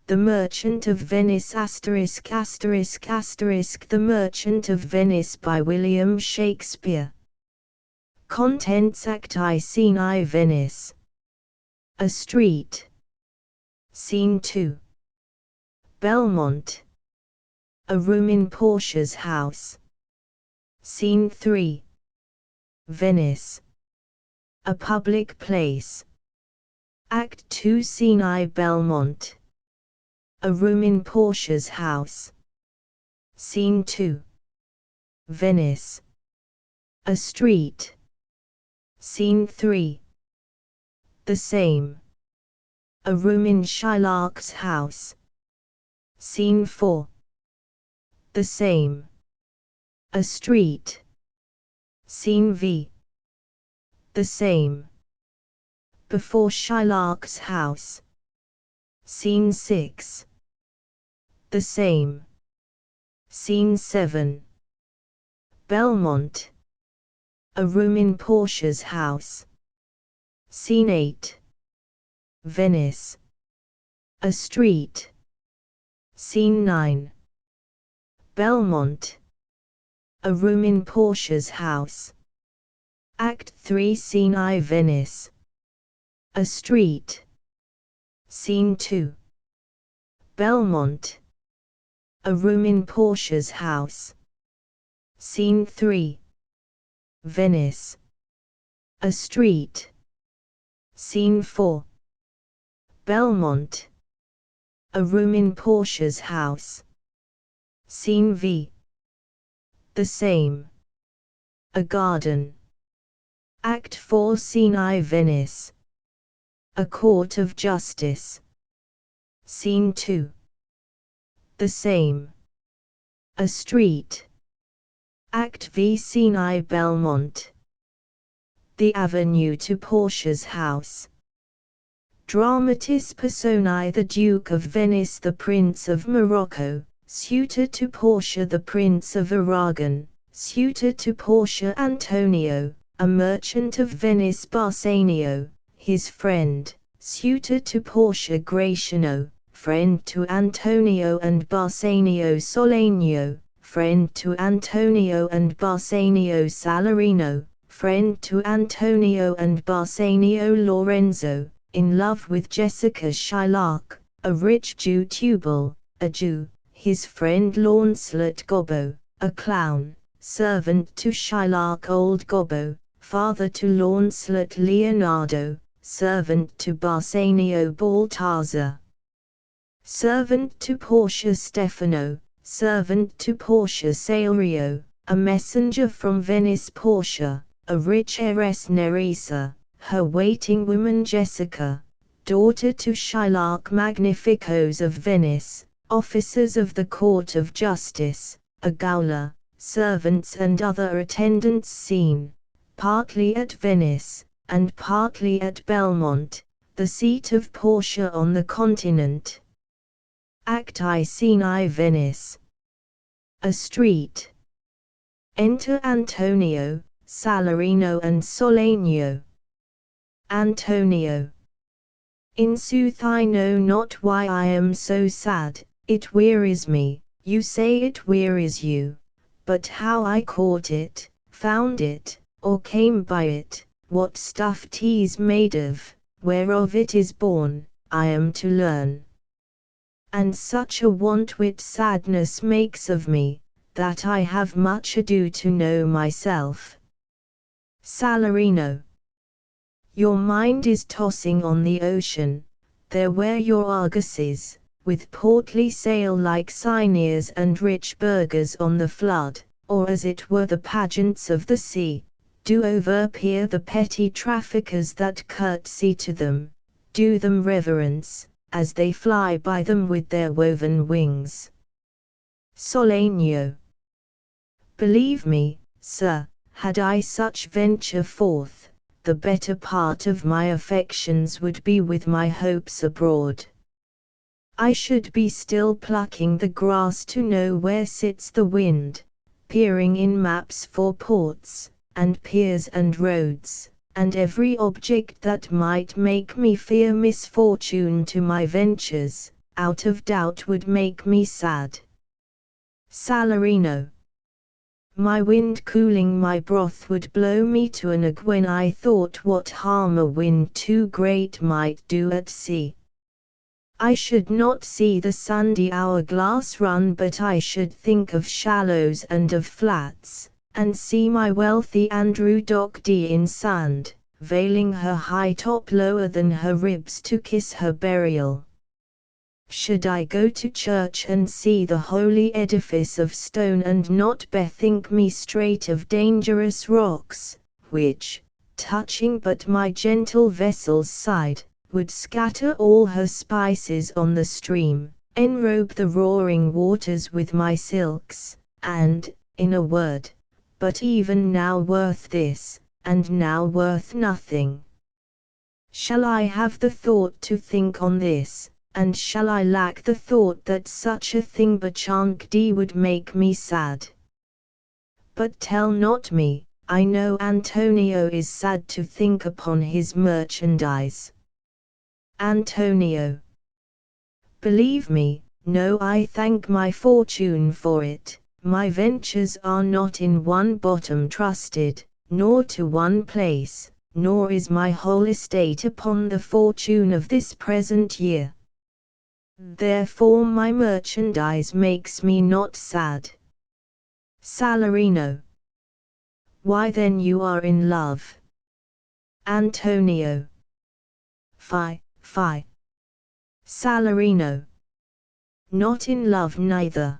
The Merchant of Venice ******* The Merchant of Venice by William Shakespeare. Contents: Act I, Scene I, Venice. A street. Scene 2. Belmont. A room in Portia's house. Scene 3. Venice. A public place. Act II, Scene I, Belmont. A room in Portia's house. Scene 2. Venice. A street. Scene 3. The same. A room in Shylock's house. Scene 4. The same. A street. Scene V. The same. Before Shylock's house. Scene 6. The same. Scene 7. Belmont. A room in Portia's house. Scene 8. Venice. A street. Scene 9. Belmont. A room in Portia's house. Act III, Scene I, Venice. A street. Scene 2. Belmont. A room in Portia's house. Scene 3. Venice. A street. Scene 4. Belmont. A room in Portia's house. Scene V. The same. A garden. Act IV, Scene I, Venice. A court of justice. Scene 2. The same. A street. Act V, Scene I, Belmont. The avenue to Portia's house. Dramatis personae: the Duke of Venice, the Prince of Morocco, suitor to Portia, the Prince of Aragon, suitor to Portia, Antonio, a merchant of Venice, Barsanio, his friend, suitor to Portia, Gratiano, friend to Antonio and Barsanio, Solenio, friend to Antonio and Barsanio, Salarino, friend to Antonio and Barsanio, Lorenzo, in love with Jessica Shylock, a rich Jew, Tubal, a Jew, his friend Launcelot Gobbo, a clown, servant to Shylock, old Gobbo, father to Launcelot, Leonardo, servant to Barsanio, Baltazar, servant to Portia, Stefano, servant to Portia, Saurio, a messenger from Venice, Portia, a rich heiress, Nerissa, her waiting woman, Jessica, daughter to Shylock, magnificos of Venice, officers of the court of justice, a gaoler, servants and other attendants. Scene, partly at Venice, and partly at Belmont, the seat of Portia on the continent. Act I, Scene I, Venice. A street. Enter Antonio, Salarino and Solenio. Antonio. In sooth I know not why I am so sad, it wearies me. You say it wearies you, but how I caught it, found it, or came by it, what stuff 'tis made of, whereof it is born, I am to learn. And such a want-wit sadness makes of me, that I have much ado to know myself. Salarino. Your mind is tossing on the ocean, there where your argosies, with portly sail like Cyneas and rich burghers on the flood, or as it were the pageants of the sea, do overpeer the petty traffickers that curtsy to them, do them reverence, as they fly by them with their woven wings. Solenio. Believe me, sir, had I such venture forth, the better part of my affections would be with my hopes abroad. I should be still plucking the grass to know where sits the wind, peering in maps for ports, and piers and roads, and every object that might make me fear misfortune to my ventures, out of doubt would make me sad. Salarino. My wind cooling my broth would blow me to an egg when I thought what harm a wind too great might do at sea. I should not see the sandy hourglass run, but I should think of shallows and of flats, and see my wealthy Andrew Dockdy in sand, veiling her high top lower than her ribs to kiss her burial. Should I go to church and see the holy edifice of stone and not bethink me straight of dangerous rocks, which, touching but my gentle vessel's side, would scatter all her spices on the stream, enrobe the roaring waters with my silks, and, in a word, but even now worth this, and now worth nothing. Shall I have the thought to think on this, and shall I lack the thought that such a thing bechanked would make me sad? But tell not me, I know Antonio is sad to think upon his merchandise. Antonio. Believe me, no, I thank my fortune for it. My ventures are not in one bottom trusted, nor to one place, nor is my whole estate upon the fortune of this present year. Therefore my merchandise makes me not sad. Salarino. Why then you are in love. Antonio. Fie, fie. Salarino. Not in love neither.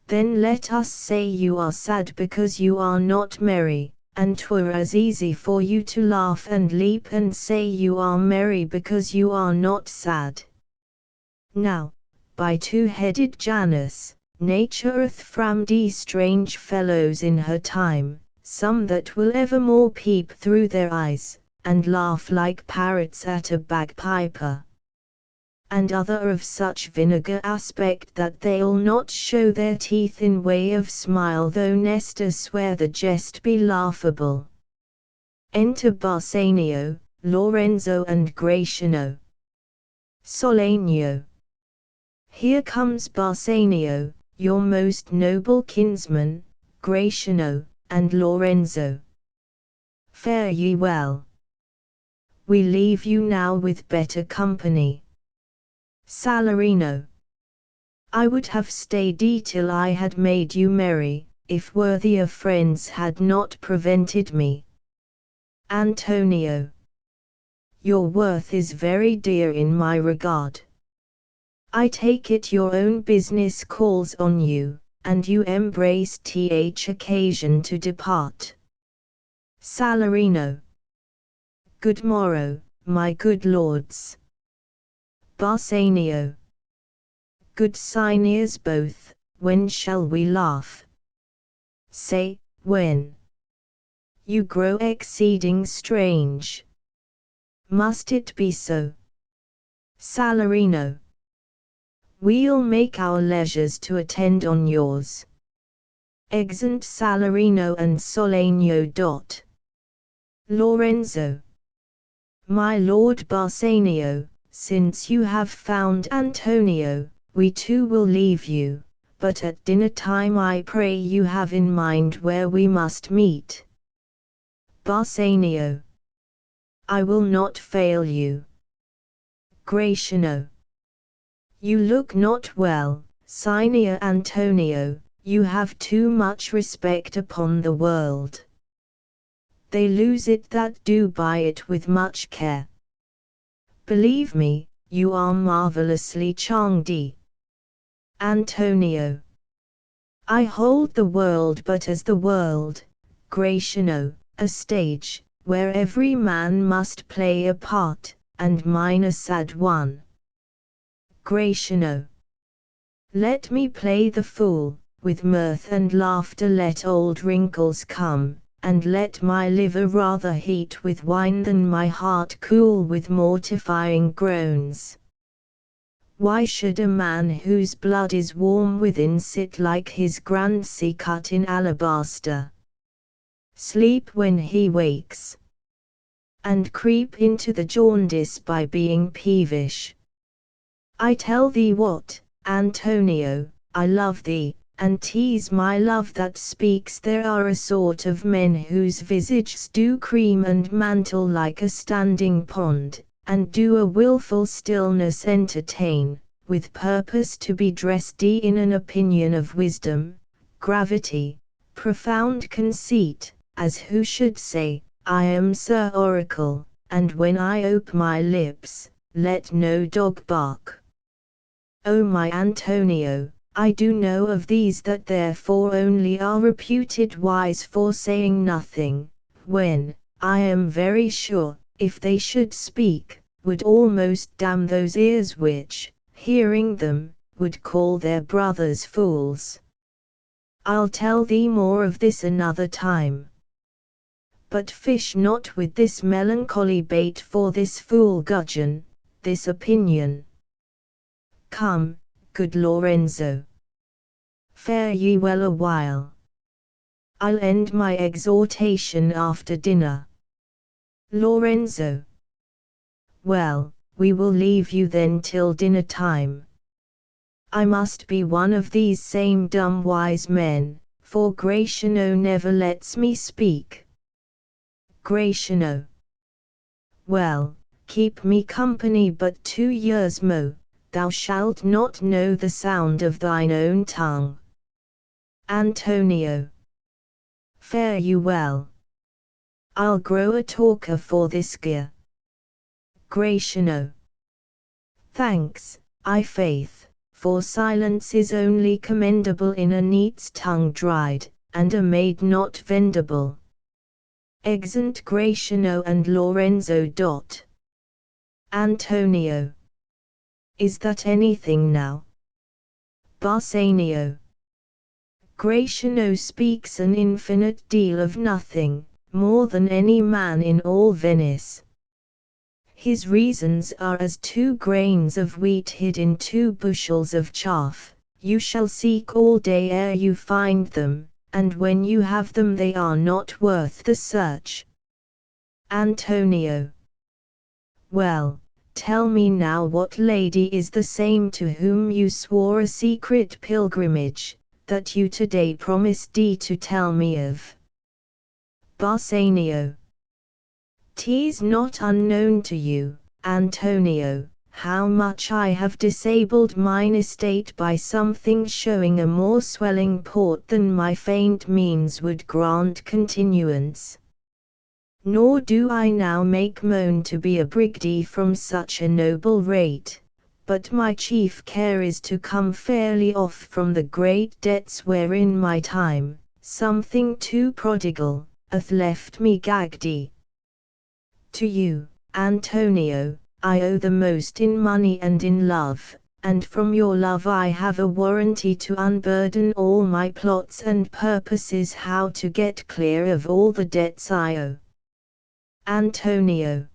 Then let us say you are sad because you are not merry, and 'twere as easy for you to laugh and leap and say you are merry because you are not sad. Now, by two-headed Janus, nature hath framed strange fellows in her time, some that will evermore peep through their eyes, and laugh like parrots at a bagpiper, and other of such vinegar aspect that they'll not show their teeth in way of smile, though Nestor swear the jest be laughable. Enter Barsanio, Lorenzo and Gratiano. Solenio. Here comes Barsanio, your most noble kinsman, Gratiano, and Lorenzo. Fare ye well. We leave you now with better company. Salarino. I would have stayed till I had made you merry, if worthier friends had not prevented me. Antonio. Your worth is very dear in my regard. I take it your own business calls on you, and you embrace occasion to depart. Salarino. Good morrow, my good lords. Barsanio. Good signiors both, when shall we laugh? Say, when? You grow exceeding strange. Must it be so? Salarino. We'll make our leisures to attend on yours. Exeunt Salarino and Solenio. Lorenzo. My lord Barsanio, since you have found Antonio, we too will leave you, but at dinner time I pray you have in mind where we must meet. Barsanio. I will not fail you. Gratiano. You look not well, Signior Antonio, you have too much respect upon the world. They lose it that do buy it with much care. Believe me, you are marvelously charmedy. Antonio. I hold the world but as the world, Gratiano, a stage, where every man must play a part, and mine a sad one. Gratiano. Let me play the fool, with mirth and laughter let old wrinkles come, and let my liver rather heat with wine than my heart cool with mortifying groans. Why should a man whose blood is warm within sit like his grandsy cut in alabaster? Sleep when he wakes, and creep into the jaundice by being peevish. I tell thee what, Antonio, I love thee, and 'tis my love that speaks. There are a sort of men whose visages do cream and mantle like a standing pond, and do a wilful stillness entertain, with purpose to be dressed in an opinion of wisdom, gravity, profound conceit, as who should say, I am Sir Oracle, and when I ope my lips, let no dog bark. O my Antonio, I do know of these that therefore only are reputed wise for saying nothing, when, I am very sure, if they should speak, would almost damn those ears which, hearing them, would call their brothers fools. I'll tell thee more of this another time. But fish not with this melancholy bait for this fool gudgeon, this opinion. Come, good Lorenzo. Fare ye well a while. I'll end my exhortation after dinner. Lorenzo. Well, we will leave you then till dinner time. I must be one of these same dumb wise men, for Gratiano never lets me speak. Gratiano. Well, keep me company but 2 years mo', thou shalt not know the sound of thine own tongue. Antonio. Fare you well. I'll grow a talker for this gear. Gratiano. Thanks, I faith, for silence is only commendable in a neat's tongue dried, and a maid not vendible. Exeunt Gratiano and Lorenzo. Antonio. Is that anything now? Bassanio. Gratiano speaks an infinite deal of nothing, more than any man in all Venice. His reasons are as 2 grains of wheat hid in 2 bushels of chaff. You shall seek all day ere you find them, and when you have them they are not worth the search. Antonio. Well, tell me now what lady is the same to whom you swore a secret pilgrimage, that you today promised to tell me of. Bassanio. 'Tis not unknown to you, Antonio, how much I have disabled mine estate by something showing a more swelling port than my feigned means would grant continuance. Nor do I now make moan to be a brigdie from such a noble rate, but my chief care is to come fairly off from the great debts wherein my time, something too prodigal, hath left me gagged. To you, Antonio, I owe the most in money and in love, and from your love I have a warranty to unburden all my plots and purposes how to get clear of all the debts I owe. Antonio.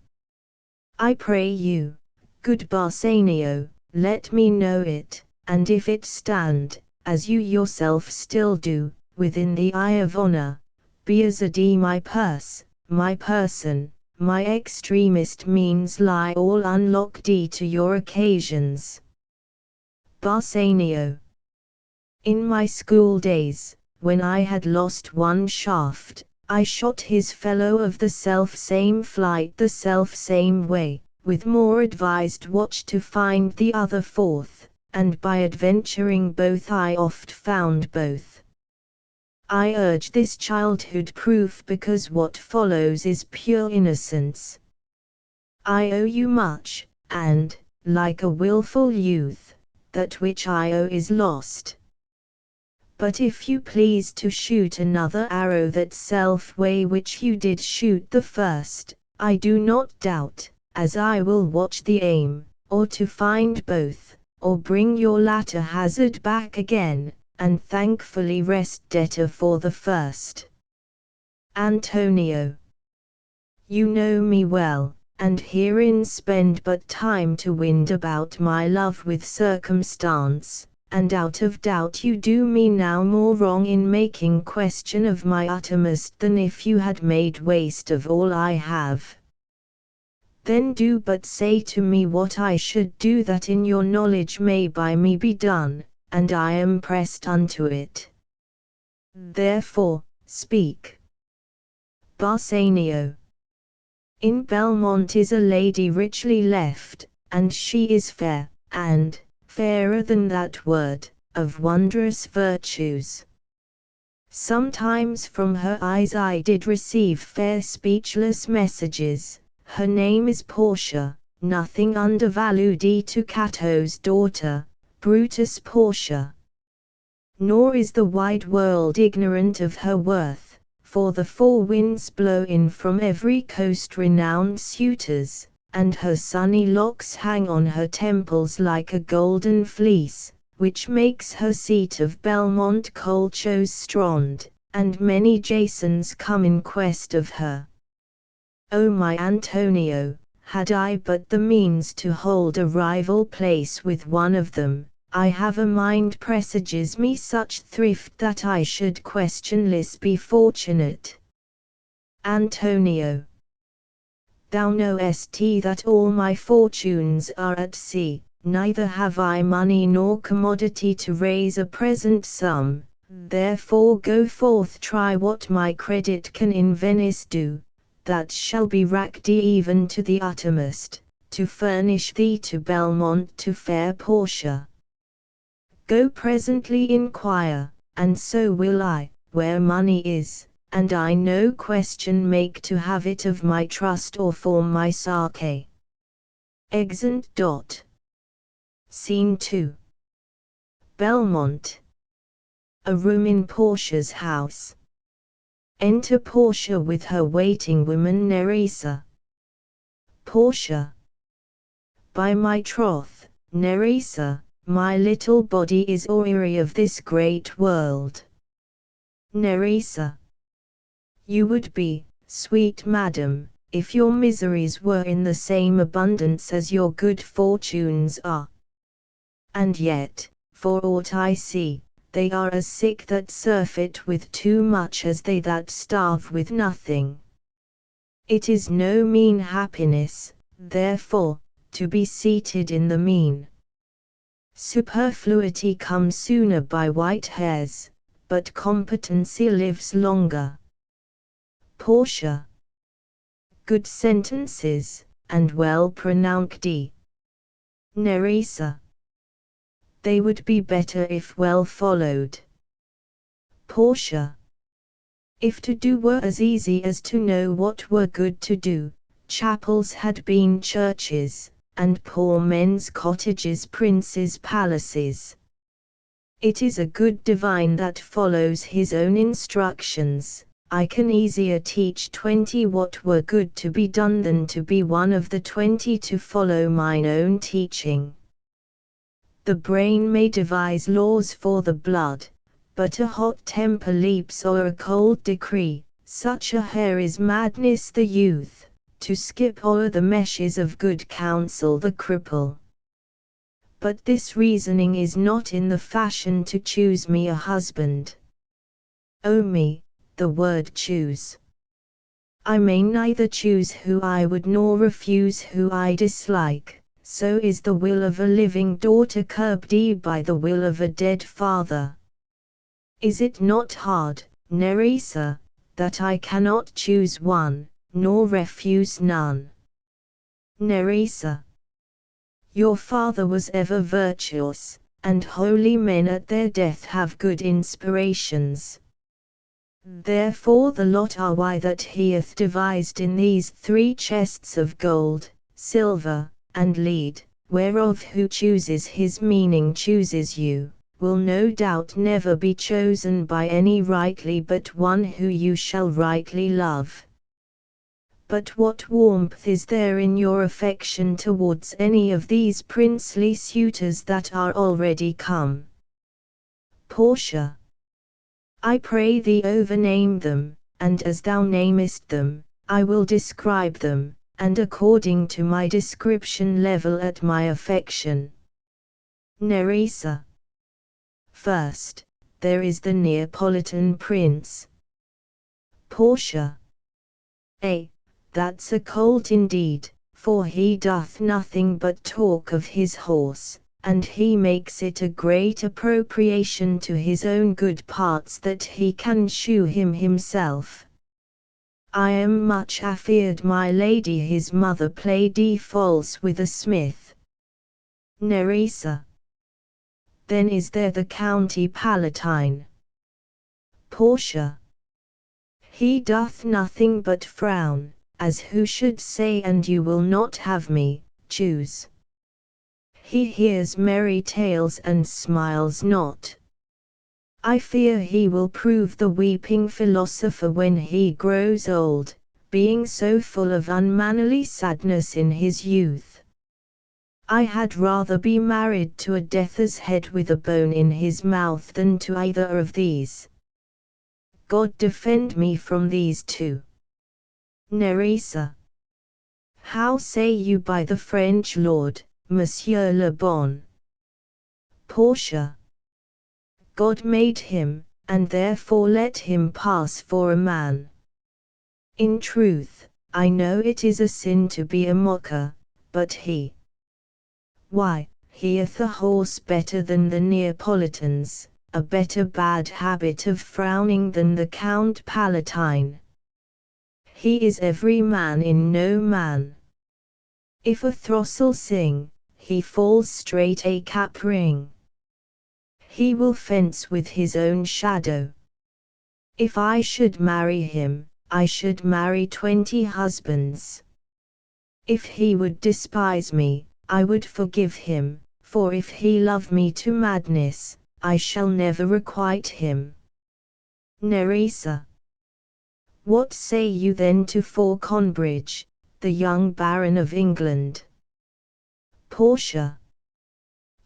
I pray you, good Bassanio, let me know it, and if it stand, as you yourself still do, within the eye of honor, be as my purse, my person, my extremest means lie all unlocked to your occasions. Bassanio. In my school days, when I had lost one shaft, I shot his fellow of the self-same flight the self-same way, with more advised watch to find the other forth, and by adventuring both I oft found both. I urge this childhood proof because what follows is pure innocence. I owe you much, and, like a wilful youth, that which I owe is lost. But if you please to shoot another arrow that self-way which you did shoot the first, I do not doubt, as I will watch the aim, or to find both, or bring your latter hazard back again, and thankfully rest debtor for the first. Antonio. You know me well, and herein spend but time to wind about my love with circumstance, and out of doubt you do me now more wrong in making question of my uttermost than if you had made waste of all I have. Then do but say to me what I should do, that in your knowledge may by me be done, and I am pressed unto it. Therefore, speak. Bassanio. In Belmont is a lady richly left, and she is fair, and, fairer than that word, of wondrous virtues. Sometimes from her eyes I did receive fair speechless messages. Her name is Portia, nothing undervalued to Cato's daughter, Brutus Portia. Nor is the wide world ignorant of her worth, for the four winds blow in from every coast renowned suitors, and her sunny locks hang on her temples like a golden fleece, which makes her seat of Belmont Colcho's strand, and many Jasons come in quest of her. O my Antonio, had I but the means to hold a rival place with one of them, I have a mind presages me such thrift that I should questionless be fortunate. Antonio. Thou knowest that all my fortunes are at sea, neither have I money nor commodity to raise a present sum, therefore go forth, try what my credit can in Venice do, that shall be racked even to the uttermost, to furnish thee to Belmont to fair Portia. Go presently inquire, and so will I, where money is, and I no question make to have it of my trust or for my sake. Exeunt. Scene 2. Belmont. A room in Portia's house. Enter Portia with her waiting woman Nerissa. Portia. By my troth, Nerissa, my little body is aweary of this great world. Nerissa. You would be, sweet madam, if your miseries were in the same abundance as your good fortunes are. And yet, for aught I see, they are as sick that surfeit with too much as they that starve with nothing. It is no mean happiness, therefore, to be seated in the mean. Superfluity comes sooner by white hairs, but competency lives longer. Portia. Good sentences, and well pronounced. Nerissa. They would be better if well followed. Portia. If to do were as easy as to know what were good to do, chapels had been churches, and poor men's cottages princes' palaces. It is a good divine that follows his own instructions. I can easier teach 20 what were good to be done than to be one of the 20 to follow mine own teaching. The brain may devise laws for the blood, but a hot temper leaps o'er a cold decree. Such a hair is madness the youth, to skip o'er the meshes of good counsel the cripple. But this reasoning is not in the fashion to choose me a husband. O me, the word choose. I may neither choose who I would nor refuse who I dislike. So is the will of a living daughter curbed by the will of a dead father. Is it not hard, Nerissa, that I cannot choose one, nor refuse none? Nerissa. Your father was ever virtuous, and holy men at their death have good inspirations. Therefore the lot are why that he hath devised in these 3 chests of gold, silver, and lead, whereof who chooses his meaning chooses you, will no doubt never be chosen by any rightly but one who you shall rightly love. But what warmth is there in your affection towards any of these princely suitors that are already come? Portia. I pray thee overname them, and as thou namest them, I will describe them, and according to my description level at my affection. Nerissa. First, there is the Neapolitan prince. Portia. That's a colt indeed, for he doth nothing but talk of his horse, and he makes it a great appropriation to his own good parts that he can shoe him himself. I am much afeard my lady his mother played false with a smith. Nerissa. Then is there the County Palatine. Portia. He doth nothing but frown, as who should say and you will not have me, choose. He hears merry tales and smiles not. I fear he will prove the weeping philosopher when he grows old, being so full of unmannerly sadness in his youth. I had rather be married to a death's head with a bone in his mouth than to either of these. God defend me from these two. Nerissa. How say you by the French lord, Monsieur le Bon? Portia. God made him, and therefore let him pass for a man. In truth, I know it is a sin to be a mocker, but he. Why, he hath a horse better than the Neapolitans, a better bad habit of frowning than the Count Palatine. He is every man in no man. If a throstle sing, he falls straight a cap ring. He will fence with his own shadow. If I should marry him, I should marry 20 husbands. If he would despise me, I would forgive him, for if he love me to madness, I shall never requite him. Nerissa. What say you then to Faulconbridge, the young Baron of England? Portia.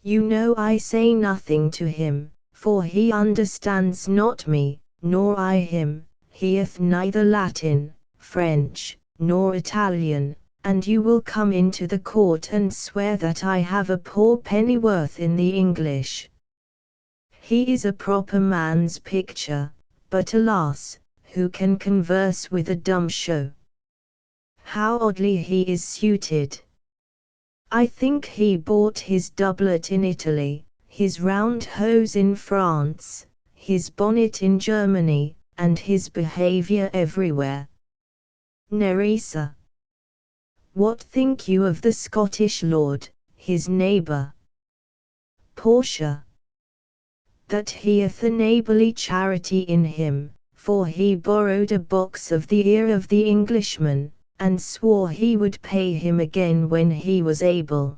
You know I say nothing to him, for he understands not me, nor I him. He hath neither Latin, French, nor Italian, and you will come into the court and swear that I have a poor pennyworth in the English. He is a proper man's picture, but alas, who can converse with a dumb show? How oddly he is suited! I think he bought his doublet in Italy, his round hose in France, his bonnet in Germany, and his behavior everywhere. Nerissa. What think you of the Scottish lord, his neighbour? Portia. That he hath a neighbourly charity in him, for he borrowed a box of the ear of the Englishman, and swore he would pay him again when he was able.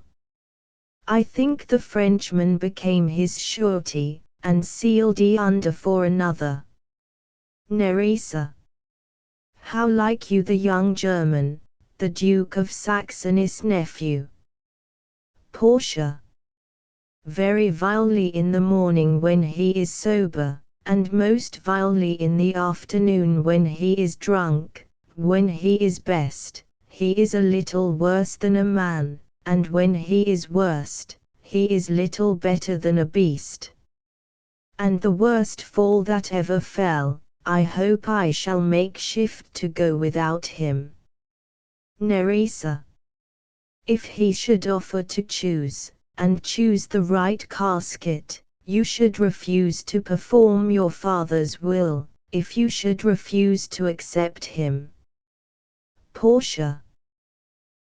I think the Frenchman became his surety, and sealed under for another. Nerissa. How like you the young German, the Duke of Saxony's nephew? Portia. Very vilely in the morning when he is sober, and most vilely in the afternoon when he is drunk. When he is best, he is a little worse than a man, and when he is worst, he is little better than a beast. And the worst fall that ever fell, I hope I shall make shift to go without him. Nerissa. If he should offer to choose, and choose the right casket, you should refuse to perform your father's will, if you should refuse to accept him. Portia.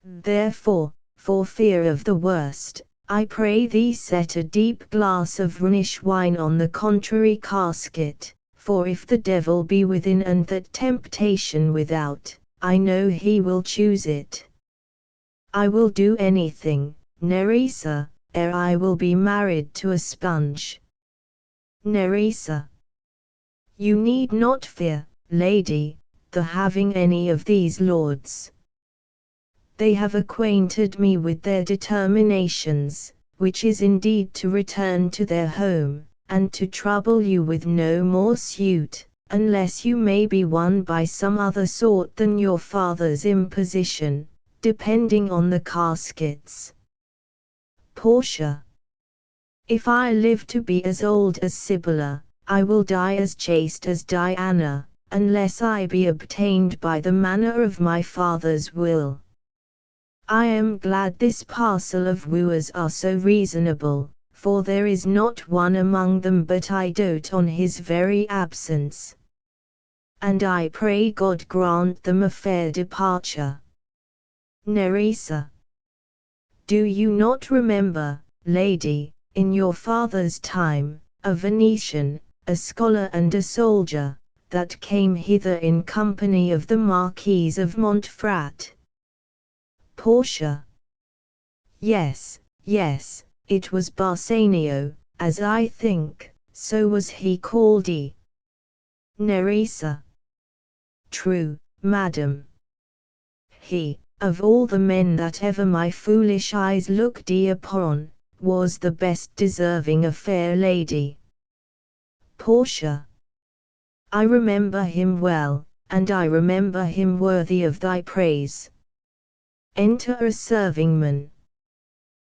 Therefore, for fear of the worst, I pray thee set a deep glass of Rhenish wine on the contrary casket, for if the devil be within and that temptation without, I know he will choose it. I will do anything, Nerissa, ere I will be married to a sponge. Nerissa. You need not fear, lady, the having any of these lords. They have acquainted me with their determinations, which is indeed to return to their home, and to trouble you with no more suit, unless you may be won by some other sort than your father's imposition, depending on the caskets. Portia. If I live to be as old as Sibylla, I will die as chaste as Diana, unless I be obtained by the manner of my father's will. I am glad this parcel of wooers are so reasonable, for there is not one among them but I dote on his very absence. And I pray God grant them a fair departure. Nerissa. Do you not remember, lady, in your father's time, a Venetian, a scholar and a soldier, that came hither in company of the Marquis of Montfrat? Portia. Yes, yes, it was Bassanio, as I think, so was he called. Nerissa. True, madam. He, of all the men that ever my foolish eyes looked upon, was the best deserving a fair lady. Portia. I remember him well, and I remember him worthy of thy praise. Enter a servingman.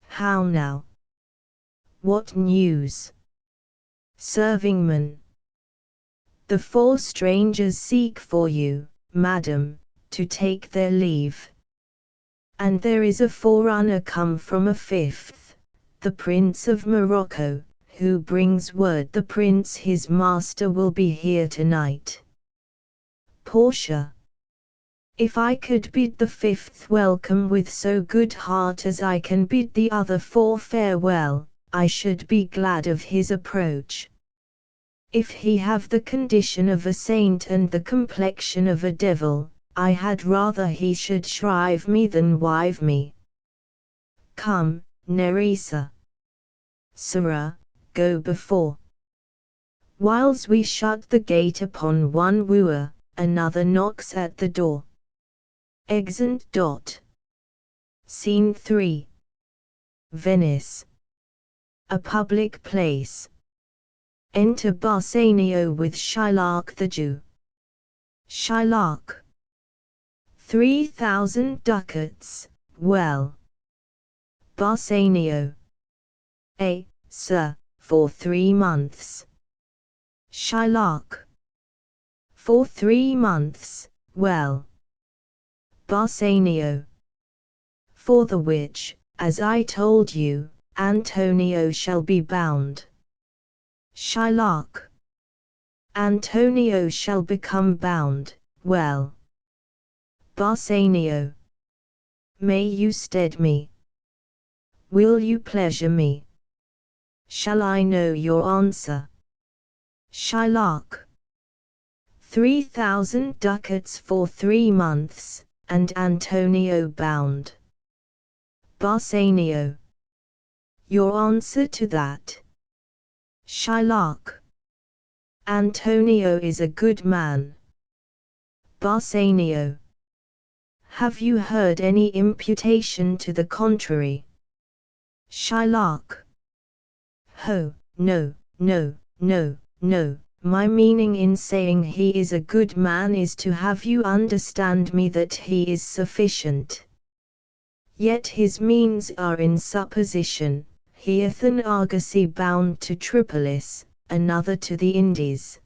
How now? What news? Servingman. The 4 strangers seek for you, madam, to take their leave. And there is a forerunner come from a 5th, the Prince of Morocco, who brings word the prince his master will be here tonight. Portia. If I could bid the 5th welcome with so good heart as I can bid the other 4 farewell, I should be glad of his approach. If he have the condition of a saint and the complexion of a devil, I had rather he should shrive me than wive me. Come, Nerissa. Sirrah, go before. Whiles we shut the gate upon one wooer, another knocks at the door. Exeunt. Scene 3. Venice. A public place. Enter Bassanio with Shylock the Jew. Shylock. 3,000 ducats, well. Bassanio. Sir, for 3 months. Shylock. For 3 months, well. Bassanio. For the which, as I told you, Antonio shall be bound. Shylock. Antonio shall become bound, well. Bassanio. May you stead me? Will you pleasure me? Shall I know your answer? Shylock. 3,000 ducats for 3 months, and Antonio bound. Bassanio. Your answer to that? Shylock. Antonio is a good man. Bassanio. Have you heard any imputation to the contrary? Shylock. Ho, no, no, no, no. My meaning in saying he is a good man is to have you understand me that he is sufficient. Yet his means are in supposition, he hath an argosy bound to Tripolis, another to the Indies.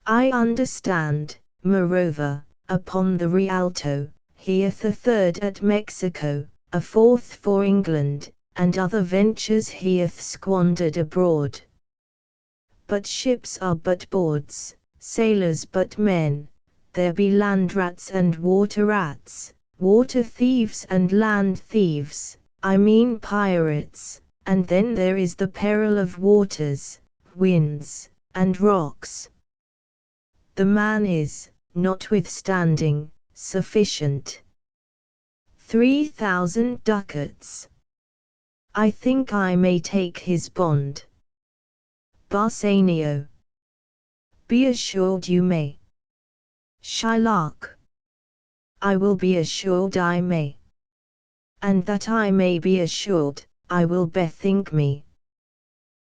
I understand, moreover, upon the Rialto, he hath a 3rd at Mexico, a 4th for England, and other ventures he hath squandered abroad. But ships are but boards, sailors but men, there be land rats and water thieves and land thieves, I mean pirates, and then there is the peril of waters, winds, and rocks. The man is, notwithstanding, sufficient. 3,000 ducats. I think I may take his bond. Bassanio. Be assured you may. Shylock. I will be assured I may. And that I may be assured, I will bethink me.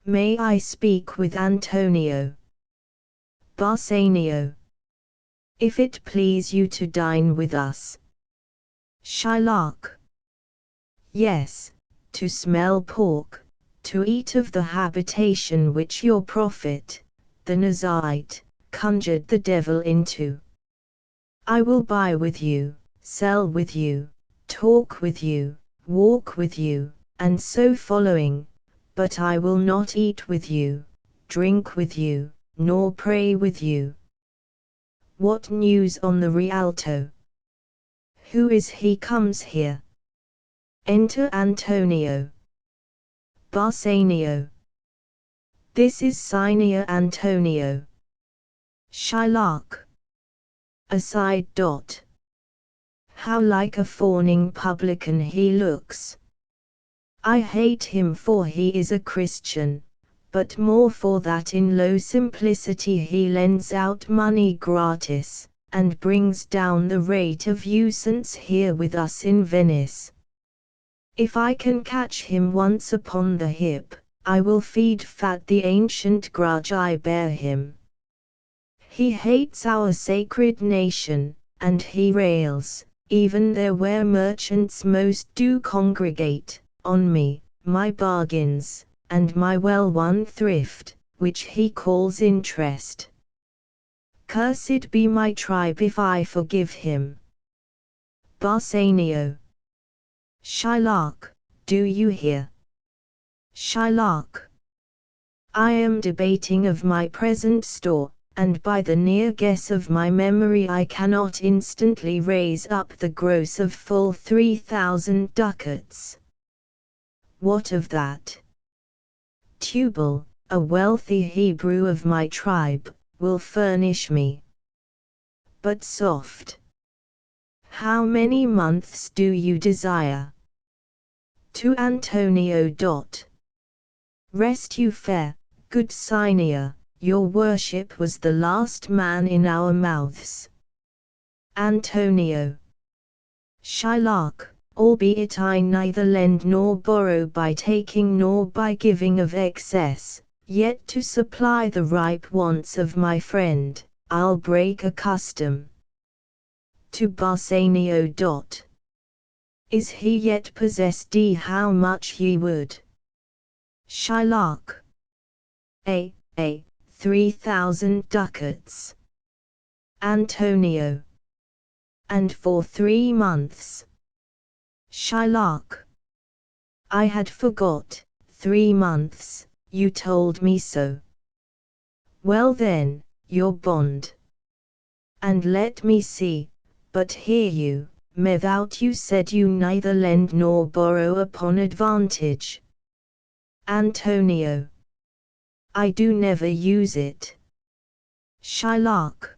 May I speak with Antonio? Bassanio. If it please you to dine with us. Shylock. Yes, to smell pork, to eat of the habitation which your prophet, the Nazarite, conjured the devil into. I will buy with you, sell with you, talk with you, walk with you, and so following, but I will not eat with you, drink with you, nor pray with you. What news on the Rialto? Who is he comes here? Enter Antonio. Bassanio. This is Senior Antonio. Shylock. Aside. How like a fawning publican he looks. I hate him for he is a Christian, but more for that in low simplicity he lends out money gratis, and brings down the rate of usance here with us in Venice. If I can catch him once upon the hip, I will feed fat the ancient grudge I bear him. He hates our sacred nation, and he rails, even there where merchants most do congregate, on me, my bargains, and my well-won thrift, which he calls interest. Cursed be my tribe if I forgive him. Bassanio. Shylock, do you hear? Shylock. I am debating of my present store, and by the near guess of my memory I cannot instantly raise up the gross of full 3,000 ducats. What of that? Tubal, a wealthy Hebrew of my tribe, will furnish me. But soft. How many months do you desire? To Antonio. Rest you fair, good Senior, your worship was the last man in our mouths. Antonio. Shylock, albeit I neither lend nor borrow by taking nor by giving of excess, yet to supply the ripe wants of my friend, I'll break a custom. To Bassanio. Is he yet possessed? How much ye would? Shylock. 3,000 ducats. Antonio. And for 3 months. Shylock. I had forgot, 3 months, you told me so. Well then, your bond. And let me see, but hear you, methout you said you neither lend nor borrow upon advantage. Antonio. I do never use it. Shylock.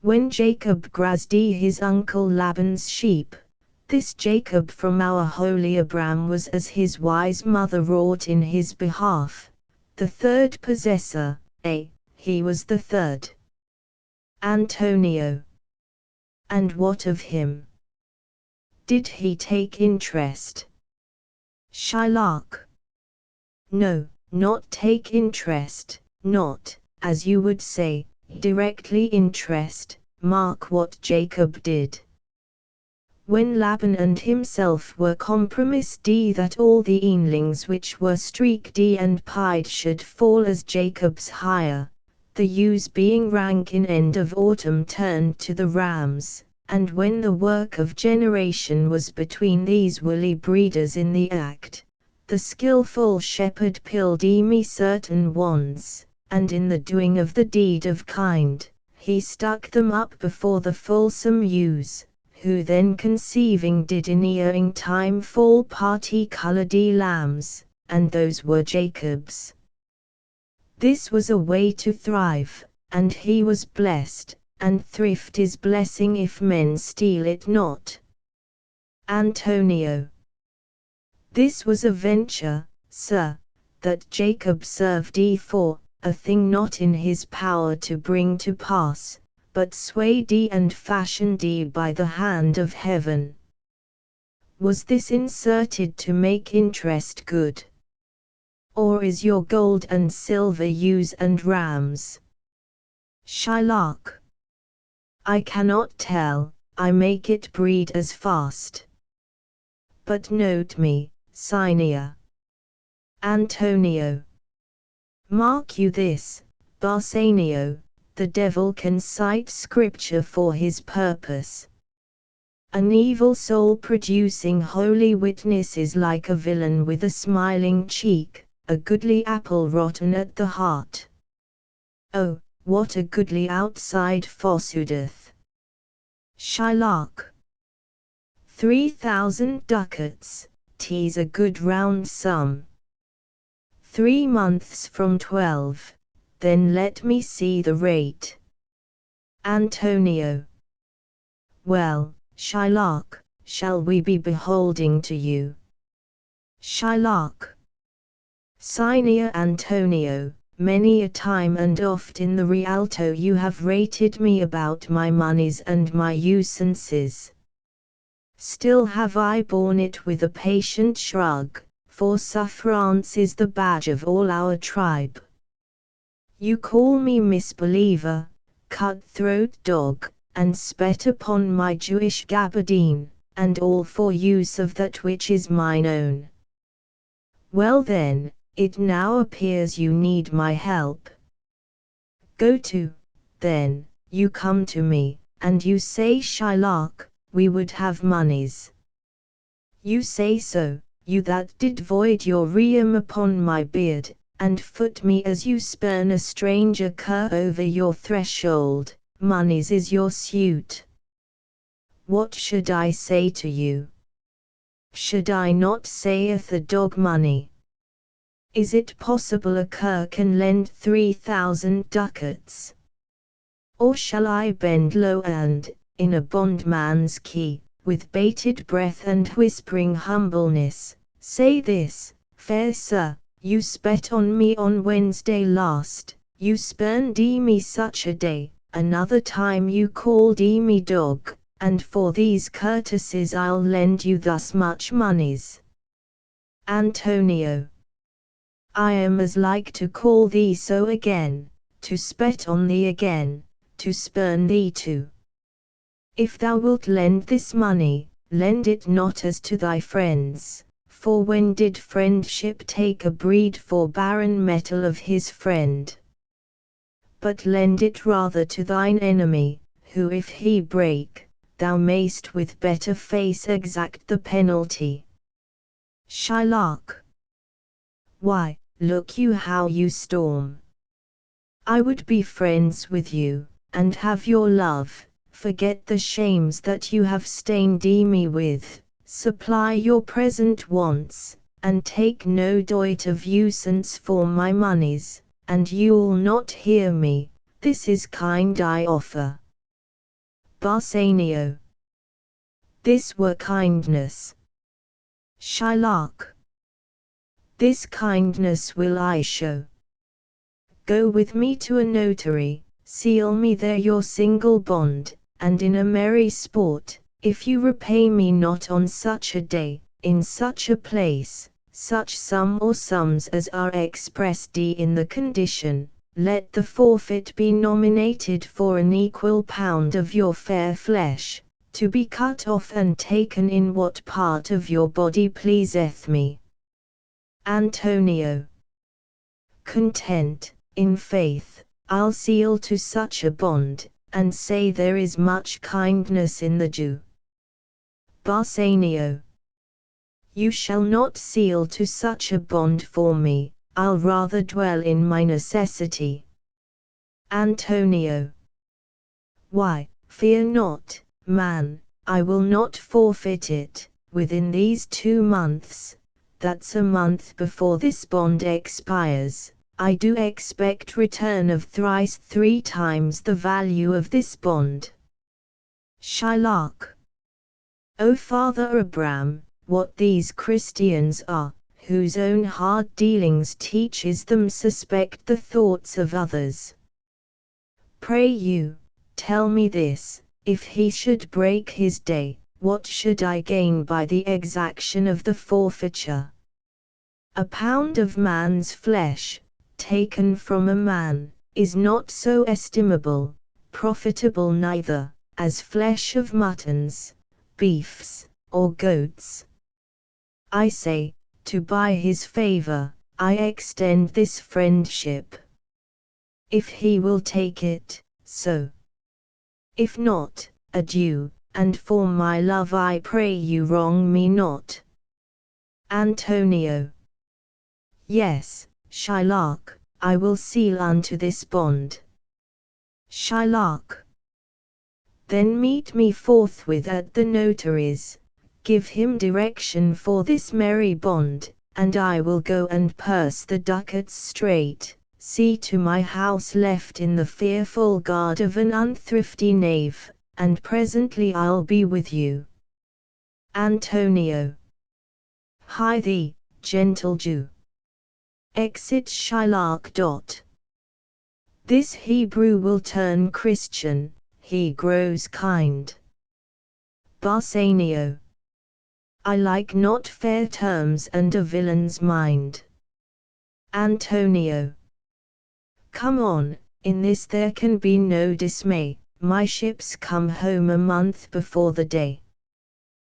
When Jacob grazed his uncle Laban's sheep, this Jacob from our holy Abram was as his wise mother wrought in his behalf, the third possessor, he was the third. Antonio. And what of him? Did he take interest? Shylock. No, not take interest, not, as you would say, directly interest. Mark what Jacob did. When Laban and himself were compromised that all the eanlings which were streaked and pied should fall as Jacob's hire, the ewes being rank in end of autumn turned to the rams, and when the work of generation was between these woolly breeders in the act, the skilful shepherd pilled me certain wands, and in the doing of the deed of kind, he stuck them up before the fulsome ewes, who then conceiving did in earing time fall party-coloured lambs, and those were Jacob's. This was a way to thrive, and he was blessed, and thrift is blessing if men steal it not. Antonio. This was a venture, sir, that Jacob served for, a thing not in his power to bring to pass, but swayed and fashioned by the hand of heaven. Was this inserted to make interest good? Or is your gold and silver ewes and rams? Shylock. I cannot tell, I make it breed as fast. But note me, Senior. Antonio. Mark you this, Bassanio, the devil can cite scripture for his purpose. An evil soul producing holy witness is like a villain with a smiling cheek, a goodly apple rotten at the heart. Oh, what a goodly outside forsooth! Shylock. 3,000 ducats, 'tis a good round sum. 3 months from 12, then let me see the rate. Antonio. Well, Shylock, shall we be beholding to you? Shylock. Senior Antonio, many a time and oft in the Rialto you have rated me about my moneys and my usances. Still have I borne it with a patient shrug, for sufferance is the badge of all our tribe. You call me misbeliever, cut-throat dog, and spet upon my Jewish gabardine, and all for use of that which is mine own. Well then, it now appears you need my help. Go to, then, you come to me, and you say, Shylock, we would have moneys. You say so, you that did void your rheum upon my beard, and foot me as you spurn a stranger cur over your threshold. Moneys is your suit. What should I say to you? Should I not saith a dog money? Is it possible a cur can lend 3,000 ducats? Or shall I bend low and, in a bondman's key, with bated breath and whispering humbleness, say this, fair sir, you spet on me on Wednesday last, you spurned me such a day, another time you called me dog, and for these courtesies I'll lend you thus much moneys. Antonio. I am as like to call thee so again, to spet on thee again, to spurn thee too. If thou wilt lend this money, lend it not as to thy friends, for when did friendship take a breed for barren metal of his friend? But lend it rather to thine enemy, who if he break, thou mayst with better face exact the penalty. Shylock. Why, look you how you storm. I would be friends with you, and have your love, forget the shames that you have stained me with, supply your present wants, and take no doit of usance for my moneys, and you'll not hear me, this is kind I offer. Bassanio. This were kindness. Shylock. This kindness will I show. Go with me to a notary, seal me there your single bond, and in a merry sport, if you repay me not on such a day, in such a place, such sum or sums as are expressed in the condition, let the forfeit be nominated for an equal pound of your fair flesh, to be cut off and taken in what part of your body pleaseth me. Antonio. Content, in faith, I'll seal to such a bond, and say there is much kindness in the Jew. Bassanio. You shall not seal to such a bond for me, I'll rather dwell in my necessity. Antonio. Why, fear not, man, I will not forfeit it, within these 2 months, that's a month before this bond expires, I do expect return of thrice 3 times the value of this bond. Shylock. O Father Abraham, what these Christians are, whose own hard dealings teaches them suspect the thoughts of others. Pray you, tell me this, if he should break his day, what should I gain by the exaction of the forfeiture? A pound of man's flesh, taken from a man, is not so estimable, profitable neither, as flesh of muttons, beefs, or goats. I say, to buy his favor, I extend this friendship. If he will take it, so. If not, adieu, and for my love I pray you wrong me not. Antonio. Yes, Shylock, I will seal unto this bond. Shylock. Then meet me forthwith at the notary's, give him direction for this merry bond, and I will go and purse the ducats straight, see to my house left in the fearful guard of an unthrifty knave, and presently I'll be with you. Antonio. Hie thee, gentle Jew. Exit Shylock. This Hebrew will turn Christian, he grows kind. Bassanio. I like not fair terms and a villain's mind. Antonio. Come on, in this there can be no dismay, my ships come home a month before the day.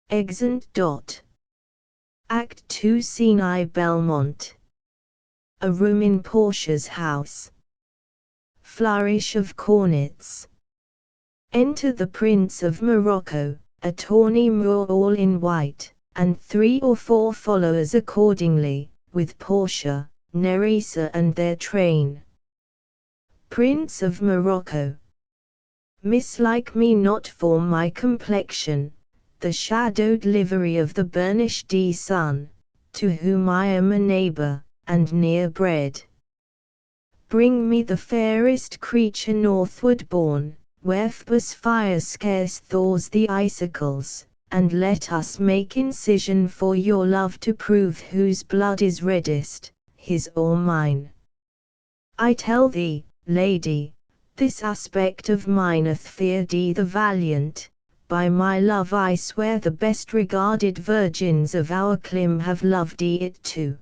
Exeunt. Act 2 Scene I Belmont. A room in Portia's house. Flourish of cornets. Enter the Prince of Morocco, a tawny Moor all in white, and 3 or 4 followers accordingly, with Portia, Nerissa and their train. Prince of Morocco. Mislike me not for my complexion, the shadowed livery of the burnished sun, to whom I am a neighbor, and near bred. Bring me the fairest creature northward born, where Phoebus' fire scarce thaws the icicles, and let us make incision for your love to prove whose blood is reddest, his or mine. I tell thee, lady, this aspect of mine hath feared thee the valiant, by my love I swear the best regarded virgins of our clime have loved thee it too.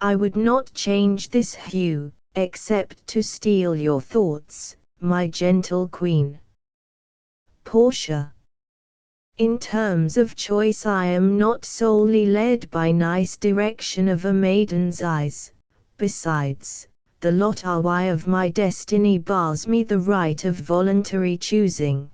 I would not change this hue, except to steal your thoughts, my gentle queen. Portia. In terms of choice I am not solely led by nice direction of a maiden's eyes, besides, the lot of my destiny bars me the right of voluntary choosing.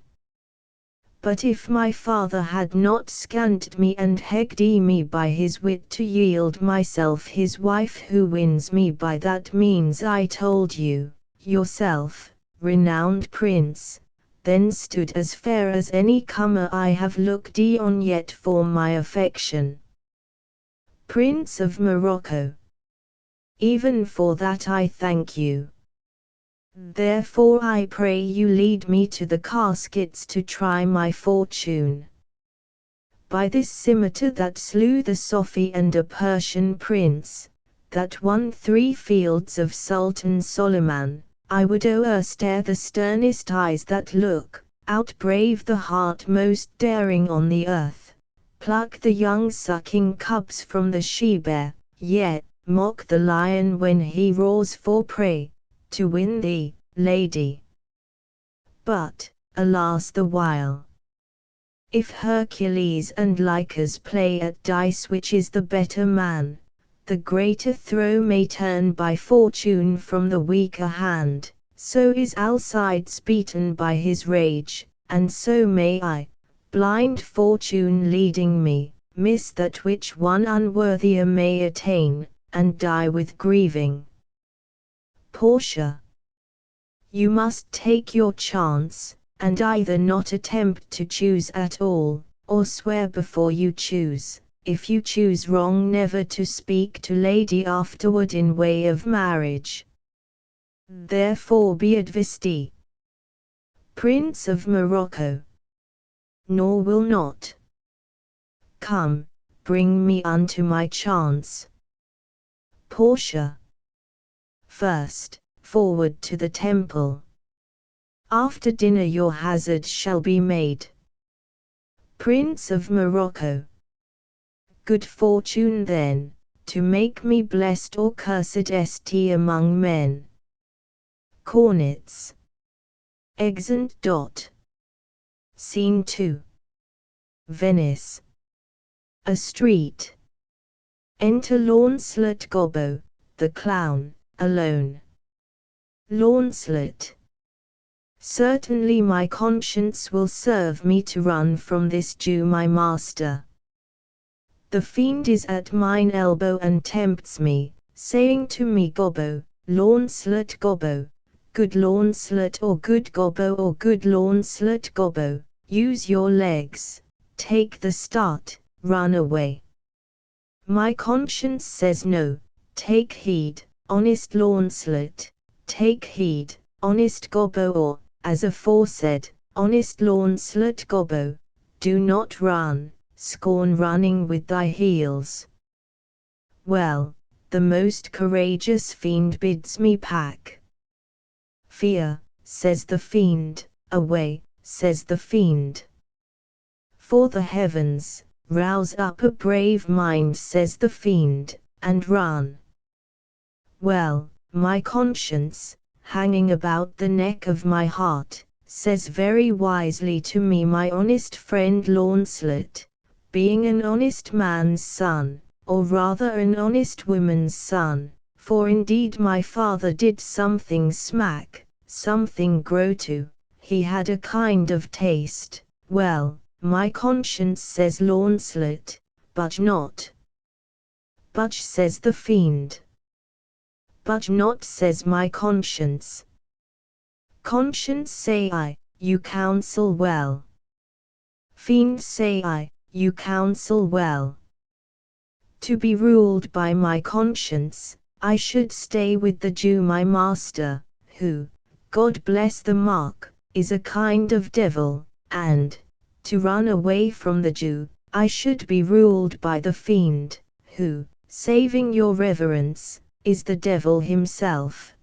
But if my father had not scanted me and hegged me by his wit to yield myself his wife who wins me by that means I told you, yourself, renowned prince, then stood as fair as any comer I have looked on yet for my affection. Prince of Morocco. Even for that I thank you. Therefore I pray you lead me to the caskets to try my fortune. By this scimitar that slew the Sophi and a Persian prince, that won 3 fields of Sultan Soliman, I would o'erstare the sternest eyes that look, outbrave the heart most daring on the earth, pluck the young sucking cubs from the she-bear, yet mock the lion when he roars for prey, to win thee, lady. But, alas the while, if Hercules and Lycus play at dice which is the better man, the greater throw may turn by fortune from the weaker hand, so is Alcides beaten by his rage, and so may I, blind fortune leading me, miss that which one unworthier may attain, and die with grieving. Portia. You must take your chance, and either not attempt to choose at all, or swear before you choose, if you choose wrong never to speak to lady afterward in way of marriage. Therefore be advised. Prince of Morocco. Nor will not. Come, bring me unto my chance. Portia. First, forward to the temple. After dinner your hazard shall be made. Prince of Morocco. Good fortune then, to make me blessed or cursed st among men. Cornets. Exeunt. Scene 2. Venice. A street. Enter Launcelot Gobbo, the clown, alone. Launcelot. Certainly my conscience will serve me to run from this Jew my master. The fiend is at mine elbow and tempts me, saying to me, Gobbo, Launcelot Gobbo, good Launcelot or good Gobbo or good Launcelot Gobbo, use your legs, take the start, run away. My conscience says no, take heed, honest Launcelot, take heed, honest Gobbo, or, as aforesaid, honest Launcelot Gobbo, do not run, scorn running with thy heels. Well, the most courageous fiend bids me pack. Fear, says the fiend, away, says the fiend. For the heavens, rouse up a brave mind, says the fiend, and run. Well, my conscience, hanging about the neck of my heart, says very wisely to me, my honest friend Launcelot, being an honest man's son, or rather an honest woman's son, for indeed my father did something smack, something grow to, he had a kind of taste, well, my conscience says Launcelot, but not. Budge, says the fiend. Budge not, says my conscience. Conscience, say I, you counsel well. Fiend, say I, you counsel well. To be ruled by my conscience, I should stay with the Jew my master, who, God bless the mark, is a kind of devil, and, to run away from the Jew, I should be ruled by the fiend, who, saving your reverence, is the devil himself.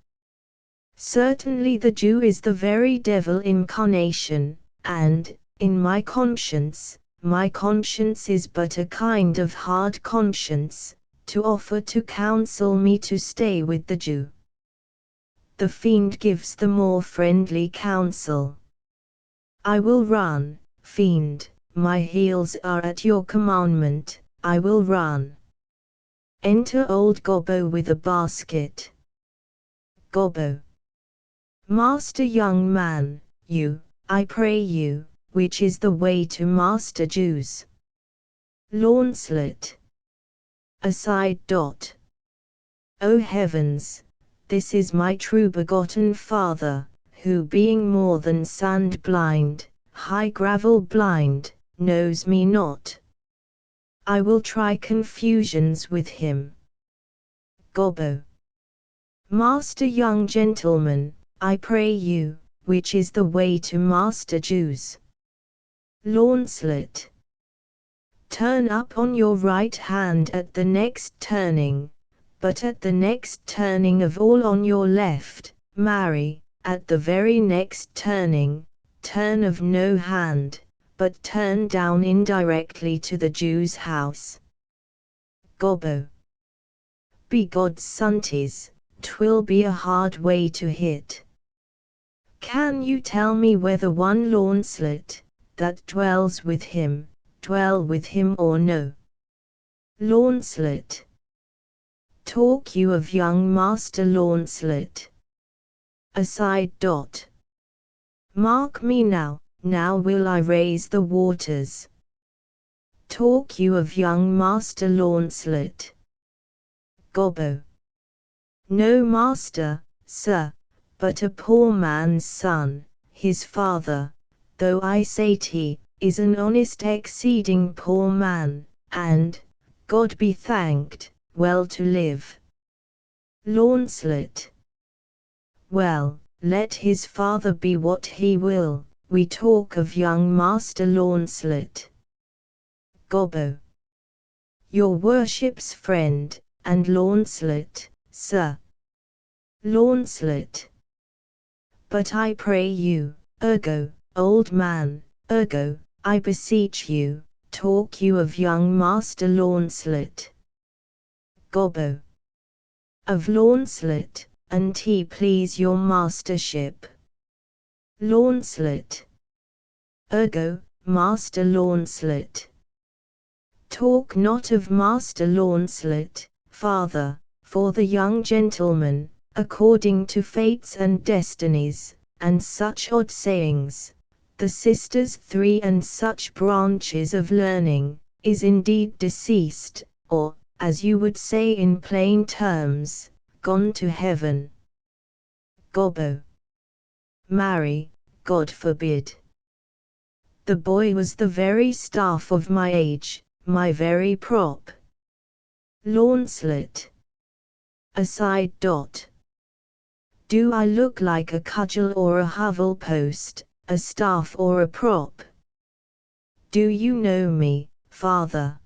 Certainly the Jew is the very devil incarnation, and, in my conscience is but a kind of hard conscience, to offer to counsel me to stay with the Jew. The fiend gives the more friendly counsel. I will run, fiend, my heels are at your commandment, I will run. Enter old Gobbo with a basket. Gobbo. Master, young man, you, I pray you, which is the way to Master Jews? Launcelot. Aside. O heavens, this is my true begotten father, who being more than sand blind, high gravel blind, knows me not. I will try confusions with him. Gobbo. Master, young gentleman, I pray you, which is the way to Master Jews? Launcelot. Turn up on your right hand at the next turning, but at the next turning of all on your left, marry, at the very next turning, turn of no hand, but turn down indirectly to the Jew's house. Gobbo. Be God's sonties, 'twill be a hard way to hit. Can you tell me whether one Launcelot, that dwell with him or no? Launcelot. Talk you of young Master Launcelot? Aside. Mark me now will I raise the waters. Talk you of young Master Launcelot? Gobbo. No master, sir, but a poor man's son, his father, though I say he, is an honest exceeding poor man, and, God be thanked, well to live. Launcelot. Well, let his father be what he will, we talk of young Master Launcelot. Gobbo. Your worship's friend, and Launcelot, sir. Launcelot. But I pray you, ergo, old man, ergo, I beseech you, talk you of young Master Launcelot? Gobbo. Of Launcelot, and he please your mastership. Launcelot. Ergo, Master Launcelot. Talk not of Master Launcelot, father, for the young gentleman, according to fates and destinies, and such odd sayings, the sisters three and such branches of learning, is indeed deceased, or, as you would say in plain terms, gone to heaven. Gobbo. Marry, God forbid. The boy was the very staff of my age, my very prop. Launcelot. Aside. Do I look like a cudgel or a hovel post, a staff or a prop? Do you know me, father?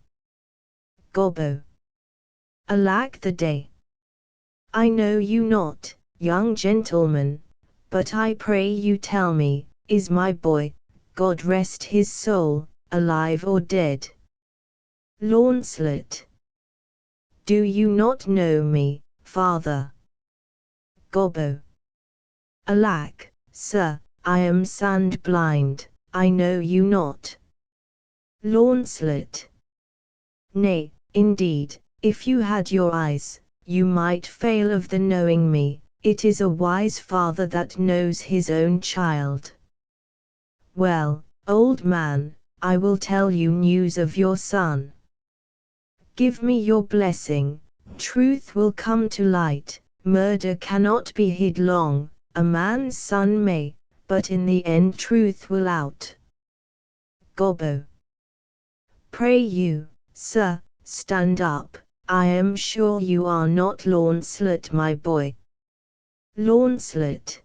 Gobbo. Alack the day! I know you not, young gentleman, but I pray you tell me, is my boy, God rest his soul, alive or dead? Launcelot. Do you not know me, father? Gobbo. Alack, sir, I am sand blind, I know you not. Launcelot. Nay, indeed, if you had your eyes, you might fail of the knowing me. It is a wise father that knows his own child. Well, old man, I will tell you news of your son. Give me your blessing, truth will come to light, murder cannot be hid long, a man's son may, but in the end truth will out. Gobbo. Pray you, sir, stand up, I am sure you are not Launcelot my boy. Launcelot.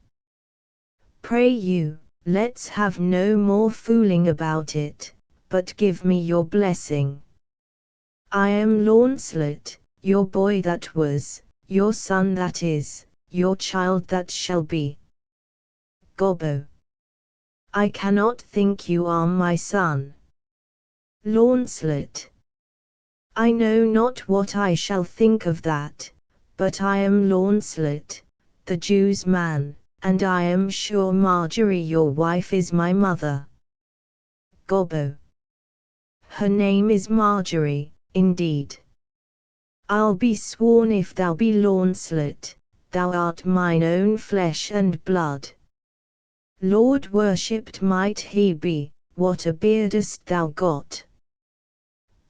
Pray you, let's have no more fooling about it, but give me your blessing. I am Launcelot, your boy that was, your son that is, your child that shall be. Gobbo. I cannot think you are my son. Launcelot. I know not what I shall think of that, but I am Launcelot, the Jew's man, and I am sure Marjorie your wife is my mother. Gobbo. Her name is Marjorie, indeed. I'll be sworn if thou be Launcelot, thou art mine own flesh and blood. Lord worshipped might he be, what a beard hast thou got!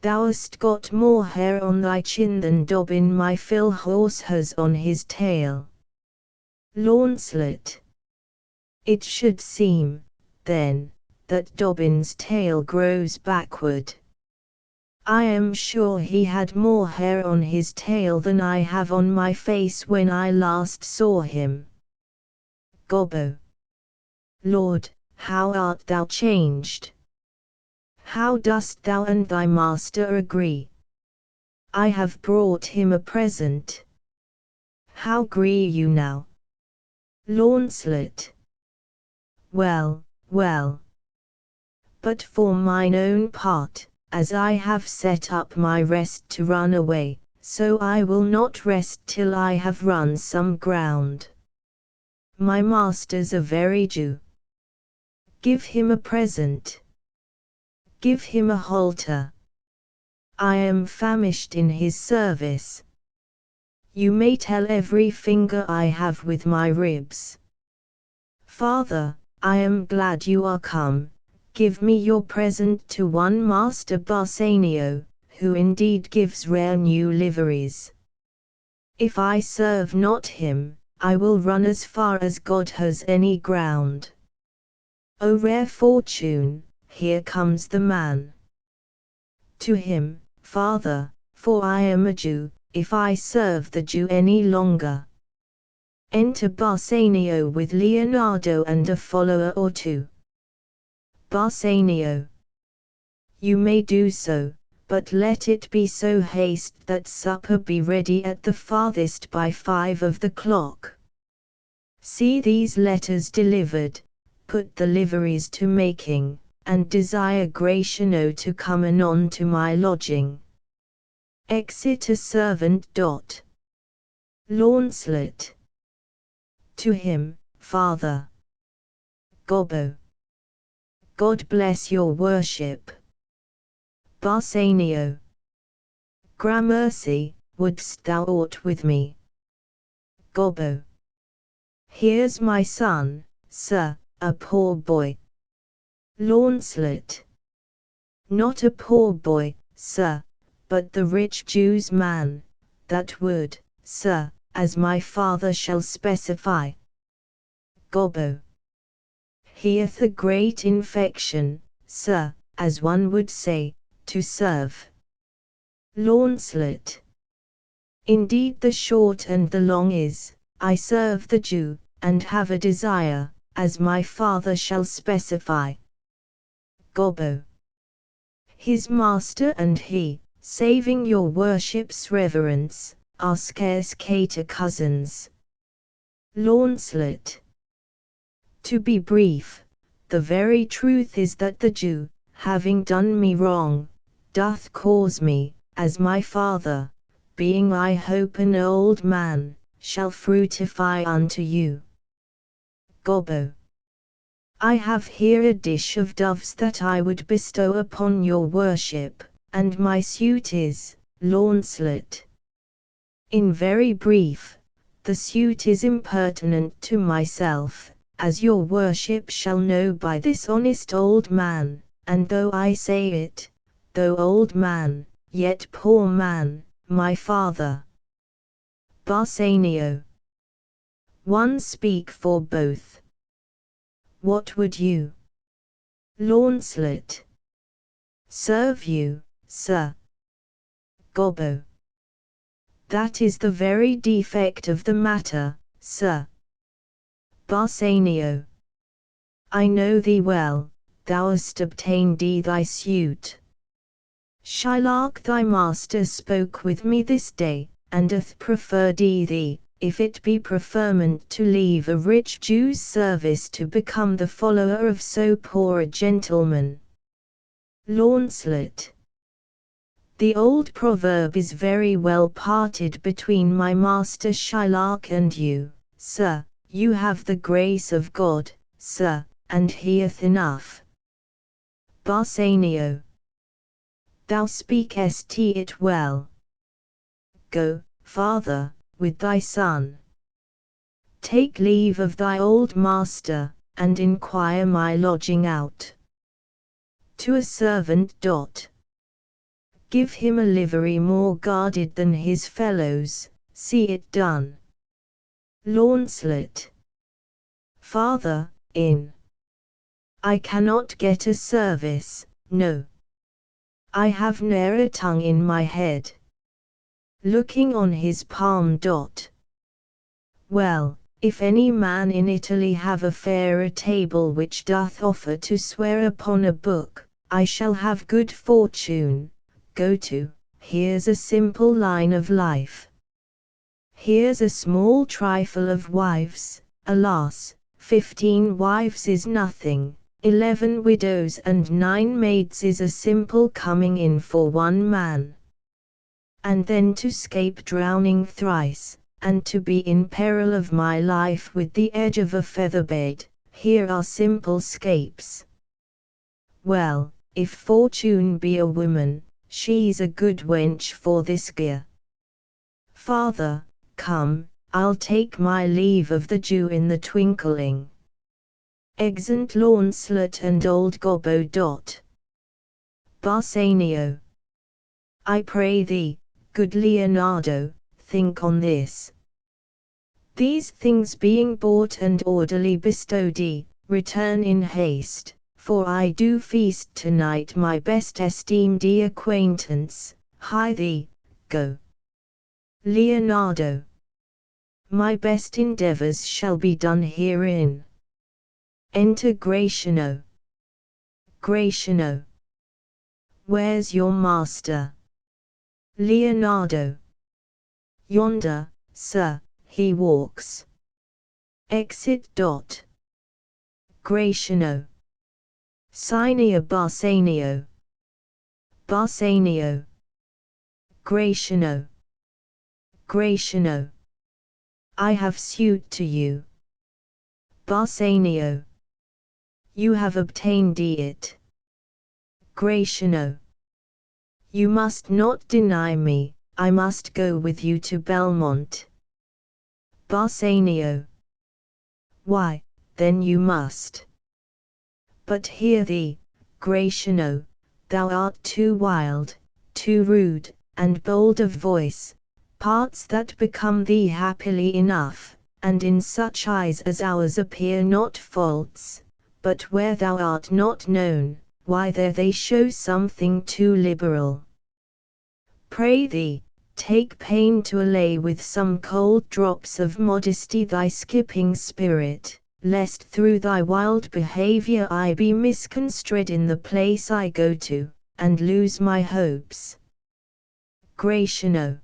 Thou'st got more hair on thy chin than Dobbin my Phil horse has on his tail. Launcelot. It should seem, then, that Dobbin's tail grows backward. I am sure he had more hair on his tail than I have on my face when I last saw him. Gobbo. Lord, how art thou changed! How dost thou and thy master agree? I have brought him a present. How agree you now? Launcelot. Well, well. But for mine own part, as I have set up my rest to run away, so I will not rest till I have run some ground. My master's a very Jew. Give him a present. Give him a halter. I am famished in his service. You may tell every finger I have with my ribs. Father, I am glad you are come. Give me your present to one Master Bassanio, who indeed gives rare new liveries. If I serve not him, I will run as far as God has any ground. O rare fortune, here comes the man. To him, father, for I am a Jew, if I serve the Jew any longer. Enter Bassanio with Leonardo and a follower or two. Bassanio. You may do so, but let it be so haste that supper be ready at the farthest by 5 of the clock. See these letters delivered, put the liveries to making, and desire Gratiano to come anon to my lodging. Exit a servant. Launcelot. To him, father. Gobbo. God bless your worship. Bassanio. Gramercy, wouldst thou aught with me? Gobbo. Here's my son, sir, a poor boy. Launcelot. Not a poor boy, sir, but the rich Jew's man, that would, sir, as my father shall specify. Gobbo. He hath a great infection, sir, as one would say, to serve. Launcelot. Indeed the short and the long is, I serve the Jew, and have a desire, as my father shall specify. Gobbo. His master and he, saving your worship's reverence, are scarce cater cousins. Launcelot. To be brief, the very truth is that the Jew, having done me wrong, doth cause me, as my father, being I hope an old man, shall fructify unto you. Gobbo. I have here a dish of doves that I would bestow upon your worship, and my suit is, Launcelot. In very brief, the suit is impertinent to myself, as your worship shall know by this honest old man, and though I say it, though old man, yet poor man, my father. Bassanio. One speak for both. What would you? Launcelot. Serve you, sir. Gobbo. That is the very defect of the matter, sir. Bassanio. I know thee well, thou hast obtained thee thy suit. Shylock thy master spoke with me this day, and doth prefer thee, if it be preferment to leave a rich Jew's service to become the follower of so poor a gentleman. Launcelot. The old proverb is very well parted between my master Shylock and you, sir. You have the grace of God, sir, and he hath enough. Bassanio. Thou speakest it well. Go, father, with thy son. Take leave of thy old master, and inquire my lodging out. To a servant. Give him a livery more guarded than his fellows, see it done. Launcelot. Father, I cannot get a service, no. I have ne'er a tongue in my head. Looking on his palm. Well, if any man in Italy have a fairer table which doth offer to swear upon a book, I shall have good fortune. Go to, here's a simple line of life. Here's a small trifle of wives, alas, 15 wives is nothing, 11 widows and 9 maids is a simple coming in for one man. And then to 'scape drowning thrice, and to be in peril of my life with the edge of a featherbed, here are simple scapes. Well, if fortune be a woman, she's a good wench for this gear. Father, come, I'll take my leave of the Jew in the twinkling. Exeunt Launcelot and old Gobbo. Bassanio. I pray thee, good Leonardo, think on this. These things being bought and orderly bestowed, return in haste, for I do feast tonight my best esteemed acquaintance. Hie thee, go. Leonardo. My best endeavors shall be done herein. Enter Gratiano. Gratiano. Where's your master? Leonardo. Yonder, sir, he walks. Exit. Gratiano. Sine Bassanio. Bassanio. Gratiano. Gratiano. I have suit to you. Bassanio. You have obtained it. Gratiano. You must not deny me, I must go with you to Belmont. Bassanio. Why, then you must. But hear thee, Gratiano, thou art too wild, too rude, and bold of voice, parts that become thee happily enough, and in such eyes as ours appear not faults, but where thou art not known, why there they show something too liberal. Pray thee, take pain to allay with some cold drops of modesty thy skipping spirit, lest through thy wild behavior I be misconstrued in the place I go to, and lose my hopes. Gratiano.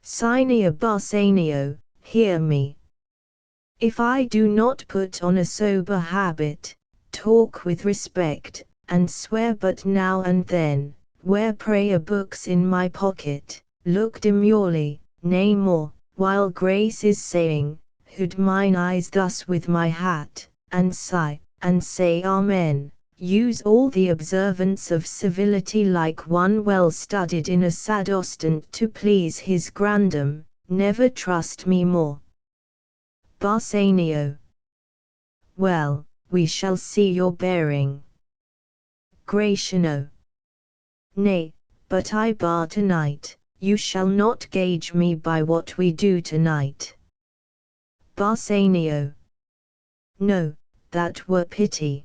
Sine Bassanio, hear me. If I do not put on a sober habit, talk with respect, and swear but now and then, wear prayer books in my pocket, look demurely, nay more, while grace is saying, hood mine eyes thus with my hat, and sigh, and say Amen, use all the observance of civility like one well studied in a sad ostent to please his grandam, never trust me more. Bassanio. Well, we shall see your bearing. Gratiano. Nay, but I bar tonight, you shall not gauge me by what we do tonight. Bassanio. No, that were pity.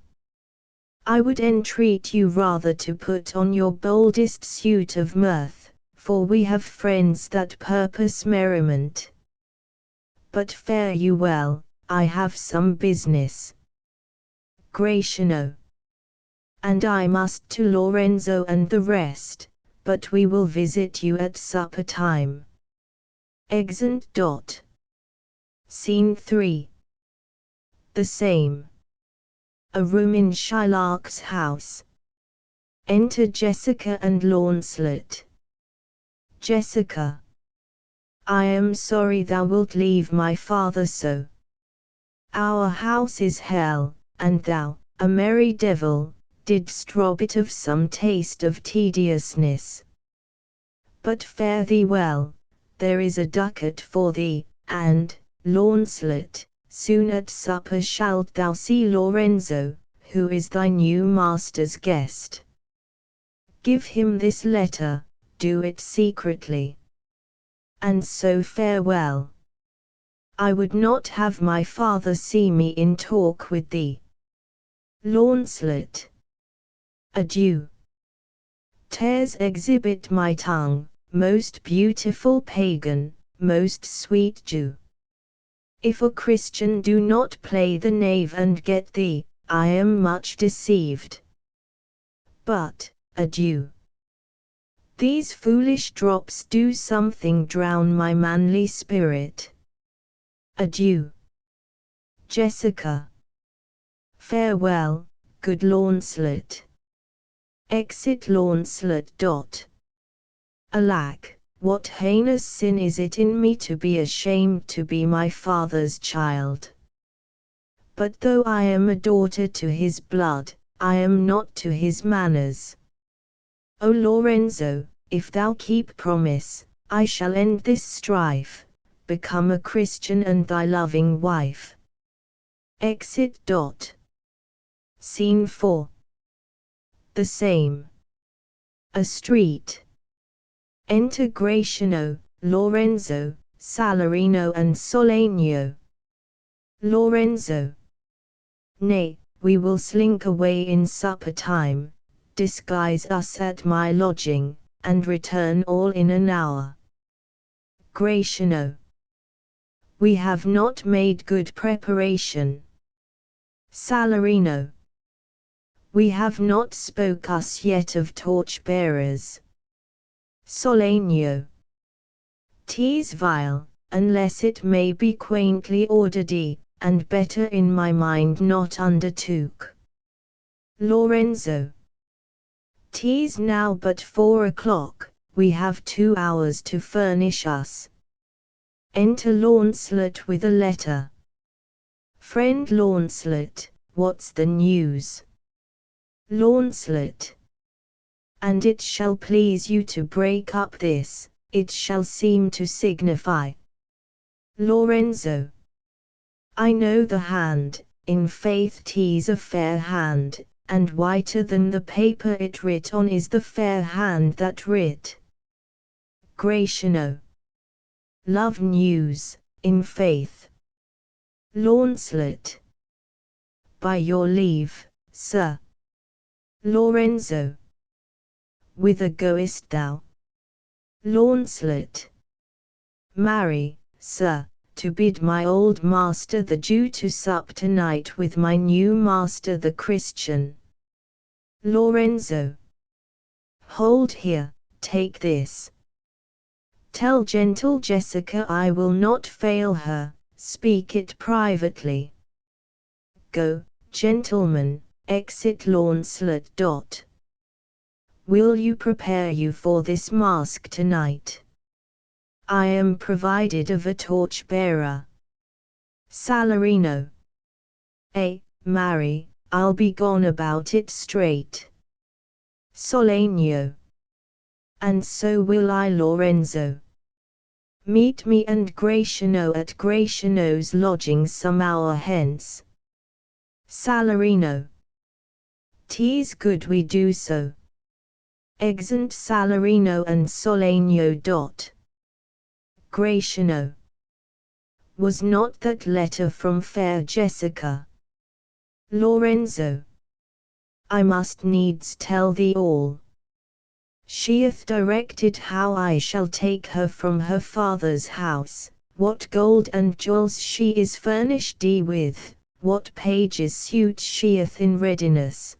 I would entreat you rather to put on your boldest suit of mirth, for we have friends that purpose merriment. But fare you well, I have some business. Gratiano. And I must to Lorenzo and the rest, but we will visit you at supper time. Exeunt. Scene 3. The same. A room in Shylock's house. Enter Jessica and Launcelot. Jessica. I am sorry thou wilt leave my father so. Our house is hell, and thou, a merry devil, didst rob it of some taste of tediousness. But fare thee well, there is a ducat for thee, and, Launcelot, soon at supper shalt thou see Lorenzo, who is thy new master's guest. Give him this letter, do it secretly. And so farewell. I would not have my father see me in talk with thee. Launcelot. Adieu. Tears exhibit my tongue, most beautiful pagan, most sweet Jew. If a Christian do not play the knave and get thee, I am much deceived. But, adieu. These foolish drops do something drown my manly spirit. Adieu. Jessica. Farewell, good Launcelot. Exit Launcelot. Alack, what heinous sin is it in me to be ashamed to be my father's child? But though I am a daughter to his blood, I am not to his manners. O Lorenzo, if thou keep promise, I shall end this strife, become a Christian and thy loving wife. Exit. Scene 4. The same. A street. Enter Gratiano, Lorenzo, Salarino and Solenio. Lorenzo. Nay, we will slink away in supper time, disguise us at my lodging, and return all in an hour. Gratiano. We have not made good preparation. Salarino. We have not spoke us yet of torch-bearers. Solenio. 'Tis vile, unless it may be quaintly ordered, and better in my mind not undertook. Lorenzo. 'Tis now but 4 o'clock, we have 2 hours to furnish us. Enter Launcelot with a letter. Friend Launcelot, what's the news? Launcelot. And it shall please you to break up this, it shall seem to signify. Lorenzo. I know the hand, in faith 'tis a fair hand, and whiter than the paper it writ on is the fair hand that writ. Gratiano. Love news, in faith. Launcelot. By your leave, sir. Lorenzo. Whither goest thou? Launcelot. Marry, sir, to bid my old master the Jew to sup tonight with my new master the Christian. Lorenzo. Hold here, take this. Tell gentle Jessica I will not fail her, speak it privately. Go, gentlemen, exit Launcelot. Will you prepare you for this masque tonight? I am provided of a torch-bearer. Salarino. Marry, I'll be gone about it straight. Solenio. And so will I, Lorenzo. Meet me and Gratiano at Gratiano's lodging some hour hence. Salarino. 'Tis good we do so. Exeunt Salarino and Solenio. Gratiano. Was not that letter from fair Jessica? Lorenzo. I must needs tell thee all. She hath directed how I shall take her from her father's house, what gold and jewels she is furnished with, what pages suit she hath in readiness.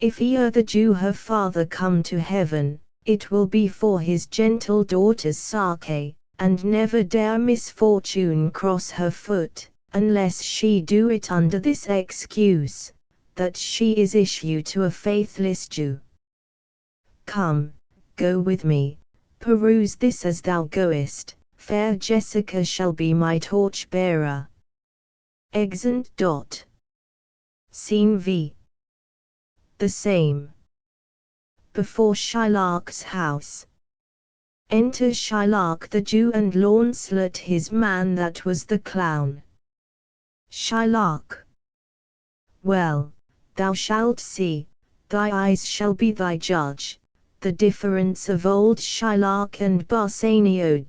If ere the Jew her father come to heaven, it will be for his gentle daughter's sake, and never dare misfortune cross her foot, unless she do it under this excuse, that she is issue to a faithless Jew. Come, go with me, peruse this as thou goest, fair Jessica shall be my torch-bearer. Exeunt. Scene V. The same. Before Shylock's house. Enter Shylock the Jew and Launcelot his man that was the clown. Shylock. Well, thou shalt see, thy eyes shall be thy judge, the difference of old Shylock and Bassanio.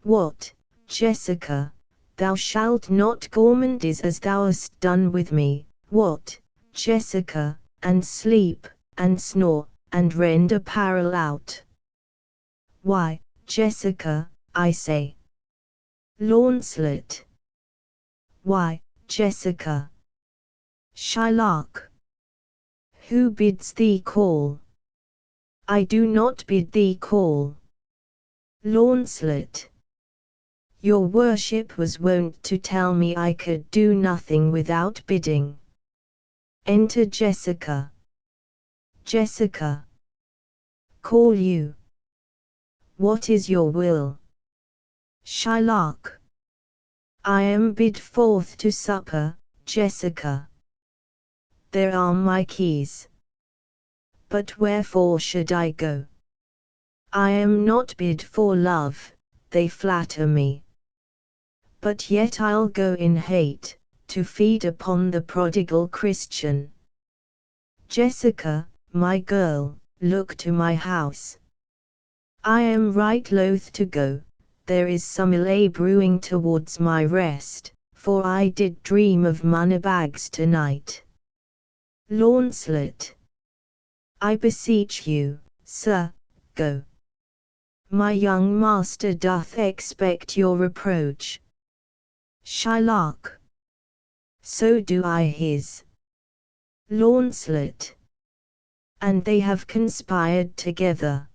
What, Jessica, thou shalt not gourmandize as thou hast done with me, what, Jessica, and sleep, and snore, and rend apparel out. Why, Jessica, I say. Launcelot. Why, Jessica. Shylock. Who bids thee call? I do not bid thee call. Launcelot. Your worship was wont to tell me I could do nothing without bidding. Enter Jessica. Jessica. Call you. What is your will? Shylock. I am bid forth to supper, Jessica. There are my keys. But wherefore should I go? I am not bid for love, they flatter me. But yet I'll go in hate, to feed upon the prodigal Christian. Jessica, my girl, look to my house. I am right loath to go, there is some ill brewing towards my rest, for I did dream of moneybags tonight. Launcelot. I beseech you, sir, go. My young master doth expect your reproach. Shylock. So do I his. Launcelot. And they have conspired together.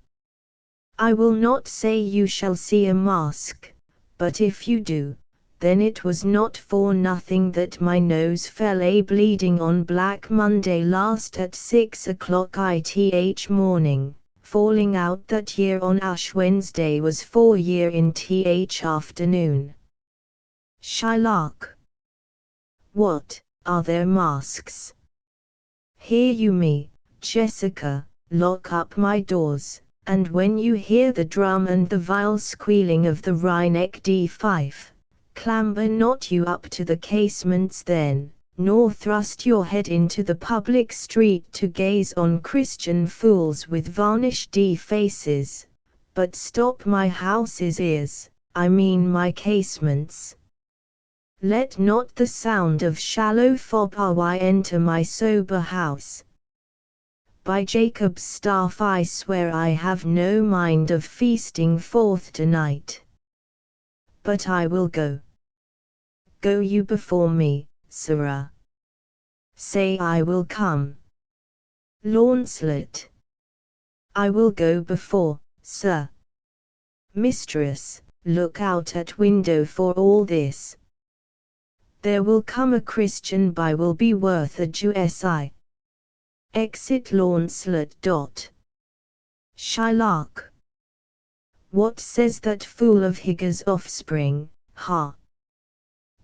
I will not say you shall see a masque, but if you do, then it was not for nothing that my nose fell bleeding on Black Monday last at 6 o'clock ith morning, falling out that year on Ash Wednesday was 4 year in th afternoon. Shylock. What, are there masques? Hear you me, Jessica, lock up my doors, and when you hear the drum and the vile squealing of the wry-necked fife, clamber not you up to the casements then, nor thrust your head into the public street to gaze on Christian fools with varnished faces, but stop my house's ears, I mean my casements. Let not the sound of shallow fob enter my sober house. By Jacob's staff I swear I have no mind of feasting forth tonight. But I will go. Go you before me, sirrah. Say I will come. Launcelot. I will go before, sir. Mistress, look out at window for all this. There will come a Christian by will be worth a Jew. Exit Launcelot. Shylock. What says that fool of Hygge's offspring, ha?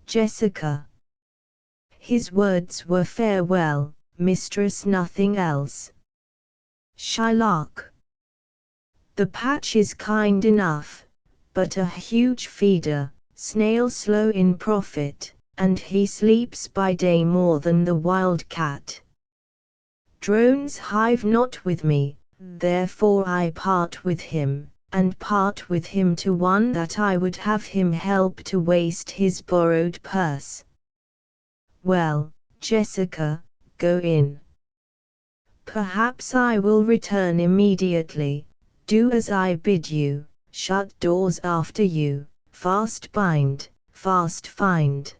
Jessica. His words were farewell, mistress, nothing else. Shylock. The patch is kind enough, but a huge feeder, snail slow in profit, and he sleeps by day more than the wild cat. Drones hive not with me, therefore I part with him, and part with him to one that I would have him help to waste his borrowed purse. Well, Jessica, go in. Perhaps I will return immediately. Do as I bid you, shut doors after you, fast bind, fast find.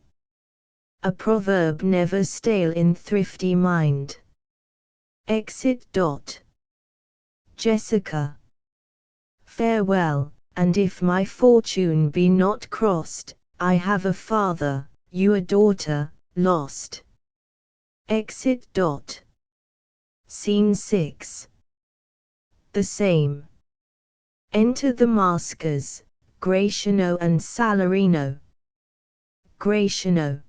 A proverb never stale in thrifty mind. Exit. Jessica. Farewell, and if my fortune be not crossed, I have a father, you a daughter, lost. Exit. Scene 6. The same. Enter the maskers, Gratiano and Salarino. Gratiano.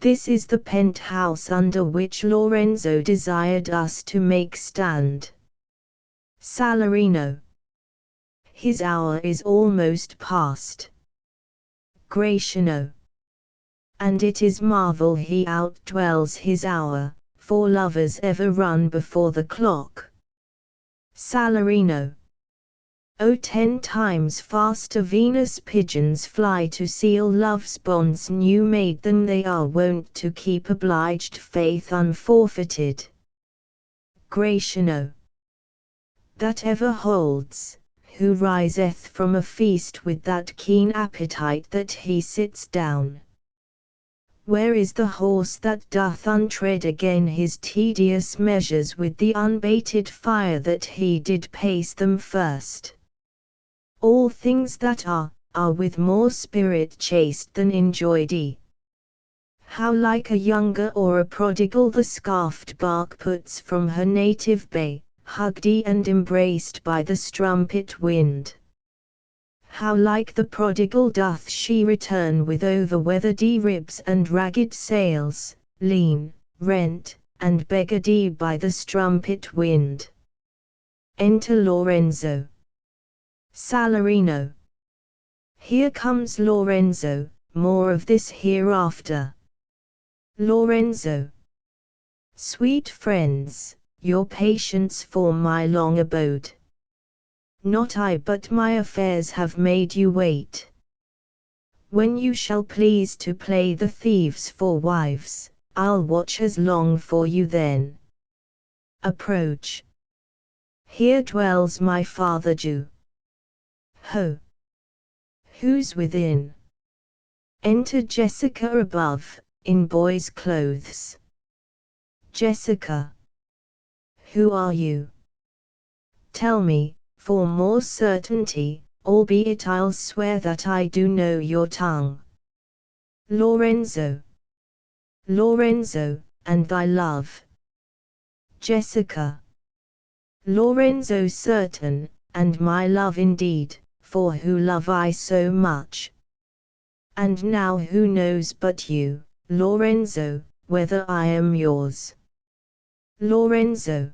This is the penthouse under which Lorenzo desired us to make stand. Salarino. His hour is almost past. Gratiano. And it is marvel he outdwells his hour, for lovers ever run before the clock. Salarino. O 10 times faster Venus pigeons fly to seal love's bonds new made than they are wont to keep obliged faith unforfeited. Gratiano. That ever holds, who riseth from a feast with that keen appetite that he sits down. Where is the horse that doth untread again his tedious measures with the unbated fire that he did pace them first? All things that are with more spirit chaste than enjoyed. How like a younger or a prodigal the scarfed bark puts from her native bay, hugged and embraced by the strumpet wind. How like the prodigal doth she return with over-weathered ribs and ragged sails, lean, rent, and beggared by the strumpet wind. Enter Lorenzo. Salarino. Here comes Lorenzo, more of this hereafter. Lorenzo. Sweet friends, your patience for my long abode. Not I but my affairs have made you wait. When you shall please to play the thieves for wives, I'll watch as long for you then. Approach. Here dwells my father Jew. Ho! Who's within? Enter Jessica above, in boy's clothes. Jessica. Who are you? Tell me, for more certainty, albeit I'll swear that I do know your tongue. Lorenzo. Lorenzo, and thy love. Jessica. Lorenzo certain, and my love indeed, for who love I so much? And now who knows but you, Lorenzo, whether I am yours? Lorenzo.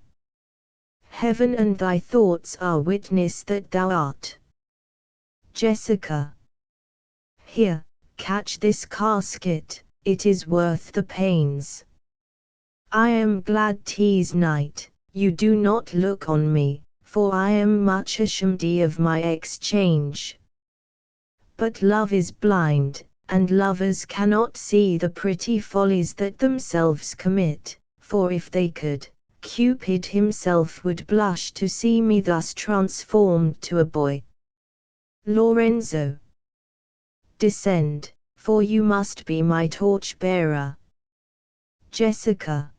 Heaven and thy thoughts are witness that thou art. Jessica. Here, catch this casket, it is worth the pains. I am glad 'tis night, you do not look on me, for I am much ashamed of my exchange. But love is blind, and lovers cannot see the pretty follies that themselves commit, for if they could, Cupid himself would blush to see me thus transformed to a boy. Lorenzo, descend, for you must be my torch-bearer. Jessica,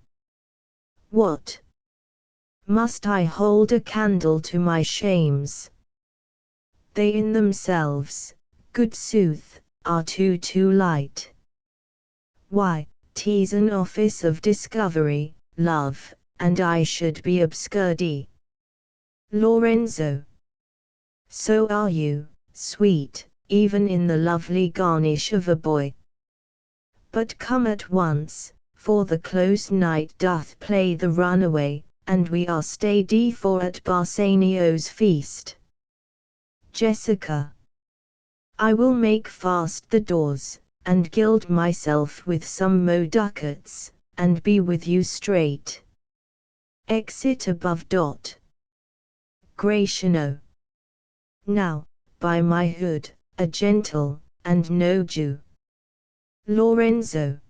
what? Must I hold a candle to my shames? They in themselves, good sooth, are too light. Why, 'tis an office of discovery, love, and I should be obscuredy. Lorenzo, so are you, sweet, even in the lovely garnish of a boy. But come at once, for the close night doth play the runaway, and we are stayed for at Bassanio's feast. Jessica, I will make fast the doors, and gild myself with some mo ducats, and be with you straight. Exit above. Gratiano, now, by my hood, a gentle, and no Jew. Lorenzo,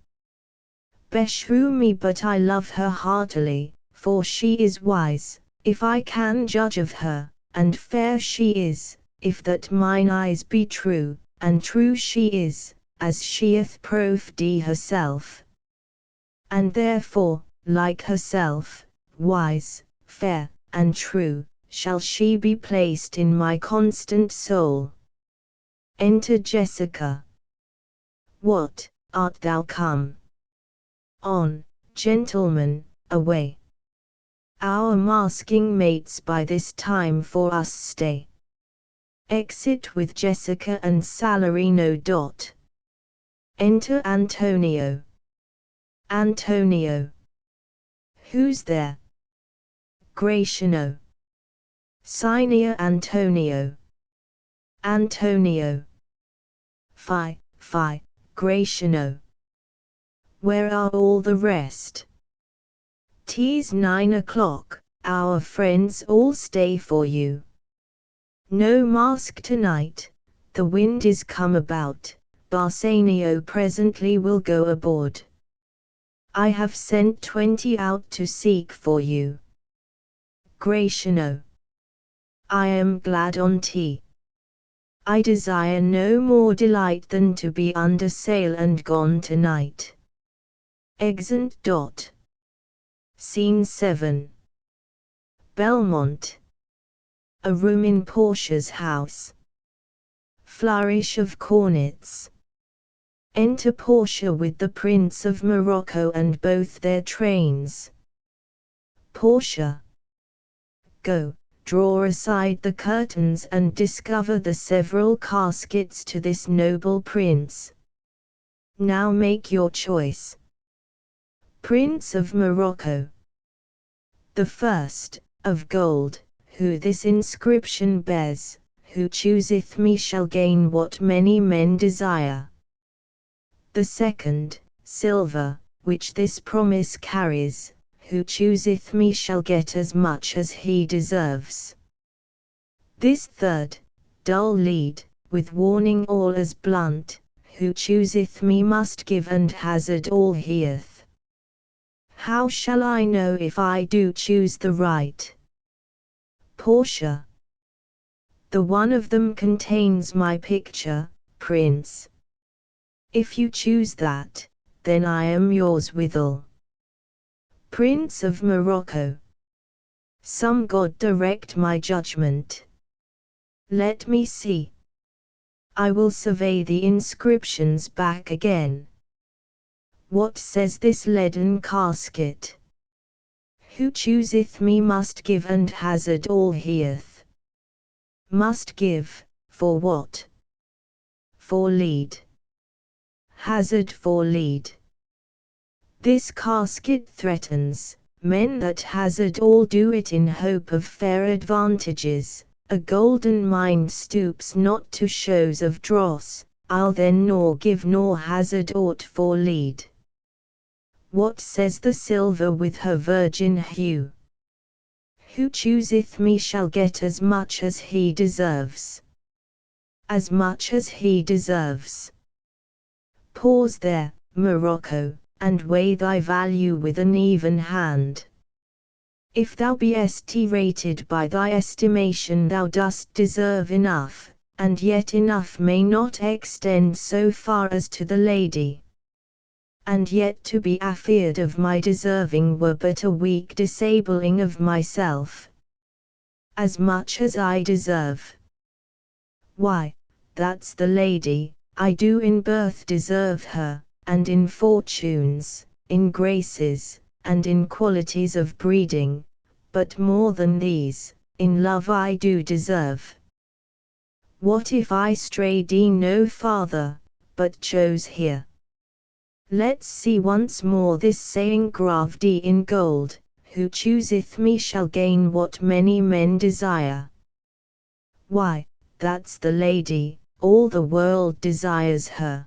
beshrew me, but I love her heartily, for she is wise, if I can judge of her, and fair she is, if that mine eyes be true, and true she is, as she hath proved herself. And therefore, like herself, wise, fair, and true, shall she be placed in my constant soul. Enter Jessica. What, art thou come? On, gentlemen, away. Our masking mates by this time for us stay. Exit with Jessica and Salarino. Enter Antonio. Antonio, who's there? Gratiano, Signia Antonio. Antonio, fie, Gratiano. Where are all the rest? 'Tis 9 o'clock, our friends all stay for you. No mask tonight, the wind is come about, Bassanio presently will go aboard. I have sent 20 out to seek for you. Gratiano, I am glad on't. I desire no more delight than to be under sail and gone tonight. Exeunt. Scene 7. Belmont. A room in Portia's house. Flourish of cornets. Enter Portia with the Prince of Morocco and both their trains. Portia, go, draw aside the curtains and discover the several caskets to this noble prince. Now make your choice. Prince of Morocco. The first, of gold, who this inscription bears, who chooseth me shall gain what many men desire. The second, silver, which this promise carries, who chooseth me shall get as much as he deserves. This third, dull lead, with warning all as blunt, who chooseth me must give and hazard all he hath. How shall I know if I do choose the right? Portia. The one of them contains my picture, Prince. If you choose that, then I am yours withal. Prince of Morocco. Some God direct my judgment. Let me see. I will survey the inscriptions back again. What says this leaden casket? Who chooseth me must give and hazard all he hath. Must give, for what? For lead. Hazard for lead. This casket threatens, men that hazard all do it in hope of fair advantages. A golden mind stoops not to shows of dross, I'll then nor give nor hazard aught for lead. What says the silver with her virgin hue? Who chooseth me shall get as much as he deserves. As much as he deserves. Pause there, Morocco, and weigh thy value with an even hand. If thou beest rated by thy estimation, thou dost deserve enough, and yet enough may not extend so far as to the lady. And yet to be afeard of my deserving were but a weak disabling of myself. As much as I deserve. Why, that's the lady, I do in birth deserve her, and in fortunes, in graces, and in qualities of breeding, but more than these, in love I do deserve. What if I strayed no farther, but chose here? Let's see once more this saying graved in gold, who chooseth me shall gain what many men desire. Why, that's the lady, all the world desires her.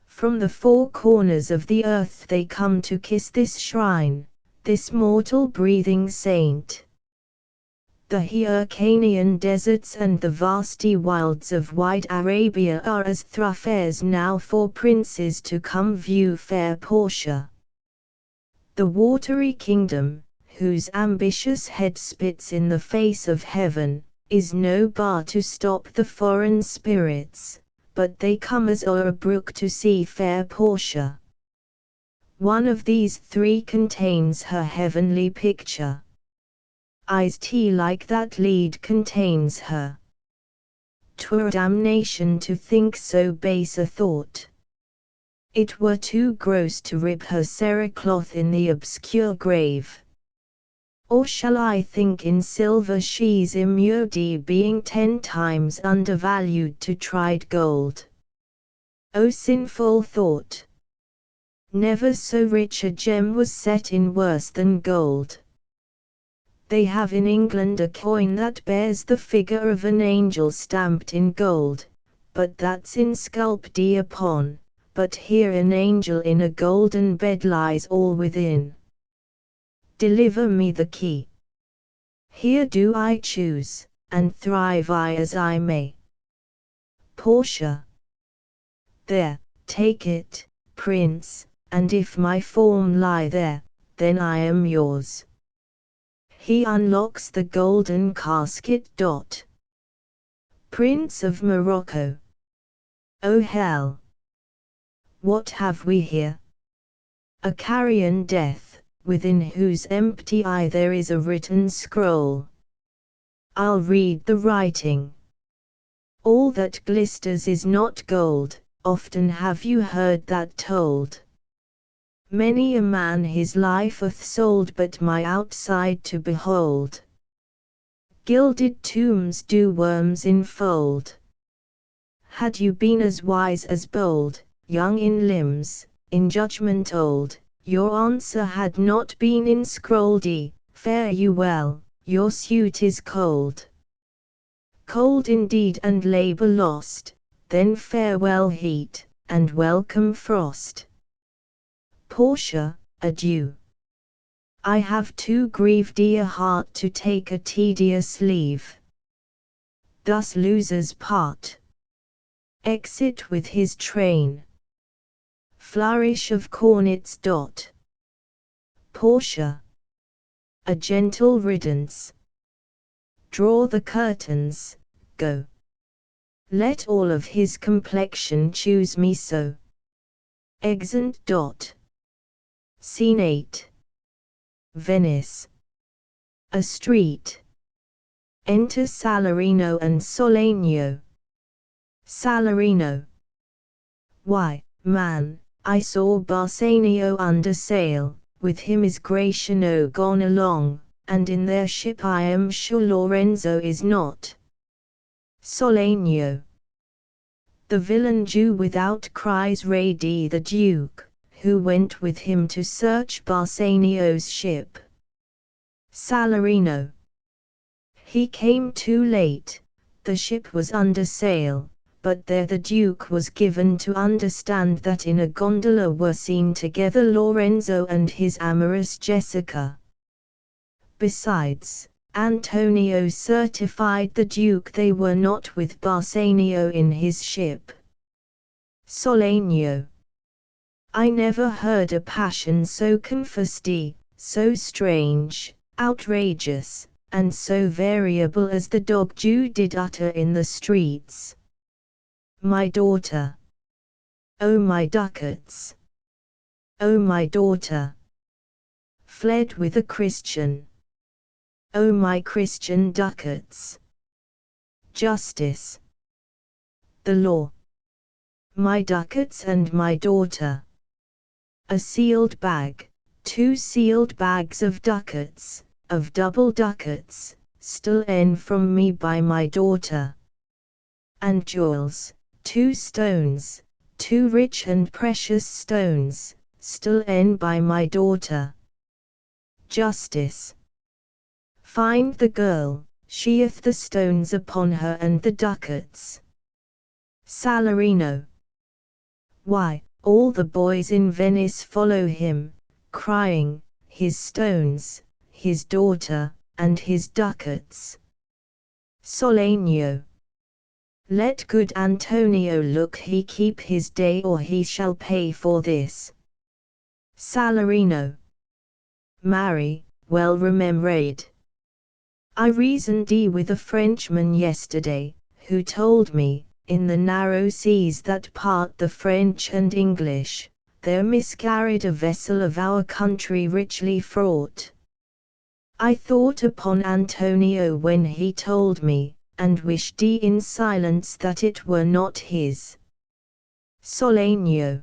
From the four corners of the earth they come to kiss this shrine, this mortal breathing saint. The Hyrcanian deserts and the vasty wilds of wide Arabia are as thoroughfares now for princes to come view fair Portia. The watery kingdom, whose ambitious head spits in the face of heaven, is no bar to stop the foreign spirits, but they come as o'er a brook to see fair Portia. One of these three contains her heavenly picture. Eyes like that lead contains her. 'Twere damnation to think so base a thought. It were too gross to rip her cerecloth in the obscure grave. Or shall I think in silver she's immured, being 10 times undervalued to tried gold? O sinful thought! Never so rich a gem was set in worse than gold. They have in England a coin that bears the figure of an angel stamped in gold, but that's insculped upon, but here an angel in a golden bed lies all within. Deliver me the key. Here do I choose, and thrive I as I may. Portia. There, take it, Prince, and if my form lie there, then I am yours. He unlocks the golden casket. Prince of Morocco. O hell! What have we here? A carrion death, within whose empty eye there is a written scroll. I'll read the writing. All that glisters is not gold, often have you heard that told. Many a man his life hath sold but my outside to behold. Gilded tombs do worms enfold. Had you been as wise as bold, young in limbs, in judgment old, your answer had not been inscrolled. Fare you well, your suit is cold. Cold indeed and labour lost, then farewell heat, and welcome frost. Portia, adieu. I have too grieved a heart to take a tedious leave. Thus losers part. Exit with his train. Flourish of cornets. Portia. A gentle riddance. Draw the curtains, go. Let all of his complexion choose me so. Exeunt. Scene 8. Venice. A street. Enter Salarino and Solenio. Salarino. Why, man, I saw Bassanio under sail, with him is Gratiano gone along, and in their ship I am sure Lorenzo is not. Solenio. The villain Jew without cries Radi the Duke, who went with him to search Bassanio's ship. Salarino. He came too late, the ship was under sail, but there the Duke was given to understand that in a gondola were seen together Lorenzo and his amorous Jessica. Besides, Antonio certified the Duke they were not with Bassanio in his ship. Solenio. I never heard a passion so confused, so strange, outrageous, and so variable as the dog Jew did utter in the streets. My daughter. O my ducats. O my daughter. Fled with a Christian. O my Christian ducats. Justice. The law. My ducats and my daughter. A sealed bag, 2 sealed bags of ducats, of double ducats, stolen from me by my daughter. And jewels, 2 stones, 2 rich and precious stones, stolen by my daughter. Justice. Find the girl, she hath the stones upon her and the ducats. Salarino. Why, all the boys in Venice follow him, crying, his stones, his daughter, and his ducats. Solenio. Let good Antonio look he keep his day or he shall pay for this. Salarino. Marry, well remembered. I reasoned with a Frenchman yesterday, who told me, in the narrow seas that part the French and English, there miscarried a vessel of our country richly fraught. I thought upon Antonio when he told me, and wished in silence that it were not his. Solenio.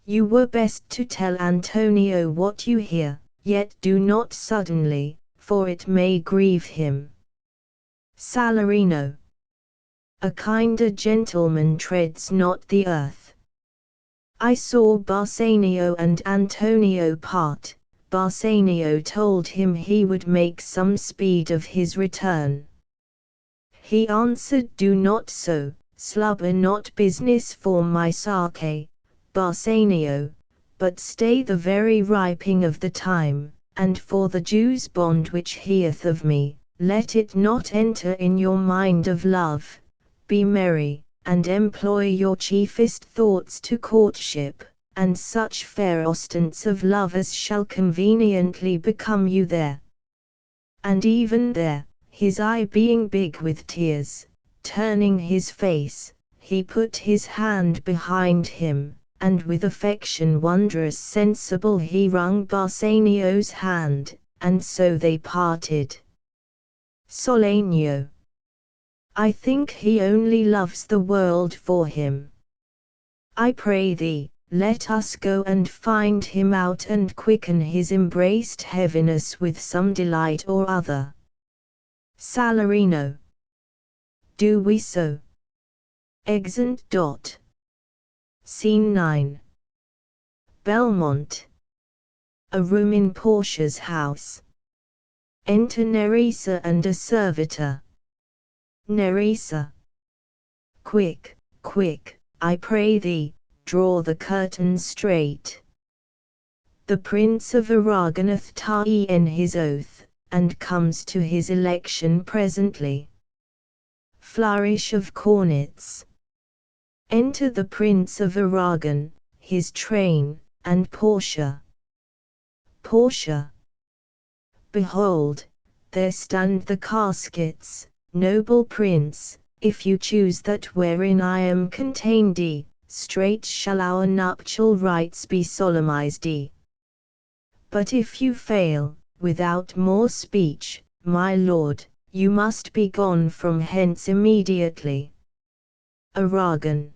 You were best to tell Antonio what you hear, yet do not suddenly, for it may grieve him. Salarino. A kinder gentleman treads not the earth. I saw Bassanio and Antonio part. Bassanio told him he would make some speed of his return. He answered, do not so, slubber not business for my sake, Bassanio, but stay the very riping of the time, and for the Jew's bond which he hath of me, let it not enter in your mind of love. Be merry, and employ your chiefest thoughts to courtship, and such fair ostents of love as shall conveniently become you there. And even there, his eye being big with tears, turning his face, he put his hand behind him, and with affection wondrous sensible he wrung Bassanio's hand, and so they parted. Solenio. I think he only loves the world for him. I pray thee, let us go and find him out and quicken his embraced heaviness with some delight or other. Salarino. Do we so? Exeunt. Scene 9. Belmont. A room in Portia's house. Enter Nerissa and a servitor. Nerissa. Quick, quick, I pray thee, draw the curtain straight. The Prince of Aragon hath ta'en his oath, and comes to his election presently. Flourish of cornets. Enter the Prince of Aragon, his train, and Portia. Portia. Behold, there stand the caskets, noble prince, if you choose that wherein I am contained, straight shall our nuptial rites be solemnized. But if you fail, without more speech, my lord, you must be gone from hence immediately. Aragon.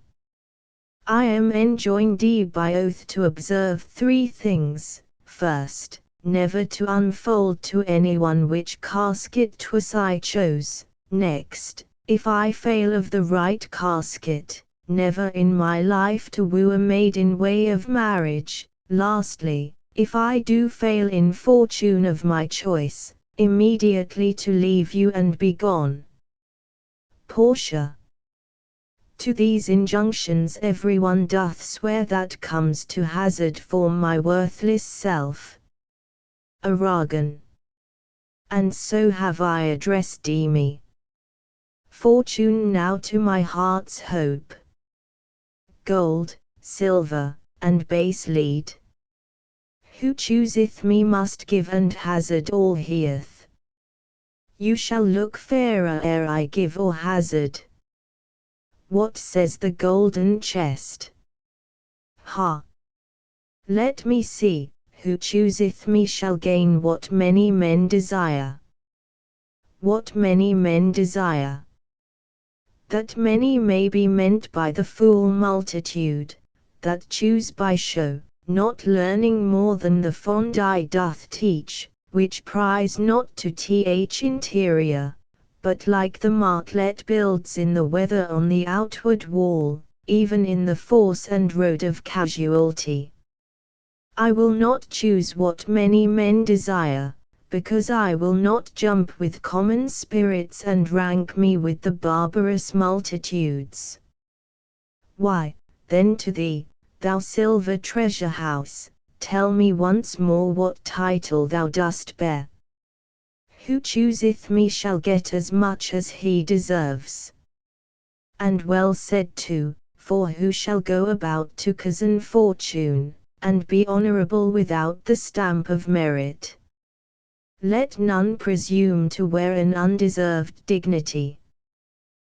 I am enjoined by oath to observe 3 things. First, never to unfold to anyone which casket 'twas I chose. Next, if I fail of the right casket, never in my life to woo a maid in way of marriage. Lastly, if I do fail in fortune of my choice, immediately to leave you and be gone. Portia. To these injunctions everyone doth swear that comes to hazard for my worthless self. Aragon. And so have I addressed me. Fortune now to my heart's hope. Gold, silver, and base lead. Who chooseth me must give and hazard all heeth. You shall look fairer ere I give or hazard. What says the golden chest? Ha! Let me see, who chooseth me shall gain what many men desire. What many men desire? That many may be meant by the fool multitude, that choose by show, not learning more than the fond eye doth teach, which prize not to th interior, but like the martlet builds in the weather on the outward wall, even in the force and road of casualty. I will not choose what many men desire, because I will not jump with common spirits and rank me with the barbarous multitudes. Why, then to thee, thou silver treasure house, tell me once more what title thou dost bear. Who chooseth me shall get as much as he deserves. And well said too, for who shall go about to cozen fortune, and be honourable without the stamp of merit? Let none presume to wear an undeserved dignity.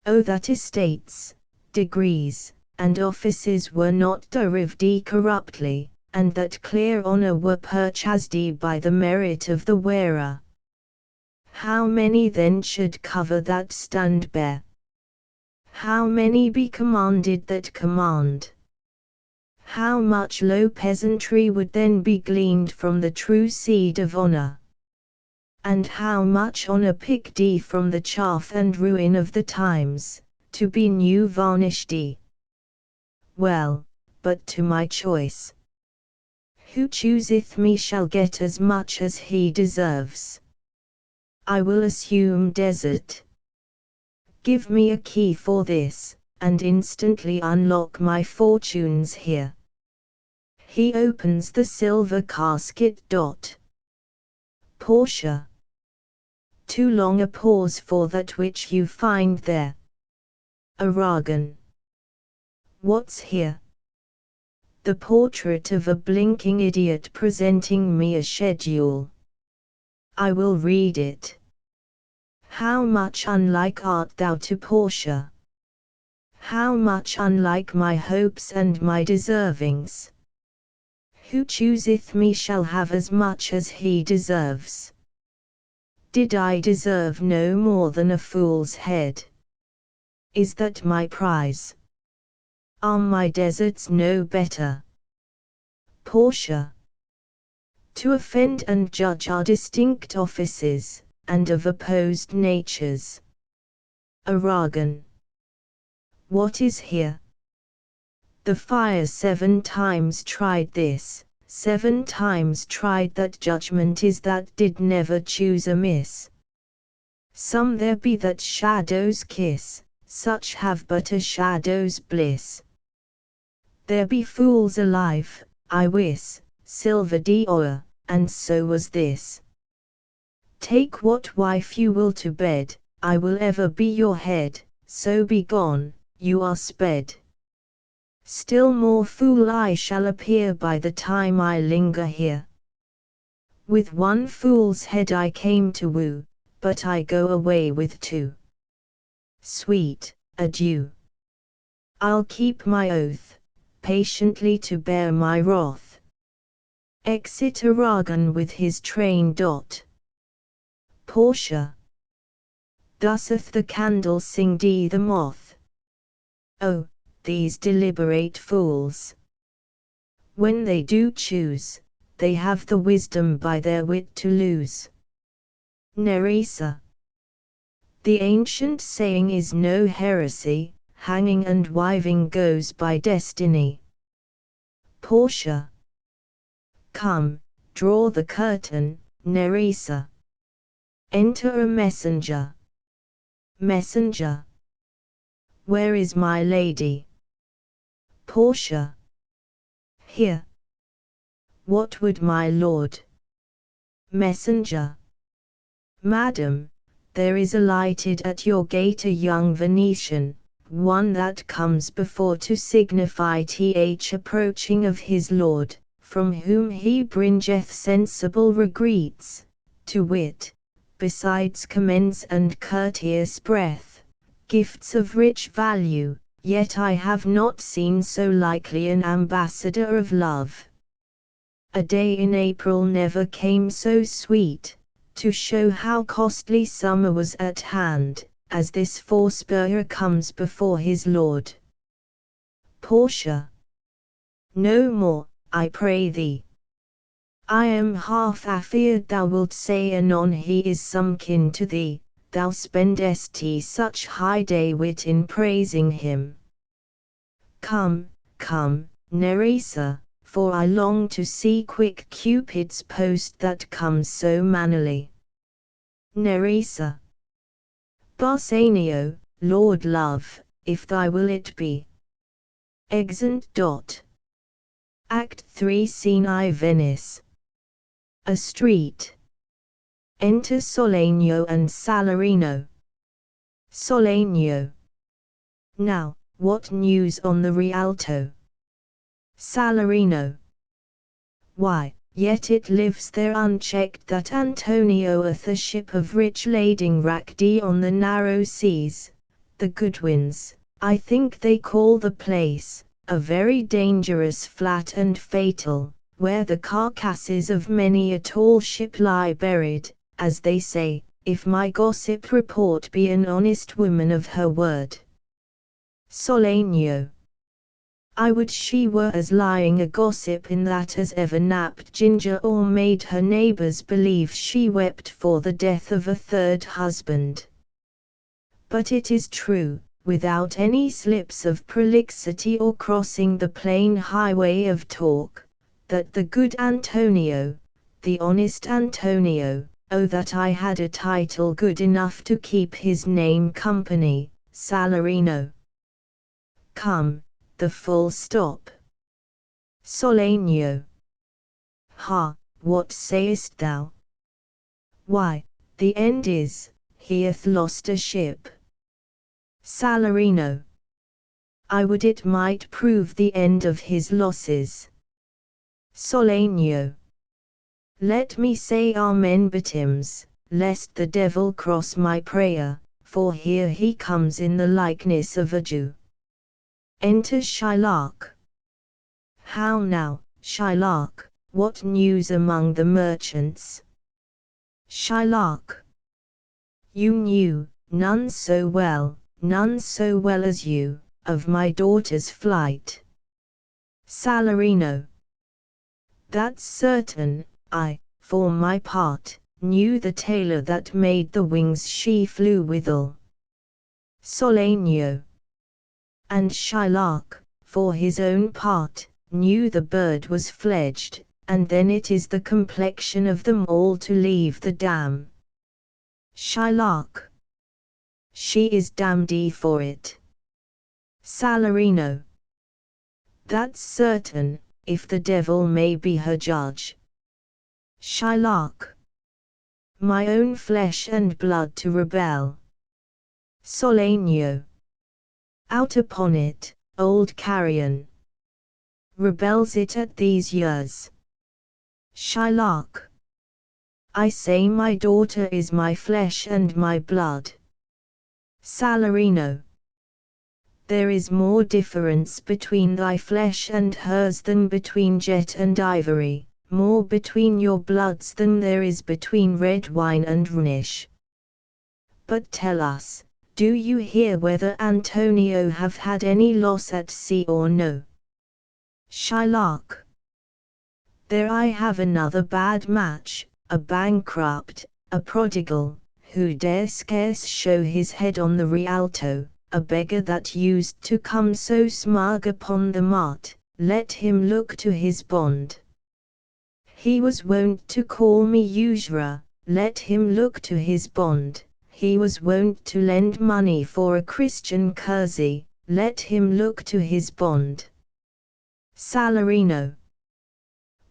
O that estates, degrees, and offices were not derived corruptly, and that clear honour were purchased by the merit of the wearer. How many then should cover that stand bare? How many be commanded that command? How much low peasantry would then be gleaned from the true seed of honour? And how much honour picked from the chaff and ruin of the times, to be new varnished? Well, but to my choice. Who chooseth me shall get as much as he deserves. I will assume desert. Give me a key for this, and instantly unlock my fortunes here. He opens the silver casket. Portia. Too long a pause for that which you find there. Aragon. What's here? The portrait of a blinking idiot presenting me a schedule. I will read it. How much unlike art thou to Portia? How much unlike my hopes and my deservings? Who chooseth me shall have as much as he deserves. Did I deserve no more than a fool's head? Is that my prize? Are my deserts no better? Portia. To offend and judge are distinct offices, and of opposed natures. Aragon. What is here? The fire 7 times tried this, 7 times tried that judgment is that did never choose amiss. Some there be that shadows kiss, such have but a shadow's bliss. There be fools alive, I wis, silver o'er, and so was this. Take what wife you will to bed, I will ever be your head, so be gone, you are sped. Still more fool I shall appear by the time I linger here. With one fool's head I came to woo, but I go away with 2. Sweet, adieu. I'll keep my oath, patiently to bear my wrath. Exit Aragon with his train. Portia. Thuseth the candle sing the moth. Oh, these deliberate fools! When they do choose, they have the wisdom by their wit to lose. Nerissa. The ancient saying is no heresy, hanging and wiving goes by destiny. Portia. Come, draw the curtain, Nerissa. Enter a messenger. Messenger. Where is my lady? Portia. Here. What would my lord? Messenger. Madam, there is alighted at your gate a young Venetian, one that comes before to signify th approaching of his lord, from whom he bringeth sensible regreets, to wit, besides commends and courteous breath, gifts of rich value, yet I have not seen so likely an ambassador of love. A day in April never came so sweet, to show how costly summer was at hand, as this forespurrer comes before his lord. Portia. No more, I pray thee. I am half afeard thou wilt say anon he is some kin to thee, thou spendest such high day wit in praising him. Come, come, Nerissa, for I long to see quick Cupid's post that comes so mannerly. Nerissa. Bassanio, Lord love, if thy will it be. Exeunt. Act 3 Scene I Venice. A street. Enter Solenio and Salarino. Solenio. Now, what news on the Rialto? Salarino. Why, yet it lives there unchecked that Antonio hath a ship of rich lading wracked on the narrow seas, the Goodwins, I think they call the place, a very dangerous flat and fatal, where the carcasses of many a tall ship lie buried, as they say, if my gossip report be an honest woman of her word. Solenio. I would she were as lying a gossip in that as ever napped ginger or made her neighbours believe she wept for the death of a third husband. But it is true, without any slips of prolixity or crossing the plain highway of talk, that the good Antonio, the honest Antonio, oh that I had a title good enough to keep his name company, Salarino. Come, the full stop. Solenio. Ha, what sayest thou? Why, the end is, he hath lost a ship. Salarino. I would it might prove the end of his losses. Solenio. Let me say amen betimes, lest the devil cross my prayer, for here he comes in the likeness of a Jew. Enter Shylock. How now, Shylock, what news among the merchants? Shylock. You knew, none so well as you, of my daughter's flight. Salarino. That's certain, I, for my part, knew the tailor that made the wings she flew withal. Solenio. And Shylock, for his own part, knew the bird was fledged, and then it is the complexion of them all to leave the dam. Shylock. She is damned for it. Salarino. That's certain, if the devil may be her judge. Shylock. My own flesh and blood to rebel. Solenio. Out upon it, old carrion. Rebels it at these years. Shylock. I say my daughter is my flesh and my blood. Salarino. There is more difference between thy flesh and hers than between jet and ivory, more between your bloods than there is between red wine and Rhenish. But tell us, do you hear whether Antonio have had any loss at sea or no? Shylock. There I have another bad match, a bankrupt, a prodigal, who dare scarce show his head on the Rialto, a beggar that used to come so smug upon the mart, let him look to his bond. He was wont to call me usurer, let him look to his bond. he was wont to lend money for a Christian kersey, let him look to his bond. Salarino.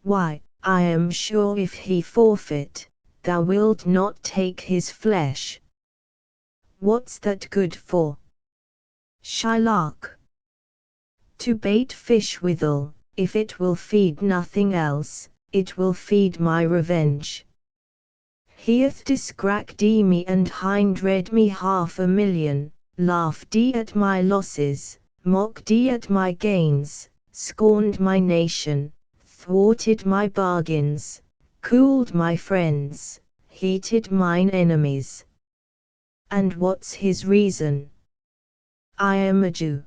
Why, I am sure if he forfeit, thou wilt not take his flesh. What's that good for? Shylock. To bait fish withal, if it will feed nothing else, it will feed my revenge. He'th discracked me and hindred me 500,000, laughed at my losses, mocked at my gains, scorned my nation, thwarted my bargains, cooled my friends, heated mine enemies. And what's his reason? I am a Jew.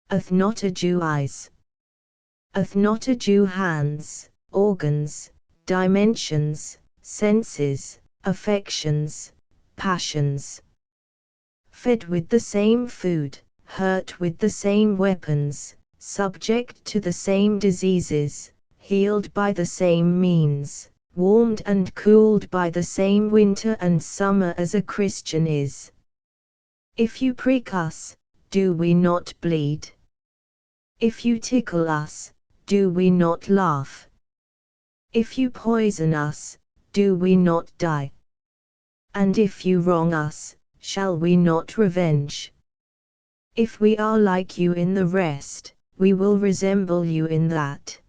Hath not a Jew eyes? Hath not a Jew hands, organs, dimensions, senses, affections, passions? Fed with the same food, hurt with the same weapons, subject to the same diseases, healed by the same means, warmed and cooled by the same winter and summer as a Christian is. If you prick us, do we not bleed? If you tickle us, do we not laugh? If you poison us, do we not die? And if you wrong us, shall we not revenge? If we are like you in the rest, we will resemble you in that.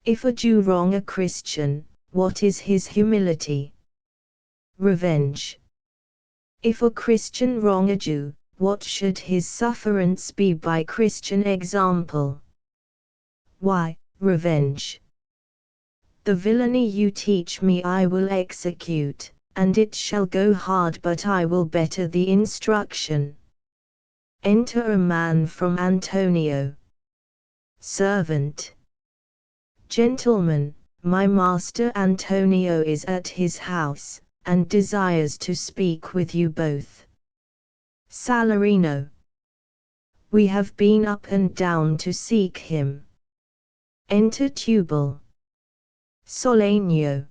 If a Jew wrong a Christian, what is his humility? Revenge. If a Christian wrong a Jew, what should his sufferance be by Christian example? Why, revenge. The villainy you teach me I will execute, and it shall go hard but I will better the instruction. Enter a man from Antonio. Servant. Gentleman, my master Antonio is at his house, and desires to speak with you both. Salarino. We have been up and down to seek him. Enter Tubal. Solenio.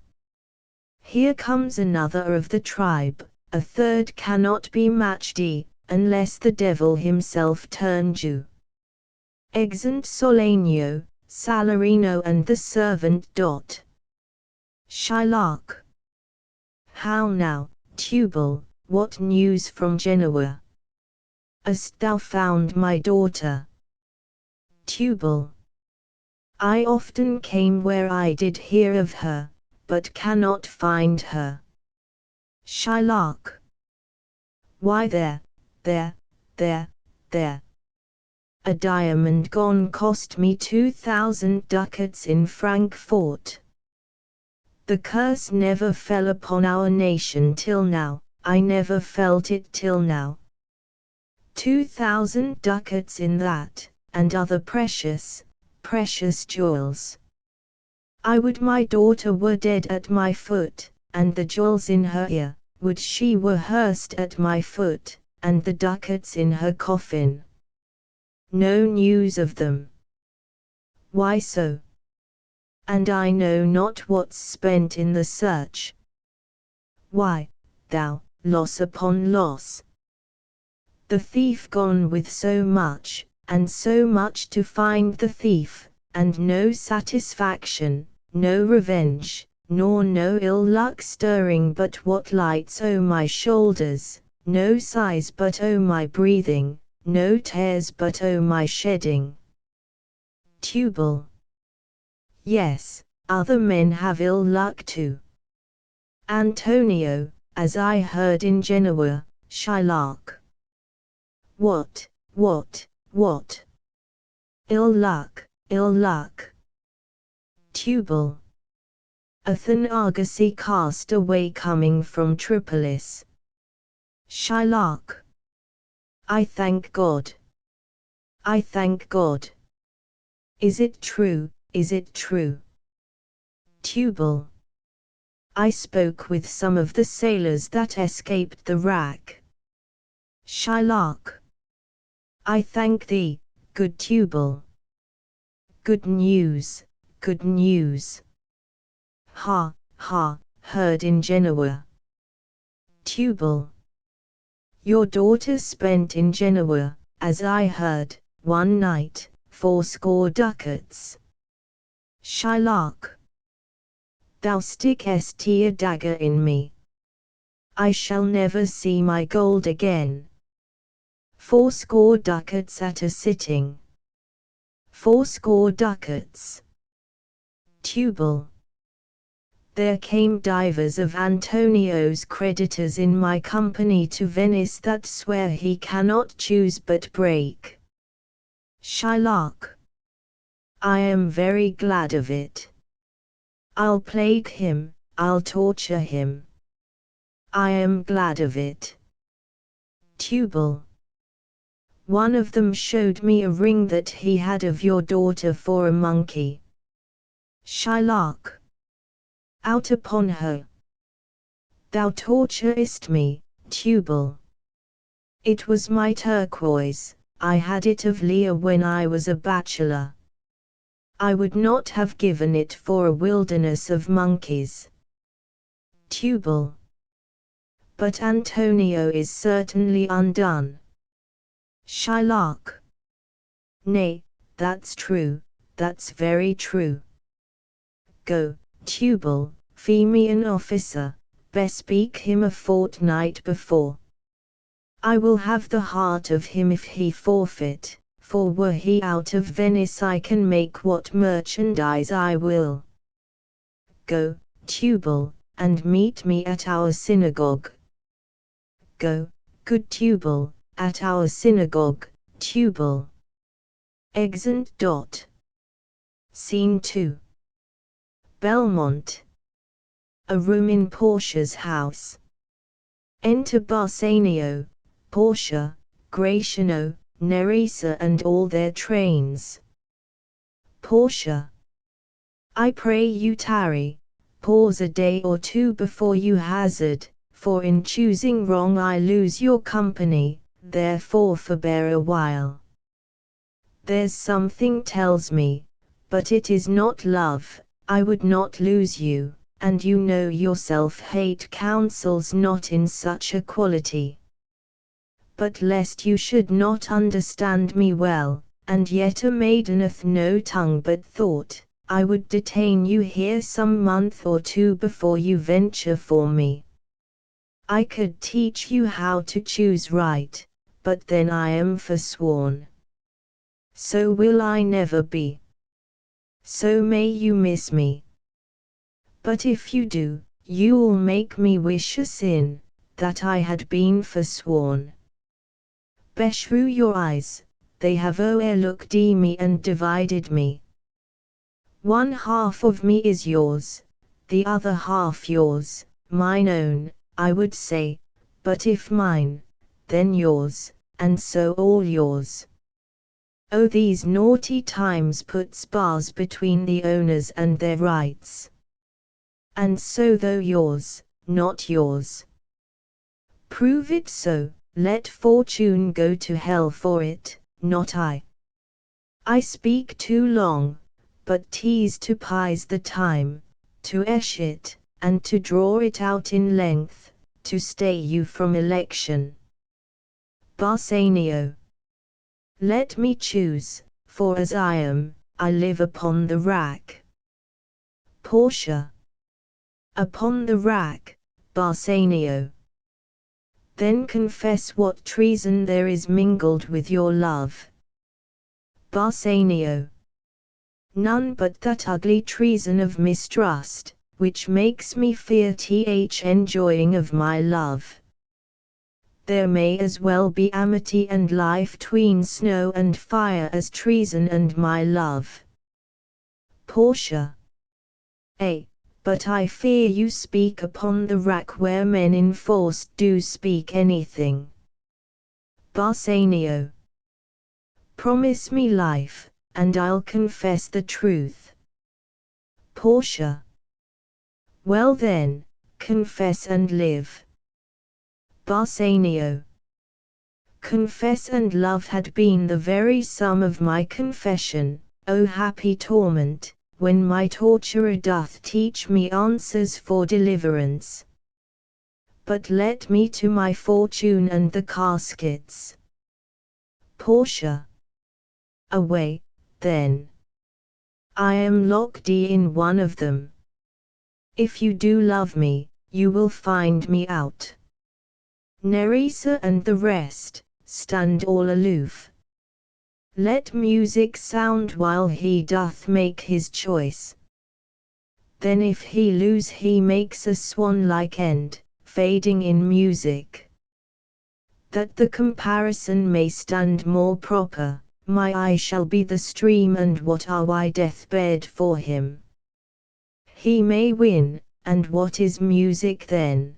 Here comes another of the tribe, a third cannot be matched unless the devil himself turn Jew. Exeunt Solenio, Salarino and the servant. Shylock. How now, Tubal, what news from Genoa? Hast thou found my daughter? Tubal. I often came where I did hear of her, but cannot find her. Shylock. Why there. A diamond gone cost me 2,000 ducats in Frankfort. The curse never fell upon our nation till now, I never felt it till now. 2,000 ducats in that, and other precious jewels. I would my daughter were dead at my foot, and the jewels in her ear, would she were hearsed at my foot, and the ducats in her coffin. No news of them. Why so? And I know not what's spent in the search. Why, thou, loss upon loss. The thief gone with so much, and so much to find the thief, and no satisfaction, no revenge, nor no ill luck stirring but what lights o' my shoulders, no sighs but o' my breathing, no tears but o' my shedding. Tubal. Yes, other men have ill luck too. Antonio, as I heard in Genoa. Shylock. What? Ill luck. Tubal. An argosy cast away coming from Tripolis. Shylock. I thank God. Is it true? Tubal. I spoke with some of the sailors that escaped the wrack. Shylock. I thank thee, good Tubal. Good news. Ha, heard in Genoa. Tubal. Your daughter spent in Genoa, as I heard, one night, 80 ducats. Shylock. Thou stickest a dagger in me. I shall never see my gold again. 80 ducats at a sitting. 80 ducats. Tubal. There came divers of Antonio's creditors in my company to Venice that swear he cannot choose but break. Shylock. I am very glad of it. I'll plague him, I'll torture him. I am glad of it. Tubal. One of them showed me a ring that he had of your daughter for a monkey. Shylock. Out upon her. Thou torturest me, Tubal. It was my turquoise, I had it of Leah when I was a bachelor. I would not have given it for a wilderness of monkeys. Tubal. But Antonio is certainly undone. Shylock. Nay, that's true, that's very true. Go, Tubal, fee me an officer, bespeak him a fortnight before. I will have the heart of him if he forfeit, for were he out of Venice I can make what merchandise I will. Go, Tubal, and meet me at our synagogue. Go, good Tubal, at our synagogue, Tubal. Exeunt. Scene 2. Belmont. A room in Portia's house. Enter Bassanio, Portia, Gratiano, Nerissa and all their trains. Portia. I pray you tarry, pause a day or two before you hazard, for in choosing wrong I lose your company, therefore forbear a while. There's something tells me, but it is not love, I would not lose you, and you know yourself hate counsels not in such a quality. But lest you should not understand me well, and yet a maiden hath no tongue but thought, I would detain you here some month or two before you venture for me. I could teach you how to choose right, but then I am forsworn. So will I never be. So may you miss me. But if you do, you'll make me wish a sin, that I had been forsworn. Beshrew your eyes, they have o'erlooked me and divided me. One half of me is yours, the other half yours, mine own, I would say, but if mine, then yours, and so all yours. Oh, these naughty times put bars between the owners and their rights. And so though yours, not yours. Prove it so, let fortune go to hell for it, not I. I speak too long, but 'tis to pies the time, to esh it, and to draw it out in length, to stay you from election. Bassanio. Let me choose, for as I am, I live upon the rack. Portia. Upon the rack, Bassanio. Then confess what treason there is mingled with your love. Bassanio. None but that ugly treason of mistrust, which makes me fear enjoying of my love. There may as well be amity and life tween snow and fire as treason and my love. Portia. But I fear you speak upon the rack where men enforced do speak anything. Bassanio. Promise me life, and I'll confess the truth. Portia. Well then, confess and live. Bassanio. Confess and love had been the very sum of my confession, O happy torment, when my torturer doth teach me answers for deliverance. but let me to my fortune and the caskets. Portia. Away, then. I am locked in one of them. If you do love me, you will find me out. Nerissa and the rest stand all aloof. Let music sound while he doth make his choice. Then if he lose he makes a swan-like end, fading in music. That the comparison may stand more proper, my eye shall be the stream and what are my deathbed for him. He may win, and what is music then?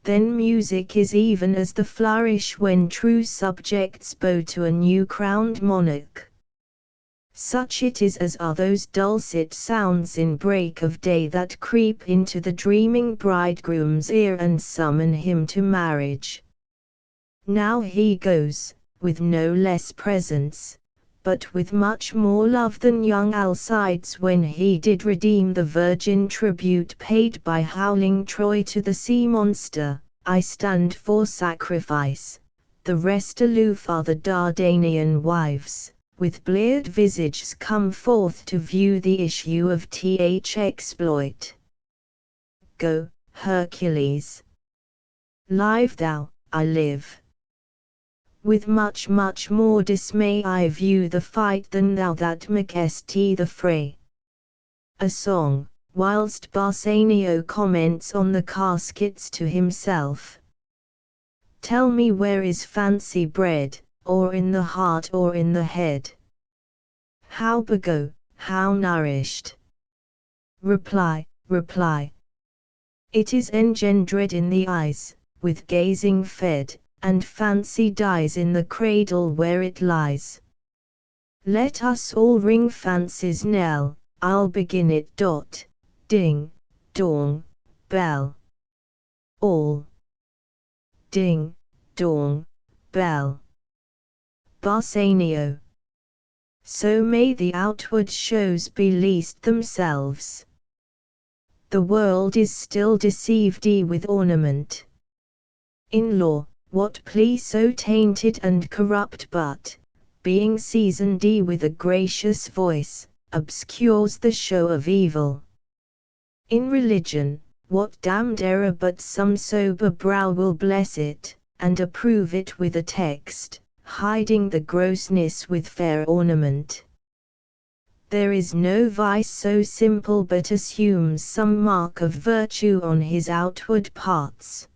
Then music is even as the flourish when true subjects bow to a new-crowned monarch. Such it is as are those dulcet sounds in break of day that creep into the dreaming bridegroom's ear and summon him to marriage. Now he goes, with no less presence, but with much more love than young Alcides when he did redeem the virgin tribute paid by howling Troy to the sea monster. I stand for sacrifice, the rest aloof are the Dardanian wives, with bleared visages come forth to view the issue of th exploit. Go, Hercules. Live thou, I live. With much more dismay I view the fight than thou that makest the fray. A song, whilst Bassanio comments on the caskets to himself. Tell me where is fancy bred, or in the heart or in the head? How begot, how nourished? Reply. It is engendered in the eyes, with gazing fed, and fancy dies in the cradle where it lies. Let us all ring fancy's knell, I'll begin it. Ding, dong, bell. All. Ding, dong, bell. Bassanio. So may the outward shows be least themselves. The world is still deceived with ornament. In law, what plea so tainted and corrupt but, being seasoned with a gracious voice, obscures the show of evil? In religion, what damned error but some sober brow will bless it, and approve it with a text, hiding the grossness with fair ornament? There is no vice so simple but assumes some mark of virtue on his outward parts.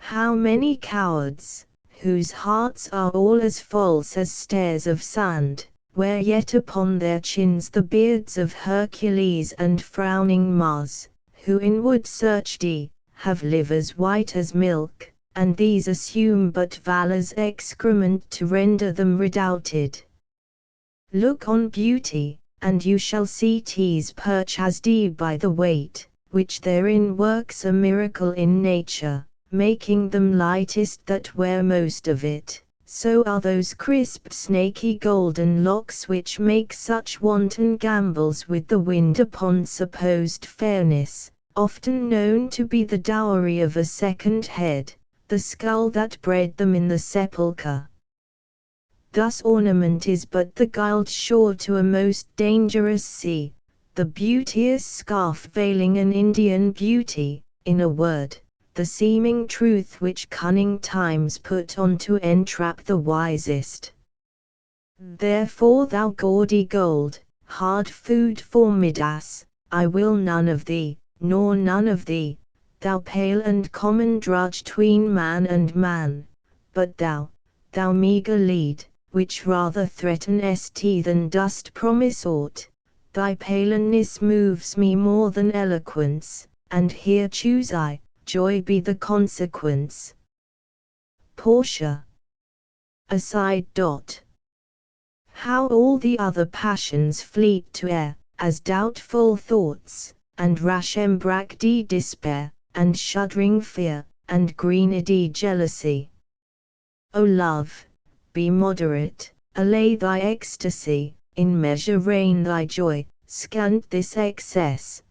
How many cowards, whose hearts are all as false as stairs of sand, wear yet upon their chins the beards of Hercules and frowning Mars, who inward searched have livers white as milk, and these assume but valor's excrement to render them redoubted. Look on beauty, and you shall see teas perch as by the weight, which therein works a miracle in nature, making them lightest that wear most of it. So are those crisp snaky golden locks which make such wanton gambols with the wind upon supposed fairness, often known to be the dowry of a second head, the skull that bred them in the sepulchre. Thus ornament is but the guiled shore to a most dangerous sea, the beauteous scarf veiling an Indian beauty, in a word, the seeming truth which cunning times put on to entrap the wisest. Therefore thou gaudy gold, hard food for Midas, I will none of thee, nor none of thee, thou pale and common drudge tween man and man, but thou meagre lead, which rather threatenest than dost promise aught, thy paleness moves me more than eloquence, and here choose I, joy be the consequence. Portia. Aside. How all the other passions fleet to air, as doubtful thoughts, and rash embraced despair, and shuddering fear, and greened jealousy. O love, be moderate, allay thy ecstasy, in measure reign thy joy, scant this excess.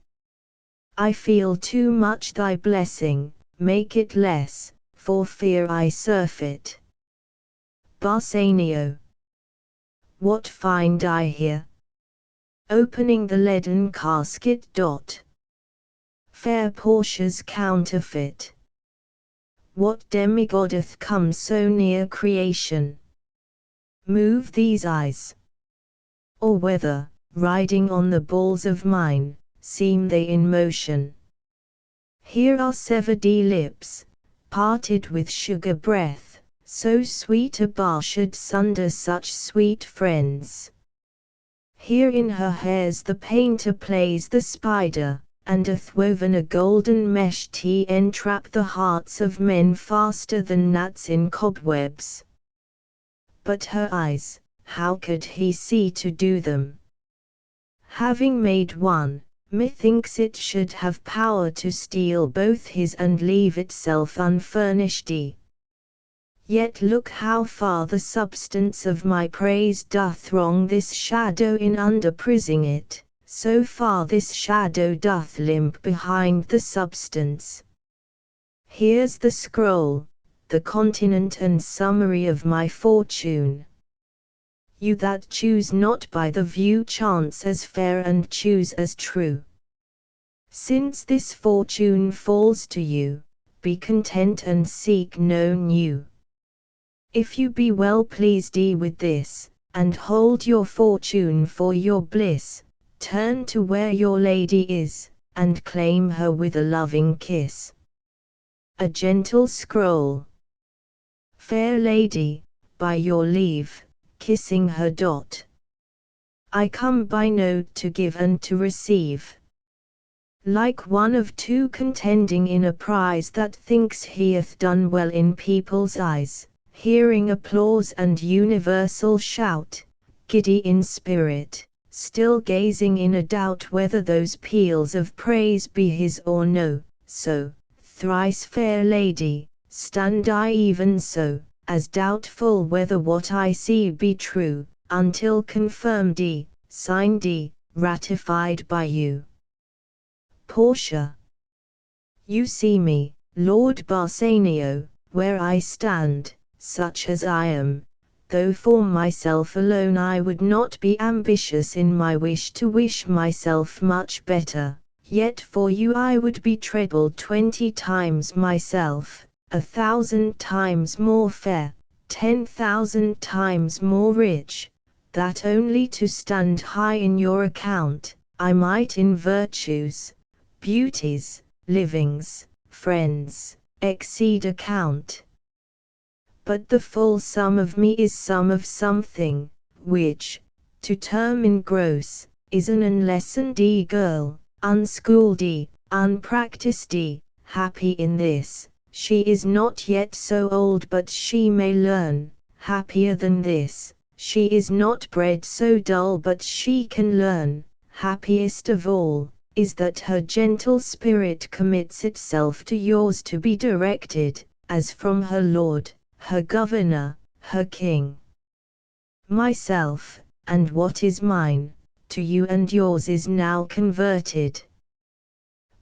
I feel too much thy blessing, make it less, for fear I surfeit. Bassanio. What find I here? Opening the leaden casket. Fair Portia's counterfeit. What demigod hath come so near creation? Move these eyes. Or whether, riding on the balls of mine, seem they in motion. Here are severed lips, parted with sugar breath, so sweet a bar should sunder such sweet friends. Here in her hairs the painter plays the spider, and hath woven a golden mesh to entrap the hearts of men faster than gnats in cobwebs. But her eyes, how could he see to do them? Having made one, methinks it should have power to steal both his and leave itself unfurnished. Yet look how far the substance of my praise doth wrong this shadow in underprising it, so far this shadow doth limp behind the substance. Here's the scroll, the continent and summary of my fortune. You that choose not by the view chance as fair and choose as true. Since this fortune falls to you, be content and seek no new. If you be well pleased with this, and hold your fortune for your bliss, turn to where your lady is, and claim her with a loving kiss. A gentle scroll. Fair lady, by your leave, kissing her. I come by note to give and to receive. Like one of two contending in a prize that thinks he hath done well in people's eyes, hearing applause and universal shout, giddy in spirit, still gazing in a doubt whether those peals of praise be his or no, so, thrice fair lady, stand I even so, as doubtful whether what I see be true, until confirmed, signed, ratified by you. Portia. You see me, Lord Bassanio, where I stand, such as I am, though for myself alone I would not be ambitious in my wish to wish myself much better, yet for you I would be treble 20 times myself, 1,000 times more fair, 10,000 times more rich, that only to stand high in your account, I might in virtues, beauties, livings, friends, exceed account. But the full sum of me is sum of something, which, to term in gross, is an unlessoned girl, unschooled, unpracticed, happy in this, she is not yet so old but she may learn, happier than this, she is not bred so dull but she can learn, happiest of all, is that her gentle spirit commits itself to yours to be directed, as from her lord, her governor, her king. Myself, and what is mine, to you and yours is now converted.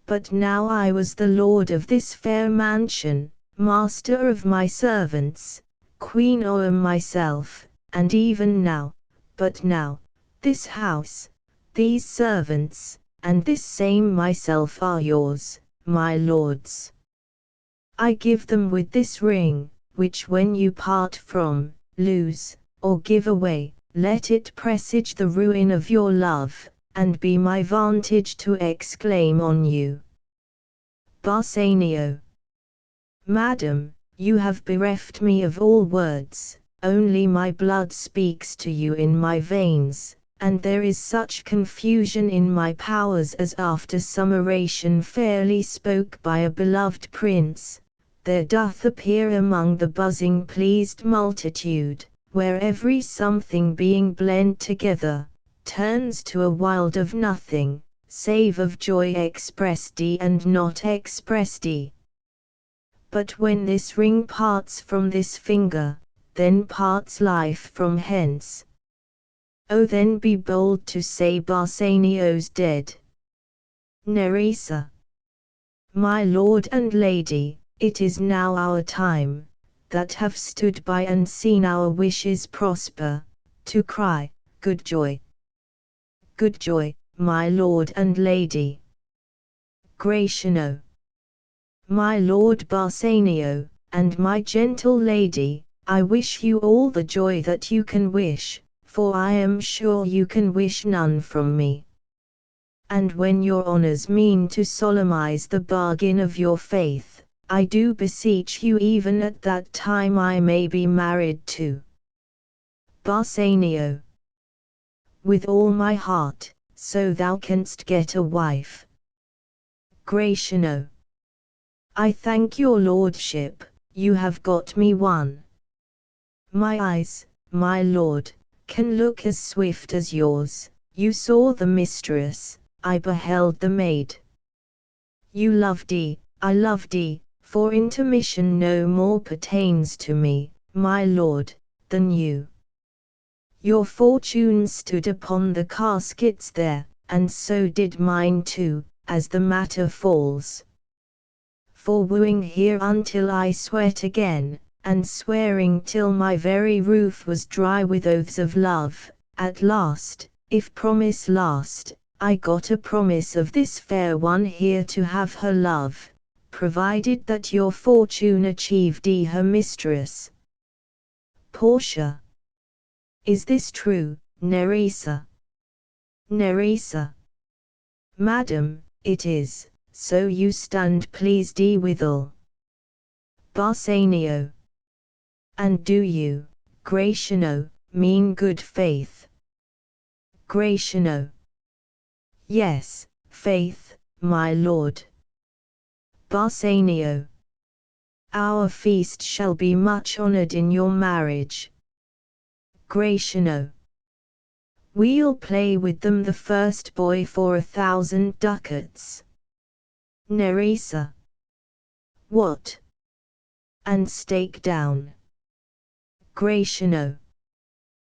But now I was the lord of this fair mansion, master of my servants, queen o'er myself, and even now, but now, this house, these servants, and this same myself are yours, my lords. I give them with this ring, which when you part from, lose, or give away, let it presage the ruin of your love, and be my vantage to exclaim on you. Bassanio. Madam, you have bereft me of all words, only my blood speaks to you in my veins, and there is such confusion in my powers as after some oration fairly spoke by a beloved prince, there doth appear among the buzzing pleased multitude, where every something being blent together, turns to a wild of nothing, save of joy expressed and not expressed. But when this ring parts from this finger, then parts life from hence. O then be bold to say Bassanio's dead. Nerissa. My lord and lady, It is now our time, that have stood by and seen our wishes prosper, to cry, good joy! Good joy, my lord and lady. Gratiano, my lord Bassanio, and my gentle lady, I wish you all the joy that you can wish, for I am sure you can wish none from me. And when your honours mean to solemnize the bargain of your faith, I do beseech you even at that time I may be married to Bassanio. With all my heart, so thou canst get a wife. Gratiano, I thank your lordship, you have got me one. My eyes, my lord, can look as swift as yours. You saw the mistress, I beheld the maid. You loved thee, I loved thee, for intermission no more pertains to me, my lord, than you. Your fortune stood upon the caskets there, and so did mine too, as the matter falls. For wooing here until I sweat again, and swearing till my very roof was dry with oaths of love, at last, if promise last, I got a promise of this fair one here to have her love, provided that your fortune achieved thee her mistress. Portia. Is this true, Nerissa? Nerissa. Madam, it is, so you stand pleased thee withal. Bassanio. And do you, Gratiano, mean good faith? Gratiano. Yes, faith, my lord. Bassanio. Our feast shall be much honored in your marriage. Gratiano. We'll play with them the first boy for 1,000 ducats. Nerissa. What? And stake down. Gratiano.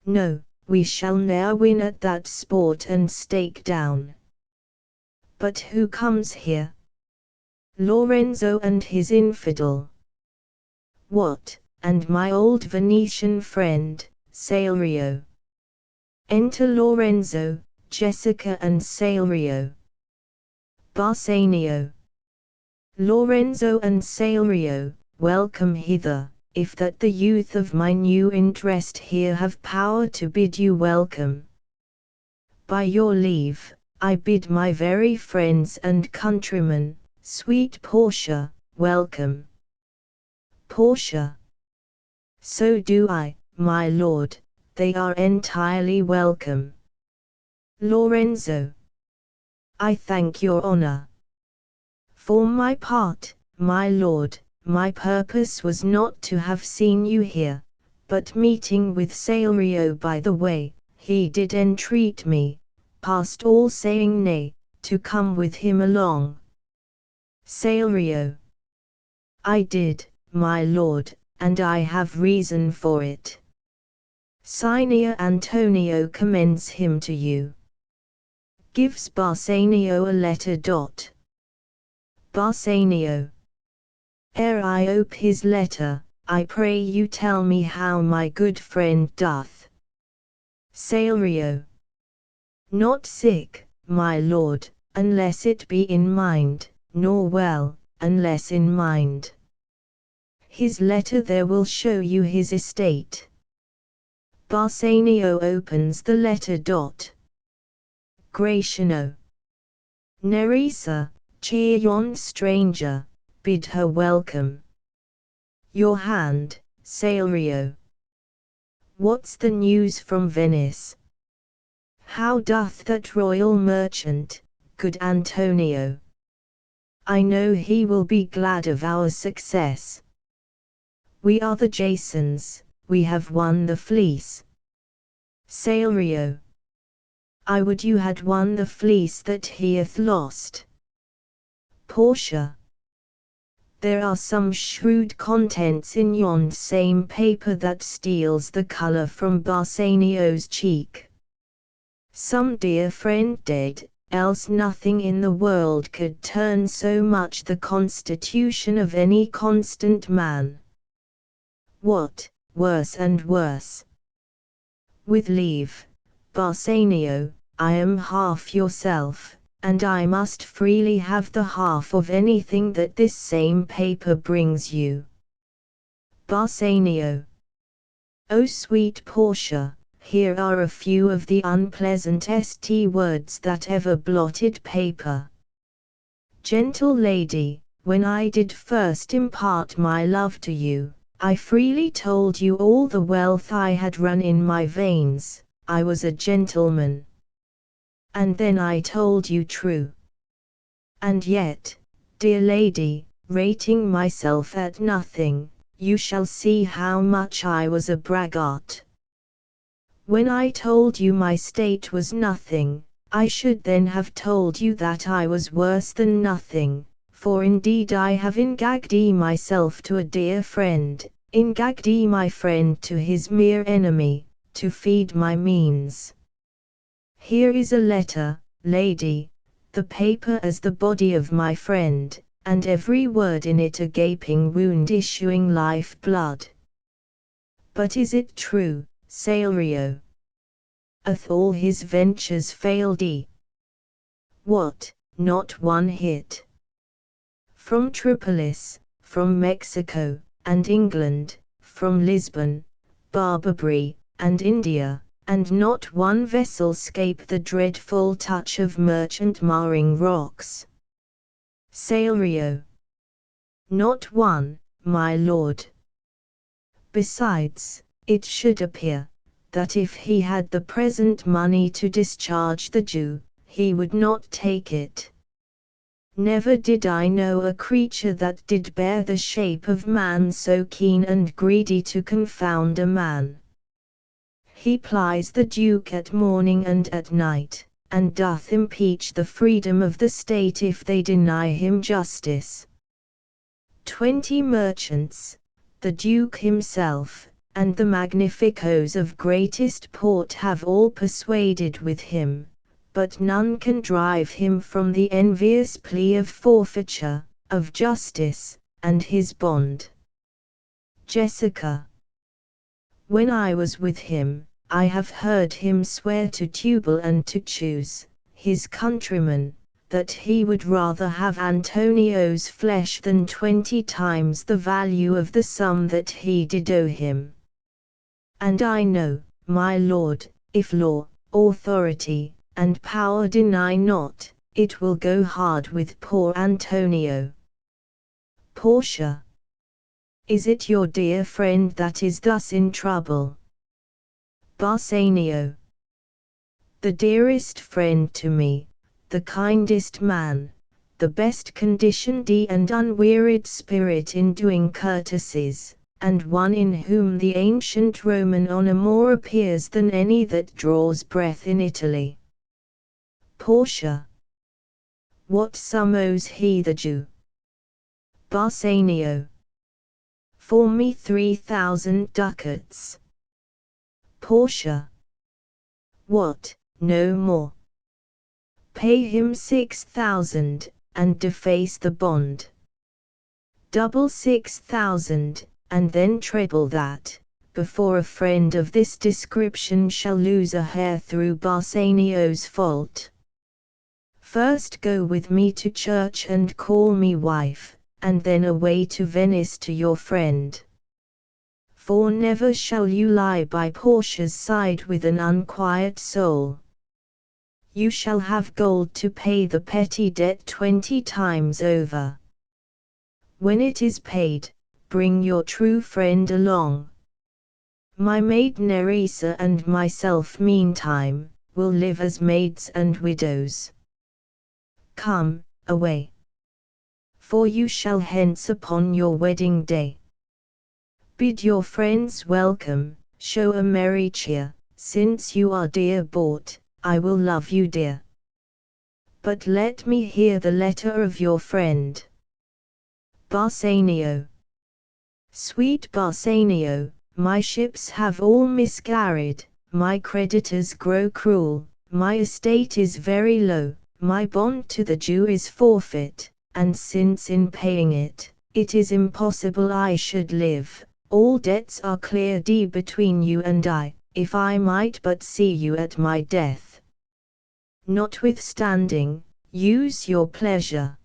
No, we shall ne'er win at that sport and stake down. But who comes here? Lorenzo and his infidel. What, and my old Venetian friend, Salerio. Enter Lorenzo, Jessica and Salerio. Bassanio. Lorenzo and Salerio, welcome hither, if that the youth of my new interest here have power to bid you welcome. By your leave, I bid my very friends and countrymen, sweet Portia, welcome. Portia. So do I, my lord, they are entirely welcome. Lorenzo. I thank your honor. For my part, my lord, my purpose was not to have seen you here, but meeting with Salerio by the way, he did entreat me, past all saying nay, to come with him along. Salerio. I did, my lord, and I have reason for it. Signior Antonio commends him to you. Gives Bassanio a letter. Bassanio. Ere I ope his letter, I pray you tell me how my good friend doth. Salerio. Not sick, my lord, unless it be in mind, nor well, unless in mind. His letter there will show you his estate. Bassanio opens the letter. Gratiano. Nerissa, cheer yon stranger, bid her welcome. Your hand, Salerio. What's the news from Venice? How doth that royal merchant, good Antonio? I know he will be glad of our success. We are the Jasons, we have won the fleece. Salerio. I would you had won the fleece that he hath lost. Portia. There are some shrewd contents in yon same paper that steals the colour from Bassanio's cheek. Some dear friend dead, else nothing in the world could turn so much the constitution of any constant man. What, worse and worse? With leave, Bassanio, I am half yourself, and I must freely have the half of anything that this same paper brings you. Bassanio. O sweet Portia, here are a few of the unpleasantest words that ever blotted paper. Gentle lady, when I did first impart my love to you, I freely told you all the wealth I had run in my veins, I was a gentleman. And then I told you true. And yet, dear lady, rating myself at nothing, you shall see how much I was a braggart. When I told you my state was nothing, I should then have told you that I was worse than nothing, for indeed I have ingagged myself to a dear friend, ingagged my friend to his mere enemy, to feed my means. Here is a letter, lady, the paper as the body of my friend, and every word in it a gaping wound issuing life blood. But is it true, Salerio? Hath all his ventures failed? What, not one hit? From Tripolis, from Mexico, and England, from Lisbon, Barbary, and India, and not one vessel 'scape the dreadful touch of merchant marring rocks. Salerio. Not one, my lord. Besides, it should appear, that if he had the present money to discharge the Jew, he would not take it. Never did I know a creature that did bear the shape of man so keen and greedy to confound a man. He plies the Duke at morning and at night, and doth impeach the freedom of the state if they deny him justice. 20 merchants, the Duke himself, and the magnificos of greatest port have all persuaded with him, but none can drive him from the envious plea of forfeiture, of justice, and his bond. Jessica. When I was with him, I have heard him swear to Tubal and to choose, his countrymen, that he would rather have Antonio's flesh than 20 times the value of the sum that he did owe him. And I know, my lord, if law, authority, and power deny not, it will go hard with poor Antonio. Portia. Is it your dear friend that is thus in trouble? Bassanio. The dearest friend to me, the kindest man, the best conditioned and unwearied spirit in doing courtesies, and one in whom the ancient Roman honour more appears than any that draws breath in Italy. Portia. What sum owes he the Jew? Bassanio. For me 3,000 ducats. Portia. What, no more? Pay him 6,000, and deface the bond. Double 6,000, and then treble that, before a friend of this description shall lose a hair through Bassanio's fault. First go with me to church and call me wife, and then away to Venice to your friend. For never shall you lie by Portia's side with an unquiet soul. You shall have gold to pay the petty debt 20 times over. When it is paid, bring your true friend along. My maid Nerissa and myself meantime, will live as maids and widows. Come, away. For you shall hence upon your wedding day. Bid your friends welcome, show a merry cheer, since you are dear bought, I will love you dear. But let me hear the letter of your friend. Bassanio. Sweet Bassanio, my ships have all miscarried, my creditors grow cruel, my estate is very low, my bond to the Jew is forfeit, and since in paying it, it is impossible I should live, all debts are clear between you and I, if I might but see you at my death. Notwithstanding, use your pleasure.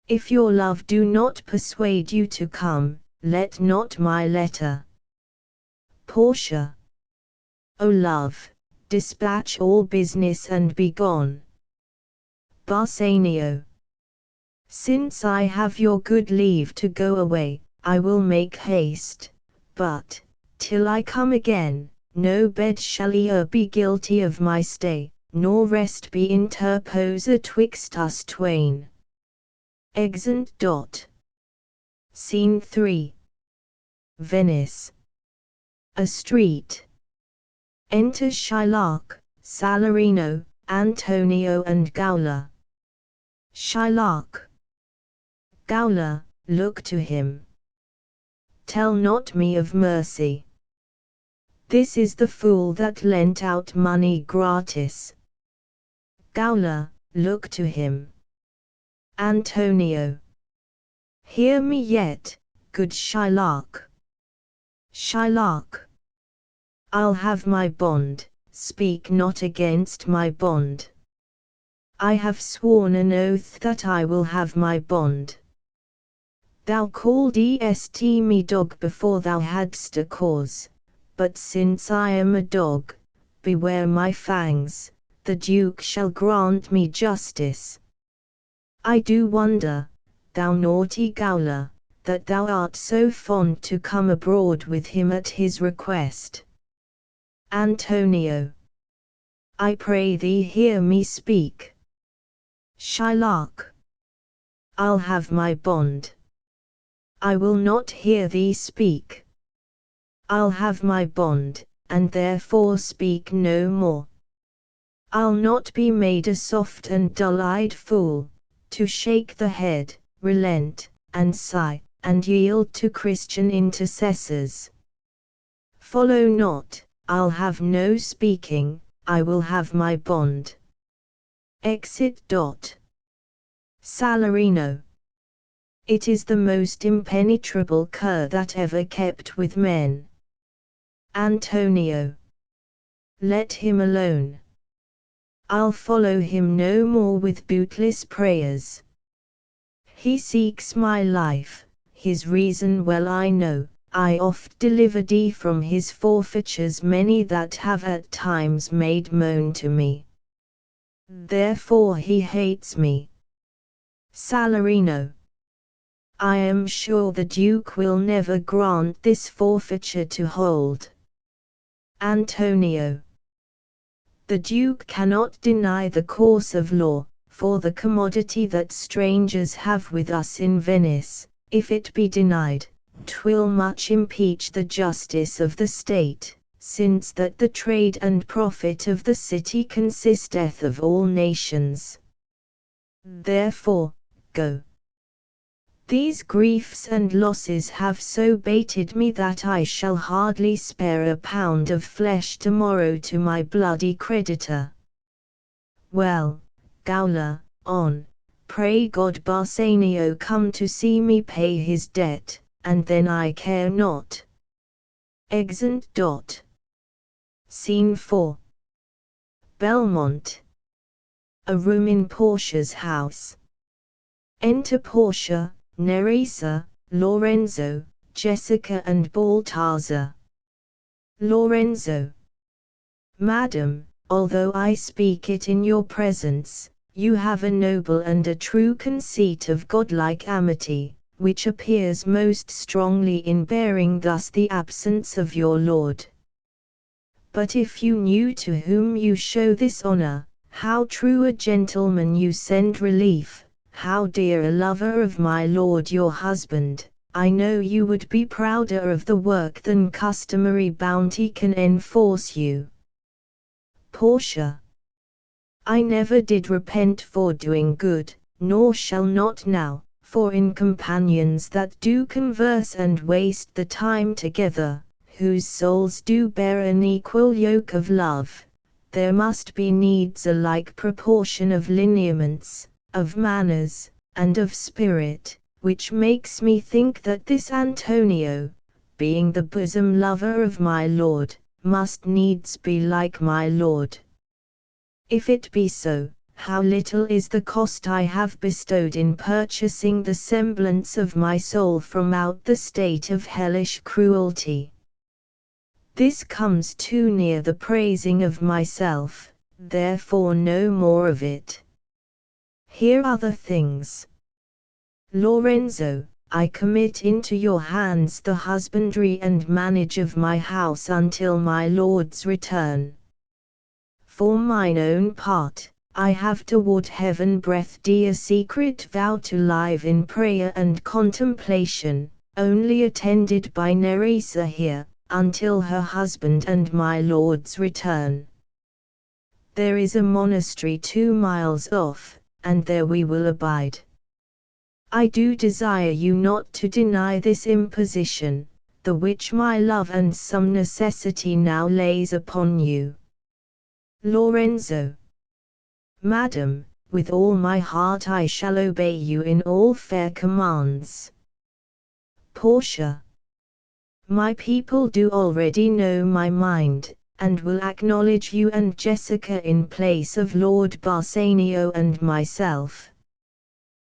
If your love do not persuade you to come, let not my letter. Portia. O love, dispatch all business and be gone. Bassanio. Since I have your good leave to go away, I will make haste, but, till I come again, no bed shall e'er be guilty of my stay, nor rest be interposer twixt us twain. Exeunt. Scene 3. Venice. A street. Enter Shylock, Salarino, Antonio and Gaoler. Shylock. Gaoler, look to him. Tell not me of mercy. This is the fool that lent out money gratis. Gaoler, look to him. Antonio. Hear me yet, good Shylock. Shylock. I'll have my bond, speak not against my bond. I have sworn an oath that I will have my bond. Thou calledst me dog before thou hadst a cause, but since I am a dog, beware my fangs, the Duke shall grant me justice. I do wonder, thou naughty Gaoler, that thou art so fond to come abroad with him at his request. Antonio. I pray thee hear me speak. Shylock. I'll have my bond. I will not hear thee speak. I'll have my bond, and therefore speak no more. I'll not be made a soft and dull-eyed fool, to shake the head, relent, and sigh, and yield to Christian intercessors. Follow not, I'll have no speaking, I will have my bond. Exit. Salarino. It is the most impenetrable cur that ever kept with men. Antonio. Let him alone. I'll follow him no more with bootless prayers. He seeks my life, his reason well I know, I oft delivered from his forfeitures many that have at times made moan to me. Therefore he hates me. Salarino. I am sure the Duke will never grant this forfeiture to hold. Antonio. The Duke cannot deny the course of law, for the commodity that strangers have with us in Venice, if it be denied, 'twill much impeach the justice of the state, since that the trade and profit of the city consisteth of all nations. Therefore, go. These griefs and losses have so baited me that I shall hardly spare a pound of flesh tomorrow to my bloody creditor. Well, Gaoler, on, pray God Bassanio come to see me pay his debt, and then I care not. Exeunt. Scene 4. Belmont. A room in Portia's house. Enter Portia, Nerissa, Lorenzo, Jessica and Balthazar. Lorenzo. Madam, although I speak it in your presence, you have a noble and a true conceit of godlike amity, which appears most strongly in bearing thus the absence of your lord. But if you knew to whom you show this honor, how true a gentleman you send relief, how dear a lover of my lord your husband, I know you would be prouder of the work than customary bounty can enforce you. Portia. I never did repent for doing good, nor shall not now, for in companions that do converse and waste the time together, whose souls do bear an equal yoke of love, there must be needs a like proportion of lineaments, of manners, and of spirit, which makes me think that this Antonio, being the bosom lover of my lord, must needs be like my lord. If it be so, how little is the cost I have bestowed in purchasing the semblance of my soul from out the state of hellish cruelty. This comes too near the praising of myself, therefore no more of it. Here are the things. Lorenzo, I commit into your hands the husbandry and manage of my house until my lord's return. For mine own part, I have toward heaven breathed a secret vow to live in prayer and contemplation, only attended by Nerissa here, until her husband and my lord's return. There is a monastery 2 miles off, and there we will abide. I do desire you not to deny this imposition, the which my love and some necessity now lays upon you. Lorenzo. Madam, with all my heart I shall obey you in all fair commands. Portia. My people do already know my mind, and will acknowledge you and Jessica in place of Lord Bassanio and myself.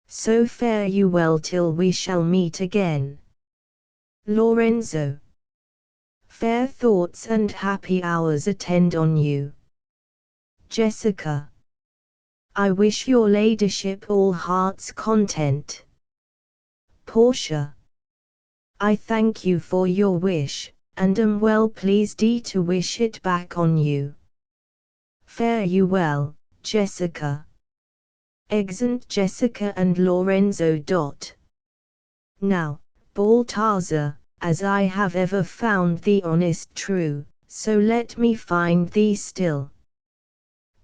So fare you well till we shall meet again. Lorenzo. Fair thoughts and happy hours attend on you. Jessica. I wish your ladyship all heart's content. Portia. I thank you for your wish, and am well pleased to wish it back on you. Fare you well, Jessica. Exeunt Jessica and Lorenzo. Now, Balthazar, as I have ever found thee honest true, so let me find thee still.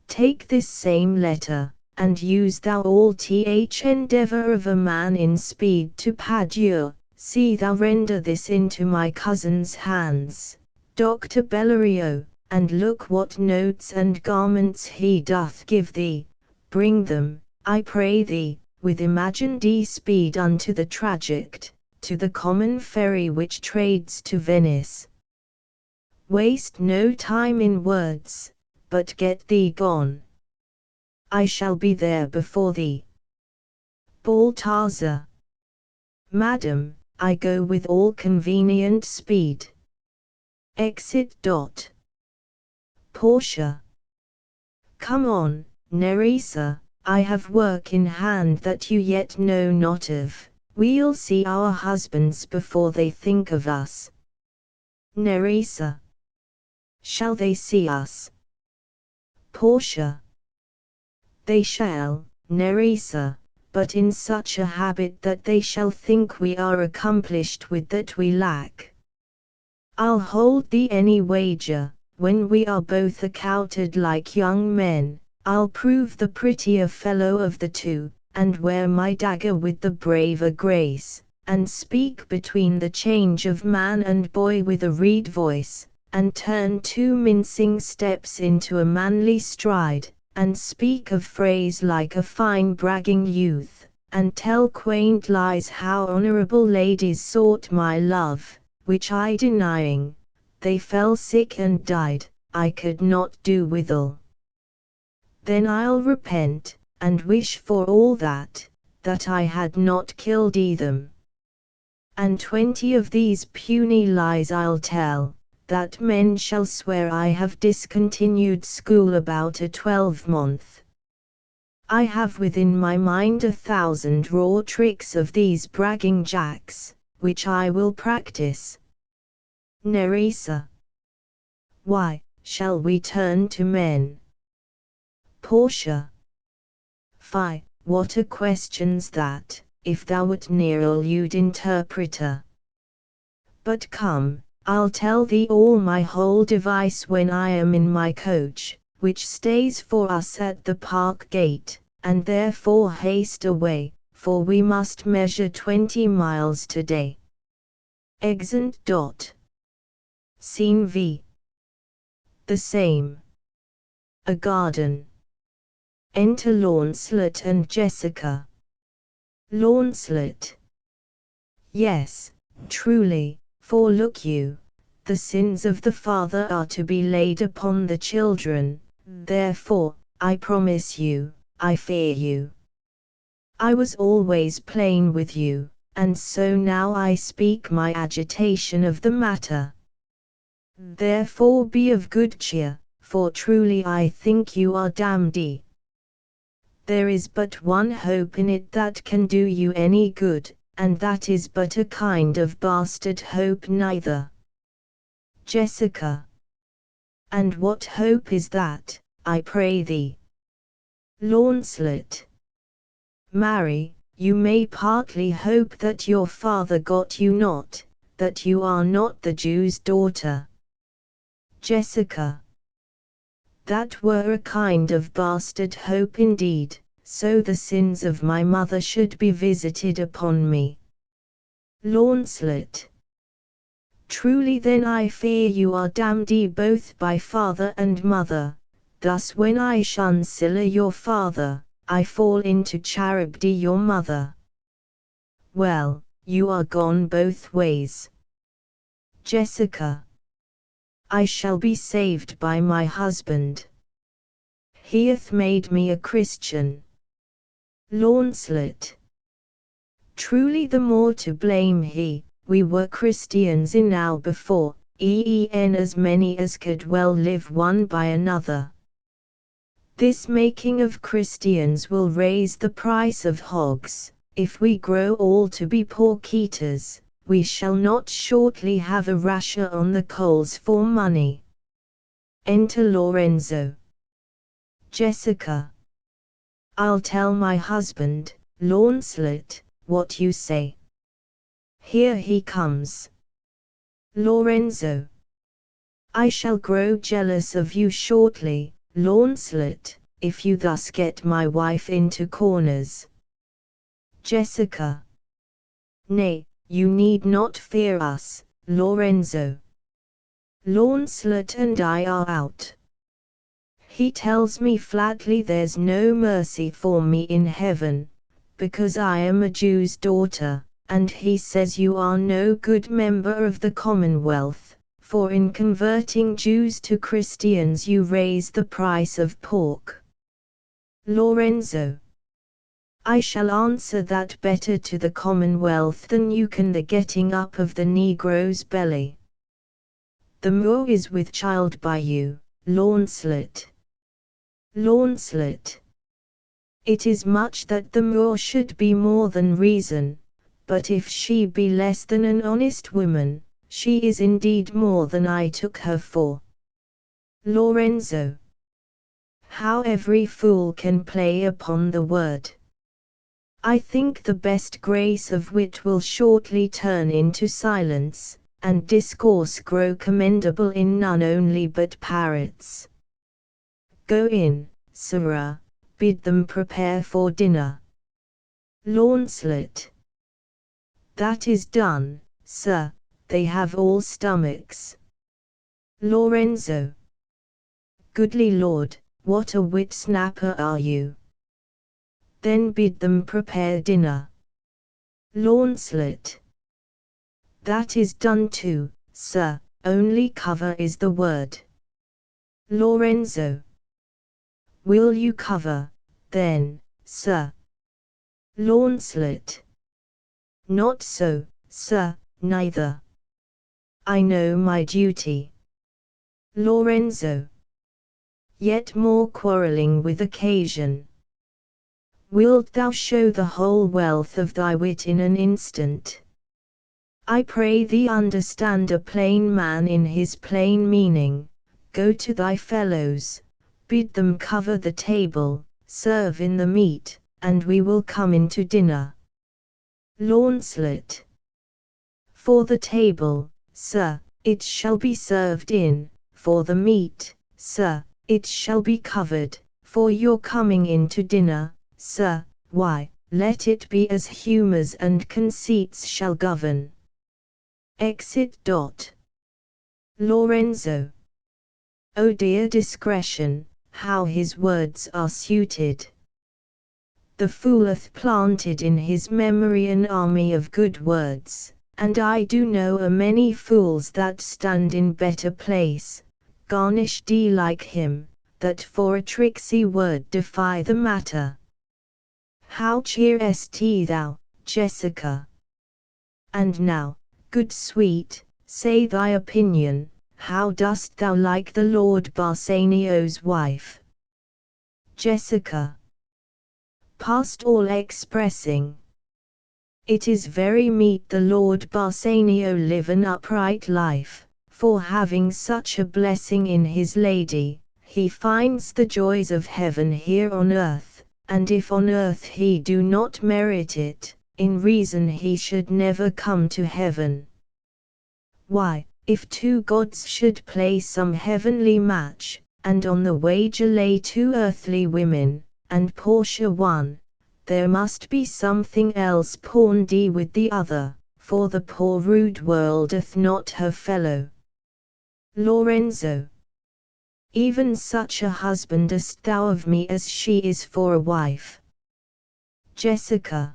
Take this same letter, and use thou all endeavour of a man in speed to Padua. See thou render this into my cousin's hands, Dr. Bellario, and look what notes and garments he doth give thee. Bring them, I pray thee, with imagined speed unto the trajet, to the common ferry which trades to Venice. Waste no time in words, but get thee gone. I shall be there before thee. Balthazar. Madam, I go with all convenient speed. Exit. Portia. Come on, Nerissa, I have work in hand that you yet know not of. We'll see our husbands before they think of us. Nerissa. Shall they see us? Portia. They shall, Nerissa, but in such a habit that they shall think we are accomplished with that we lack. I'll hold thee any wager, when we are both accoutred like young men, I'll prove the prettier fellow of the two, and wear my dagger with the braver grace, and speak between the change of man and boy with a reed voice, and turn 2 mincing steps into a manly stride, and speak of phrase like a fine bragging youth, and tell quaint lies how honourable ladies sought my love, which I denying, they fell sick and died, I could not do withal. Then I'll repent, and wish for all that I had not killed them. And 20 of these puny lies I'll tell, that men shall swear I have discontinued school about a 12-month. I have within my mind 1,000 raw tricks of these bragging jacks, which I will practice. Nerissa. Why, shall we turn to men? Portia. Fie, what a question's that, if thou wert near you'd interpreter. But come, I'll tell thee all my whole device when I am in my coach, which stays for us at the park gate, and therefore haste away, for we must measure 20 miles today. Exeunt. Scene V. The same. a garden. Enter Launcelot and Jessica. Launcelot. Yes, truly, for look you, the sins of the father are to be laid upon the children, therefore, I promise you, I fear you. I was always plain with you, and so now I speak my agitation of the matter. Therefore be of good cheer, for truly I think you are damned. There is but one hope in it that can do you any good, and that is but a kind of bastard hope neither. Jessica. And what hope is that, I pray thee? Launcelot. Marry, you may partly hope that your father got you not, that you are not the Jew's daughter. Jessica. That were a kind of bastard hope indeed, so the sins of my mother should be visited upon me. Launcelot. Truly then I fear you are damned both by father and mother, thus when I shun Scylla your father, I fall into Charybde your mother. Well, you are gone both ways. Jessica. I shall be saved by my husband. He hath made me a Christian. Launcelot. Truly the more to blame he, we were Christians enow before, e'en as many as could well live one by another. This making of Christians will raise the price of hogs, if we grow all to be pork eaters, we shall not shortly have a rasher on the coals for money. Enter Lorenzo. Jessica. I'll tell my husband, Launcelot, what you say. Here he comes. Lorenzo. I shall grow jealous of you shortly, Launcelot, if you thus get my wife into corners. Jessica. Nay, you need not fear us, Lorenzo. Launcelot and I are out. He tells me flatly there's no mercy for me in heaven, because I am a Jew's daughter, and he says you are no good member of the Commonwealth, for in converting Jews to Christians you raise the price of pork. Lorenzo. I shall answer that better to the Commonwealth than you can the getting up of the Negro's belly. The Moor is with child by you, Launcelot. Launcelot. It is much that the Moor should be more than reason, but if she be less than an honest woman, she is indeed more than I took her for. Lorenzo. How every fool can play upon the word. I think the best grace of wit will shortly turn into silence, and discourse grow commendable in none only but parrots. Go in, sirrah, bid them prepare for dinner. Launcelot. That is done, sir, they have all stomachs. Lorenzo. Goodly Lord, what a wit snapper are you. Then bid them prepare dinner. Launcelot. That is done too, sir, only cover is the word. Lorenzo. Will you cover, then, sir? Launcelot. Not so, sir, neither. I know my duty. Lorenzo. Yet more quarrelling with occasion. Wilt thou show the whole wealth of thy wit in an instant? I pray thee understand a plain man in his plain meaning, go to thy fellows, bid them cover the table, serve in the meat, and we will come in to dinner. Launcelot. For the table, sir, it shall be served in, for the meat, sir, it shall be covered, for your coming in to dinner, sir, why, let it be as humours and conceits shall govern. Exit. Lorenzo. O dear discretion, how his words are suited. The fool hath planted in his memory an army of good words, and I do know a many fools that stand in better place, garnished like him, that for a tricksy word defy the matter. How cheerest thou, Jessica? And now, good sweet, say thy opinion, how dost thou like the Lord Bassanio's wife? Jessica. Past all expressing. It is very meet the Lord Bassanio live an upright life, for having such a blessing in his lady, he finds the joys of heaven here on earth, and if on earth he do not merit it, in reason he should never come to heaven. Why, if two gods should play some heavenly match, and on the wager lay two earthly women, and Portia one, there must be something else pawned with the other, for the poor rude world doth not her fellow. Lorenzo. Even such a husbandest thou of me as she is for a wife. Jessica.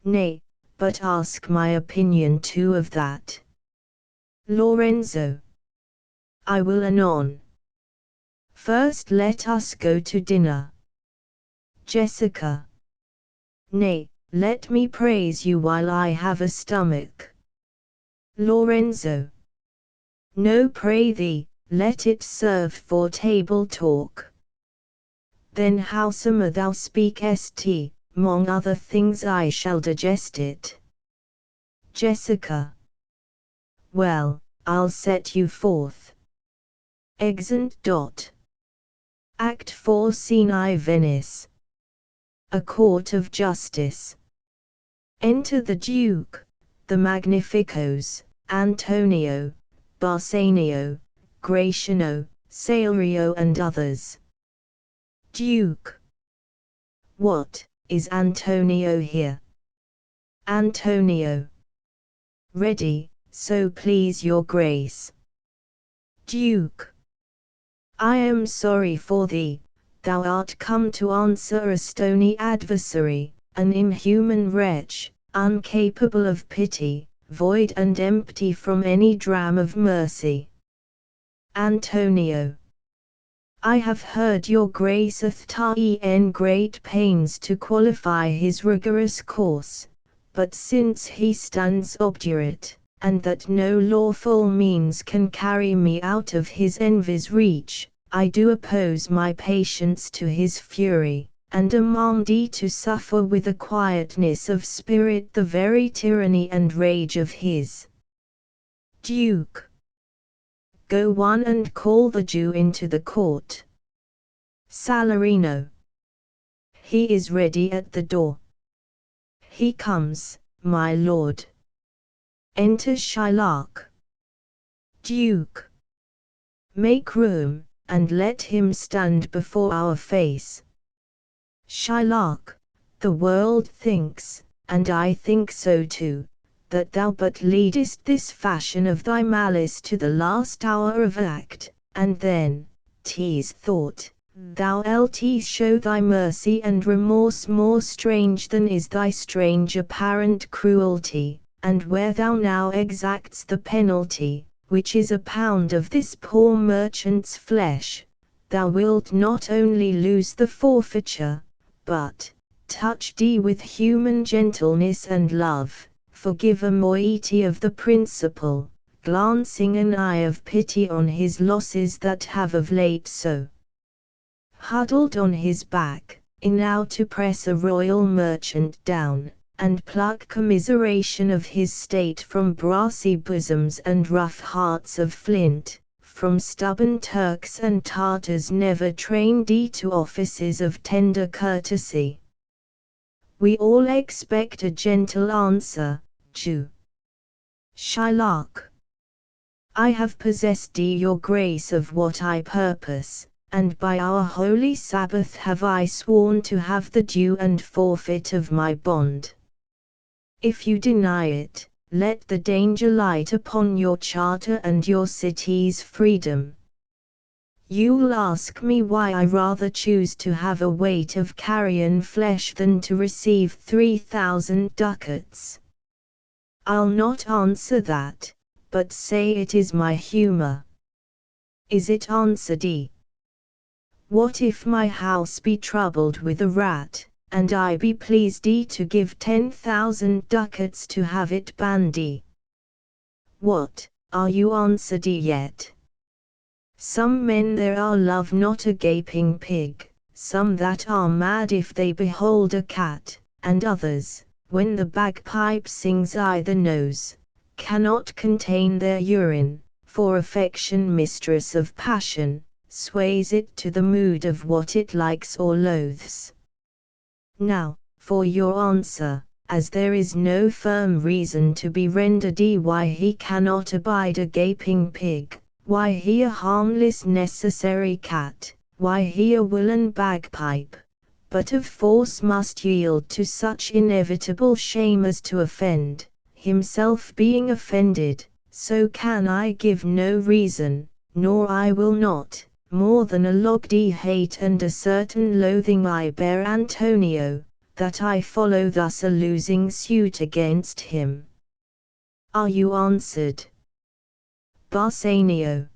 Nay, but ask my opinion too of that. Lorenzo. I will anon. First let us go to dinner. Jessica. Nay, let me praise you while I have a stomach. Lorenzo. No, pray thee, let it serve for table talk. Then howsomever thou speakest, 'mong other things I shall digest it. Jessica. Well, I'll set you forth. Exeunt. Act 4 Scene I Venice. A court of justice. Enter the Duke, the Magnificos, Antonio, Bassanio, Gratiano, Salerio and others. Duke. What, is Antonio here? Antonio. Ready, so please your grace. Duke. I am sorry for thee, thou art come to answer a stony adversary, an inhuman wretch, incapable of pity, void and empty from any dram of mercy. Antonio. I have heard your grace hath taken great pains to qualify his rigorous course, but since he stands obdurate, and that no lawful means can carry me out of his envy's reach, I do oppose my patience to his fury, and demand thee to suffer with a quietness of spirit the very tyranny and rage of his. Duke. Go one and call the Jew into the court. Salarino. He is ready at the door. He comes, my lord. Enter Shylock. Duke. Make room, and let him stand before our face. Shylock. The world thinks, and I think so too, that thou but leadest this fashion of thy malice to the last hour of act, and then, 'tis thought, thou lt show thy mercy and remorse more strange than is thy strange apparent cruelty, and where thou now exacts the penalty, which is a pound of this poor merchant's flesh, thou wilt not only lose the forfeiture, but, touch thee with human gentleness and love, forgive a moiety of the principal, glancing an eye of pity on his losses that have of late so huddled on his back, enow to press a royal merchant down, and pluck commiseration of his state from brassy bosoms and rough hearts of flint, from stubborn Turks and Tartars never trained to offices of tender courtesy. We all expect a gentle answer, Jew. Shylock. I have possessed your grace of what I purpose, and by our holy Sabbath have I sworn to have the due and forfeit of my bond. If you deny it, let the danger light upon your charter and your city's freedom. You'll ask me why I rather choose to have a weight of carrion flesh than to receive 3,000 ducats. I'll not answer that, but say it is my humor. Is it answered? What if my house be troubled with a rat, and I be pleased to give 10,000 ducats to have it bandy? What, are you answered yet? Some men there are love not a gaping pig, some that are mad if they behold a cat, and others, when the bagpipe sings the nose, cannot contain their urine, for affection mistress of passion, sways it to the mood of what it likes or loathes. Now, for your answer, as there is no firm reason to be rendered why he cannot abide a gaping pig, why he a harmless necessary cat, why he a woolen bagpipe, but of force must yield to such inevitable shame as to offend, himself being offended, so can I give no reason, nor I will not, more than a logged hate and a certain loathing I bear Antonio, that I follow thus a losing suit against him. Are you answered? Bassanio.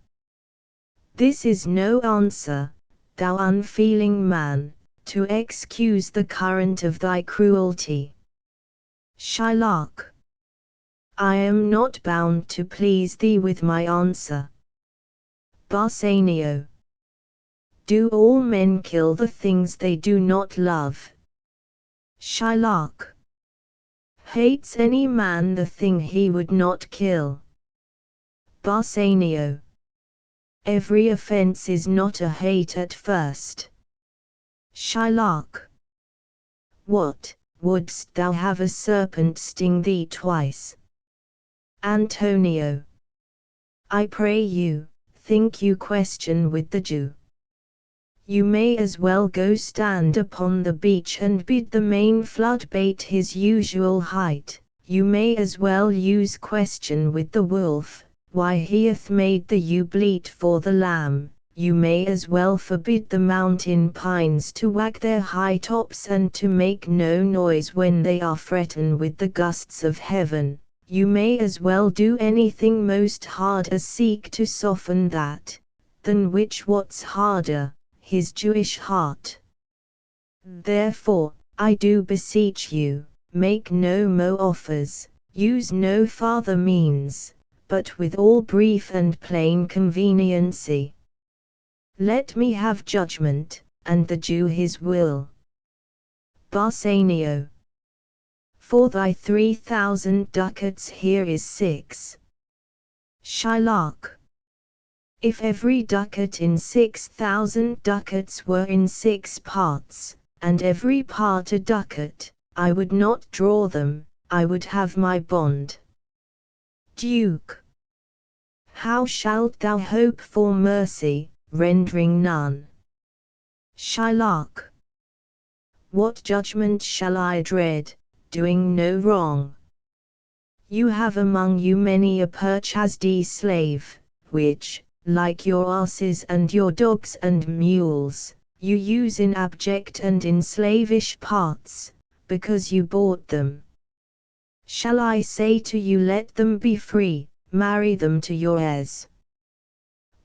This is no answer, thou unfeeling man, to excuse the current of thy cruelty. Shylock. I am not bound to please thee with my answer. Bassanio. Do all men kill the things they do not love? Shylock. Hates any man the thing he would not kill? Bassanio. Every offense is not a hate at first. Shylock. What, wouldst thou have a serpent sting thee twice? Antonio. I pray you, think you question with the Jew. You may as well go stand upon the beach and bid the main flood bait his usual height, you may as well use question with the wolf, why he hath made the ewe bleat for the lamb, you may as well forbid the mountain pines to wag their high tops and to make no noise when they are threatened with the gusts of heaven, you may as well do anything most hard as seek to soften that, than which what's harder, his Jewish heart. Therefore, I do beseech you, make no more offers, use no farther means, but with all brief and plain conveniency. Let me have judgment, and the Jew his will. Bassanio. For thy 3,000 ducats here is 6. Shylock. If every ducat in 6,000 ducats were in 6 parts, and every part a ducat, I would not draw them, I would have my bond. Duke. How shalt thou hope for mercy, rendering none? Shylock. What judgment shall I dread, doing no wrong? You have among you many a purchased slave, which, like your asses and your dogs and mules, you use in abject and in slavish parts, because you bought them. Shall I say to you, let them be free, marry them to your heirs?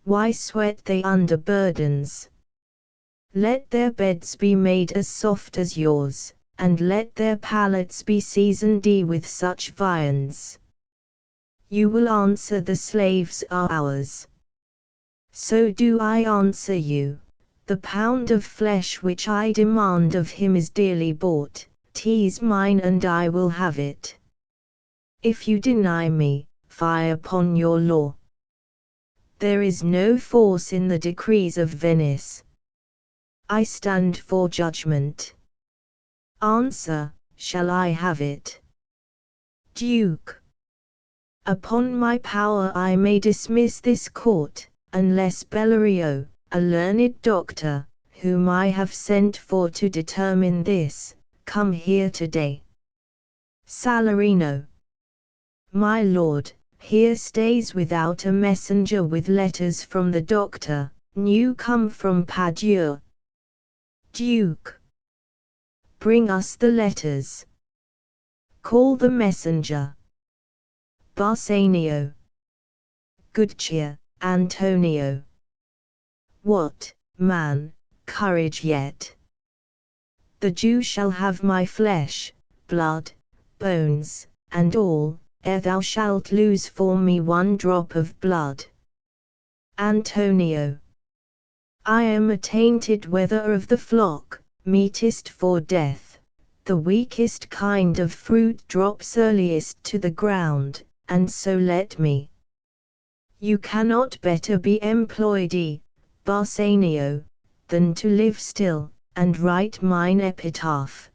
Why sweat they under burdens? Let their beds be made as soft as yours, and let their palates be seasoned with such viands. You will answer, the slaves are ours. So do I answer you, the pound of flesh which I demand of him is dearly bought, 'tis mine and I will have it. If you deny me, fie upon your law. There is no force in the decrees of Venice. I stand for judgment. Answer, shall I have it? Duke. Upon my power I may dismiss this court, unless Bellario, a learned doctor, whom I have sent for to determine this, come here today. Salarino. My lord, here stays without a messenger with letters from the doctor, new come from Padua. Duke, bring us the letters. Call the messenger. Bassanio, good cheer, Antonio. What, man, courage yet! The Jew shall have my flesh, blood, bones, and all, ere thou shalt lose for me one drop of blood. Antonio, I am a tainted wether of the flock, meetest for death. The weakest kind of fruit drops earliest to the ground, and so let me. You cannot better be employed, Bassanio, than to live still, and write mine epitaph.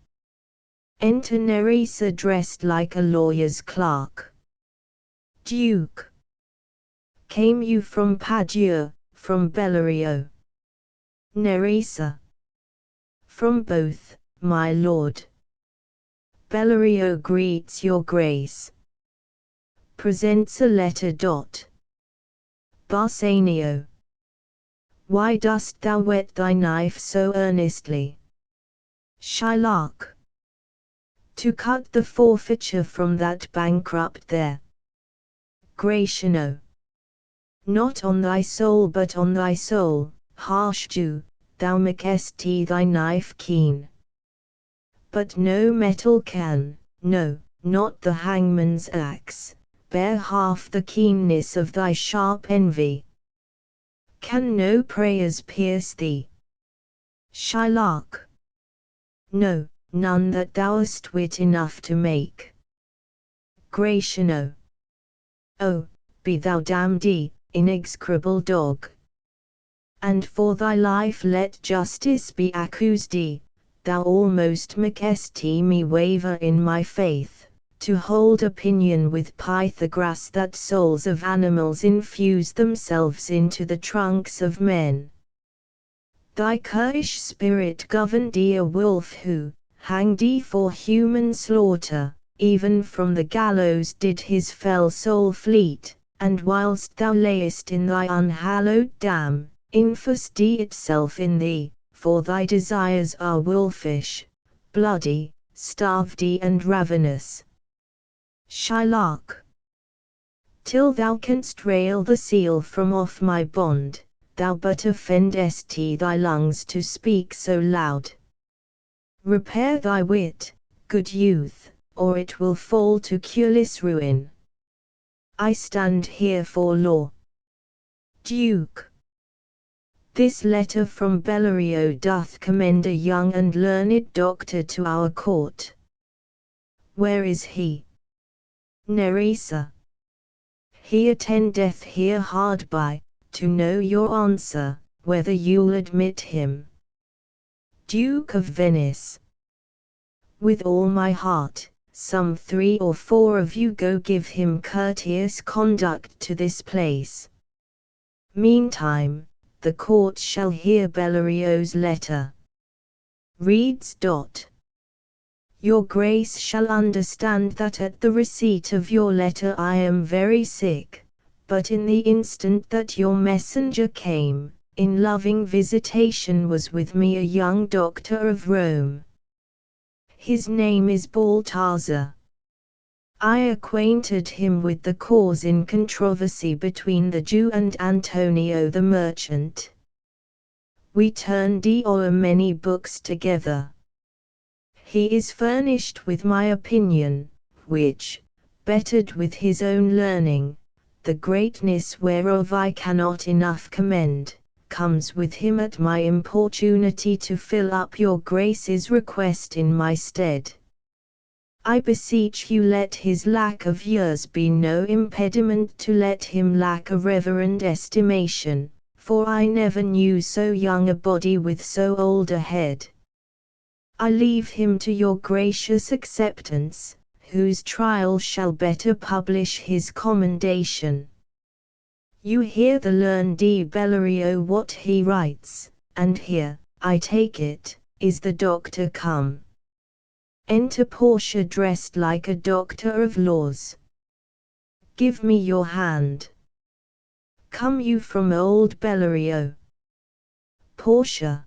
Enter Nerissa dressed like a lawyer's clerk. Duke, came you from Padua, from Bellerio? Nerissa, from both, my lord. Bellerio greets your grace. Presents a letter. Bassanio, why dost thou whet thy knife so earnestly? Shylock, to cut the forfeiture from that bankrupt there. Gratiano, not on thy soul but on thy soul, harsh Jew, thou makest thy knife keen. But no metal can, no, not the hangman's axe, bear half the keenness of thy sharp envy. Can no prayers pierce thee? Shylock, no, none that thou'st wit enough to make. Gratiano, oh, be thou damned, inexecrable dog! And for thy life let justice be accused, thou almost makest me waver in my faith, to hold opinion with Pythagoras that souls of animals infuse themselves into the trunks of men. Thy currish spirit governed a wolf who, hanged for human slaughter, even from the gallows did his fell soul fleet, and whilst thou layest in thy unhallowed dam, infest itself in thee, for thy desires are wolfish, bloody, starved and ravenous. Shylock, till thou canst rail the seal from off my bond, thou but offendest thy lungs to speak so loud. Repair thy wit, good youth, or it will fall to cureless ruin. I stand here for law. Duke, this letter from Bellerio doth commend a young and learned doctor to our court. Where is he? Nerissa, he attendeth here hard by, to know your answer, whether you'll admit him. Duke of Venice, with all my heart. Some 3 or 4 of you go give him courteous conduct to this place. Meantime, the court shall hear Bellerio's letter. Reads. Your Grace shall understand that at the receipt of your letter I am very sick, but in the instant that your messenger came, in loving visitation was with me a young doctor of Rome. His name is Balthazar. I acquainted him with the cause in controversy between the Jew and Antonio the merchant. We turned o'er many books together. He is furnished with my opinion, which, bettered with his own learning, the greatness whereof I cannot enough commend, comes with him at my importunity to fill up your Grace's request in my stead. I beseech you let his lack of years be no impediment to let him lack a reverend estimation, for I never knew so young a body with so old a head. I leave him to your gracious acceptance, whose trial shall better publish his commendation. You hear the learned Bellerio what he writes, and here, I take it, is the doctor come. Enter Portia dressed like a doctor of laws. Give me your hand. Come you from old Bellerio? Portia.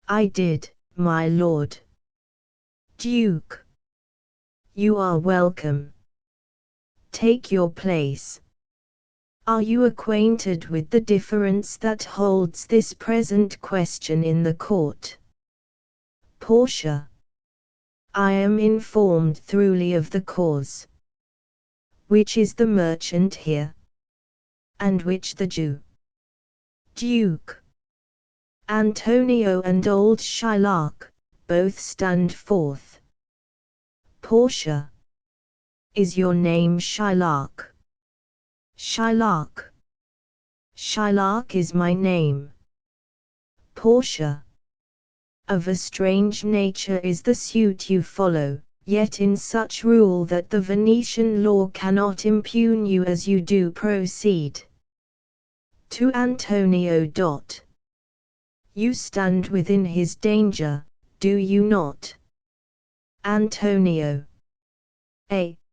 I did, my lord. Duke. You are welcome. Take your place. Are you acquainted with the difference that holds this present question in the court? Portia. I am informed thoroughly of the cause. Which is the merchant here? And which the Jew? Duke. Antonio and old Shylock, both stand forth. Portia. Is your name Shylock? Shylock. Shylock is my name. Portia. Of a strange nature is the suit you follow, yet in such rule that the Venetian law cannot impugn you as you do proceed. To Antonio. You stand within his danger, do you not? Antonio.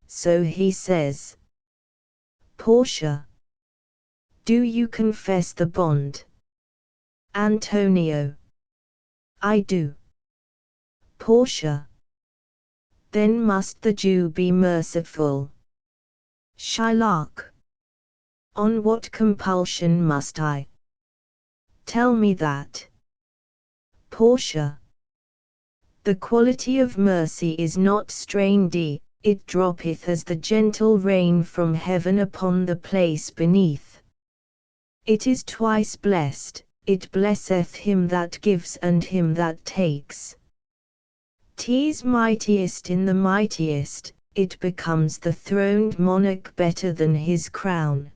So he says. Portia. Do you confess the bond? Antonio. I do. Portia. Then must the Jew be merciful. Shylock. On what compulsion must I? Tell me that. Portia. The quality of mercy is not strained, it droppeth as the gentle rain from heaven upon the place beneath. It is twice blessed, it blesseth him that gives and him that takes. 'Tis mightiest in the mightiest, it becomes the throned monarch better than his crown.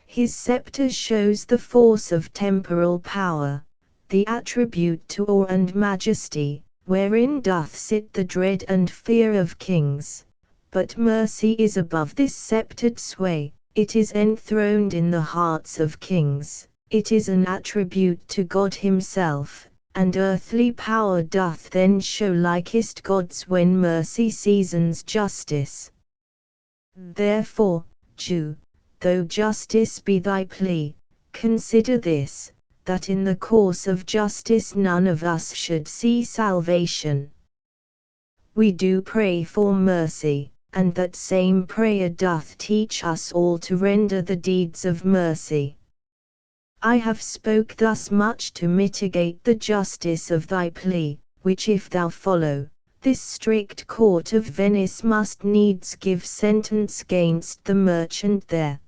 His scepter shows the force of temporal power, the attribute to awe and majesty, wherein doth sit the dread and fear of kings. But mercy is above this sceptred sway, it is enthroned in the hearts of kings, it is an attribute to God himself, and earthly power doth then show likest God's when mercy seasons justice. Therefore, Jew, though justice be thy plea, consider this, that in the course of justice none of us should see salvation. We do pray for mercy, and that same prayer doth teach us all to render the deeds of mercy. I have spoke thus much to mitigate the justice of thy plea, which if thou follow, this strict court of Venice must needs give sentence gainst the merchant there.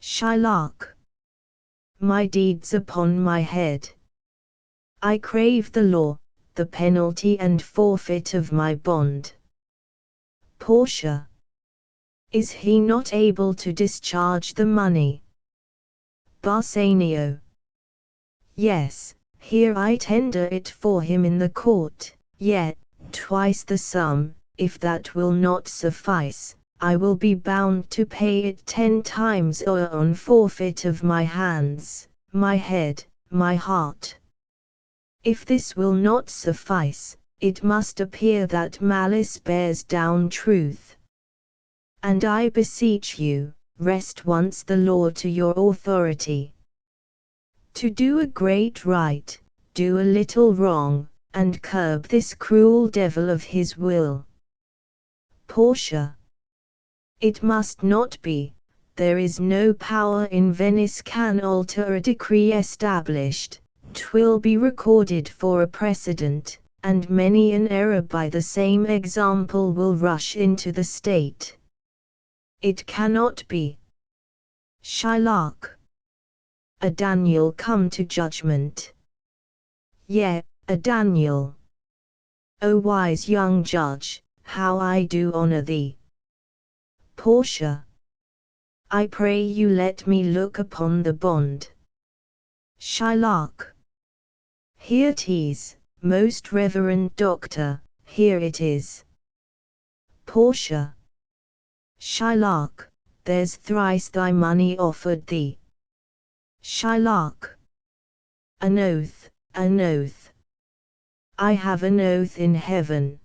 Shylock. My deeds upon my head. I crave the law, the penalty and forfeit of my bond. Portia. Is he not able to discharge the money? Bassanio. Yes, here I tender it for him in the court, yet, twice the sum, if that will not suffice, I will be bound to pay it 10 times o'er on forfeit of my hands, my head, my heart. If this will not suffice, it must appear that malice bears down truth. And I beseech you, rest once the law to your authority. To do a great right, do a little wrong, and curb this cruel devil of his will. Portia. It must not be, there is no power in Venice can alter a decree established, 'twill be recorded for a precedent, and many an error by the same example will rush into the state. It cannot be. Shylock. A Daniel come to judgment. Yea, a Daniel. O wise young judge, how I do honor thee. Portia. I pray you let me look upon the bond. Shylock. Here 'tis, most reverend doctor, here it is. Portia. Shylock, there's thrice thy money offered thee. Shylock. An oath, an oath. I have an oath in heaven.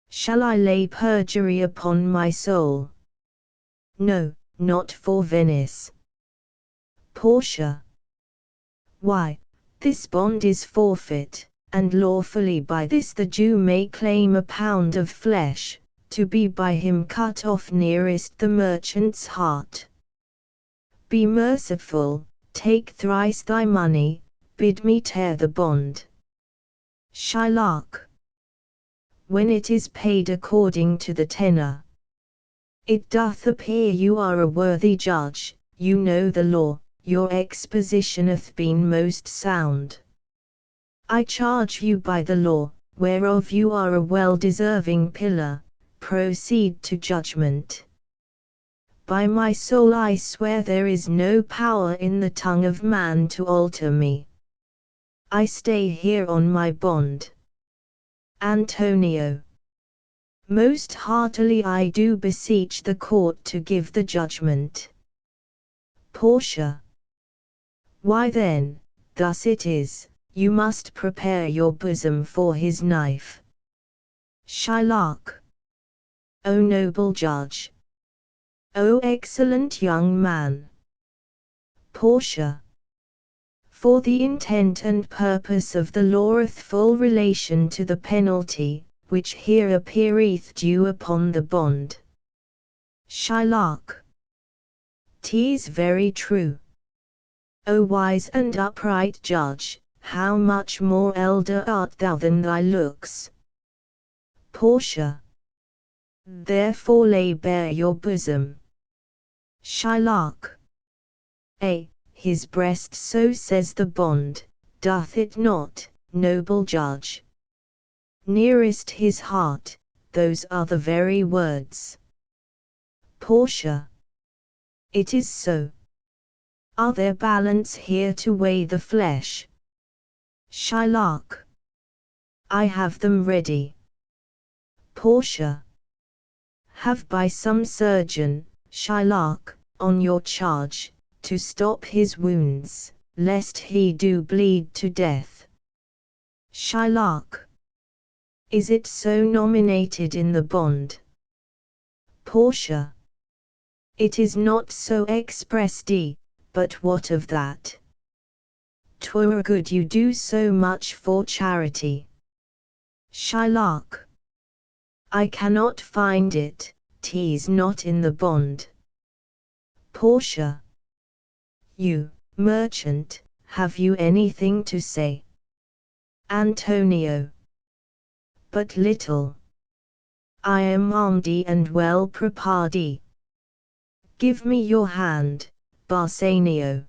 Shall I lay perjury upon my soul? No, not for Venice. Portia. Why, this bond is forfeit, and lawfully by this the Jew may claim a pound of flesh, to be by him cut off nearest the merchant's heart. Be merciful, take thrice thy money, bid me tear the bond. Shylock. When it is paid according to the tenor, it doth appear you are a worthy judge, you know the law, your exposition hath been most sound. I charge you by the law, whereof you are a well-deserving pillar, proceed to judgment. By my soul I swear there is no power in the tongue of man to alter me. I stay here on my bond. Antonio. Most heartily I do beseech the court to give the judgment. Portia. Why then, thus it is, you must prepare your bosom for his knife. Shylock. O noble judge! O excellent young man! Portia. For the intent and purpose of the law hath full relation to the penalty, which here appeareth due upon the bond. Shylock. 'Tis very true. O wise and upright judge, how much more elder art thou than thy looks. Portia. Therefore lay bare your bosom. Shylock. His breast, so says the bond, doth it not, noble judge? Nearest his heart, those are the very words. Portia. It is so. Are there balance here to weigh the flesh? Shylock. I have them ready. Portia. Have by some surgeon, Shylock, on your charge, to stop his wounds, lest he do bleed to death. Shylock. Is it so nominated in the bond? Portia. It is not so expressed, but what of that? 'Twere good you do so much for charity. Shylock. I cannot find it, 'tis not in the bond. Portia. You, merchant, have you anything to say? Antonio. But little. I am armed and well prepared. Give me your hand, Bassanio.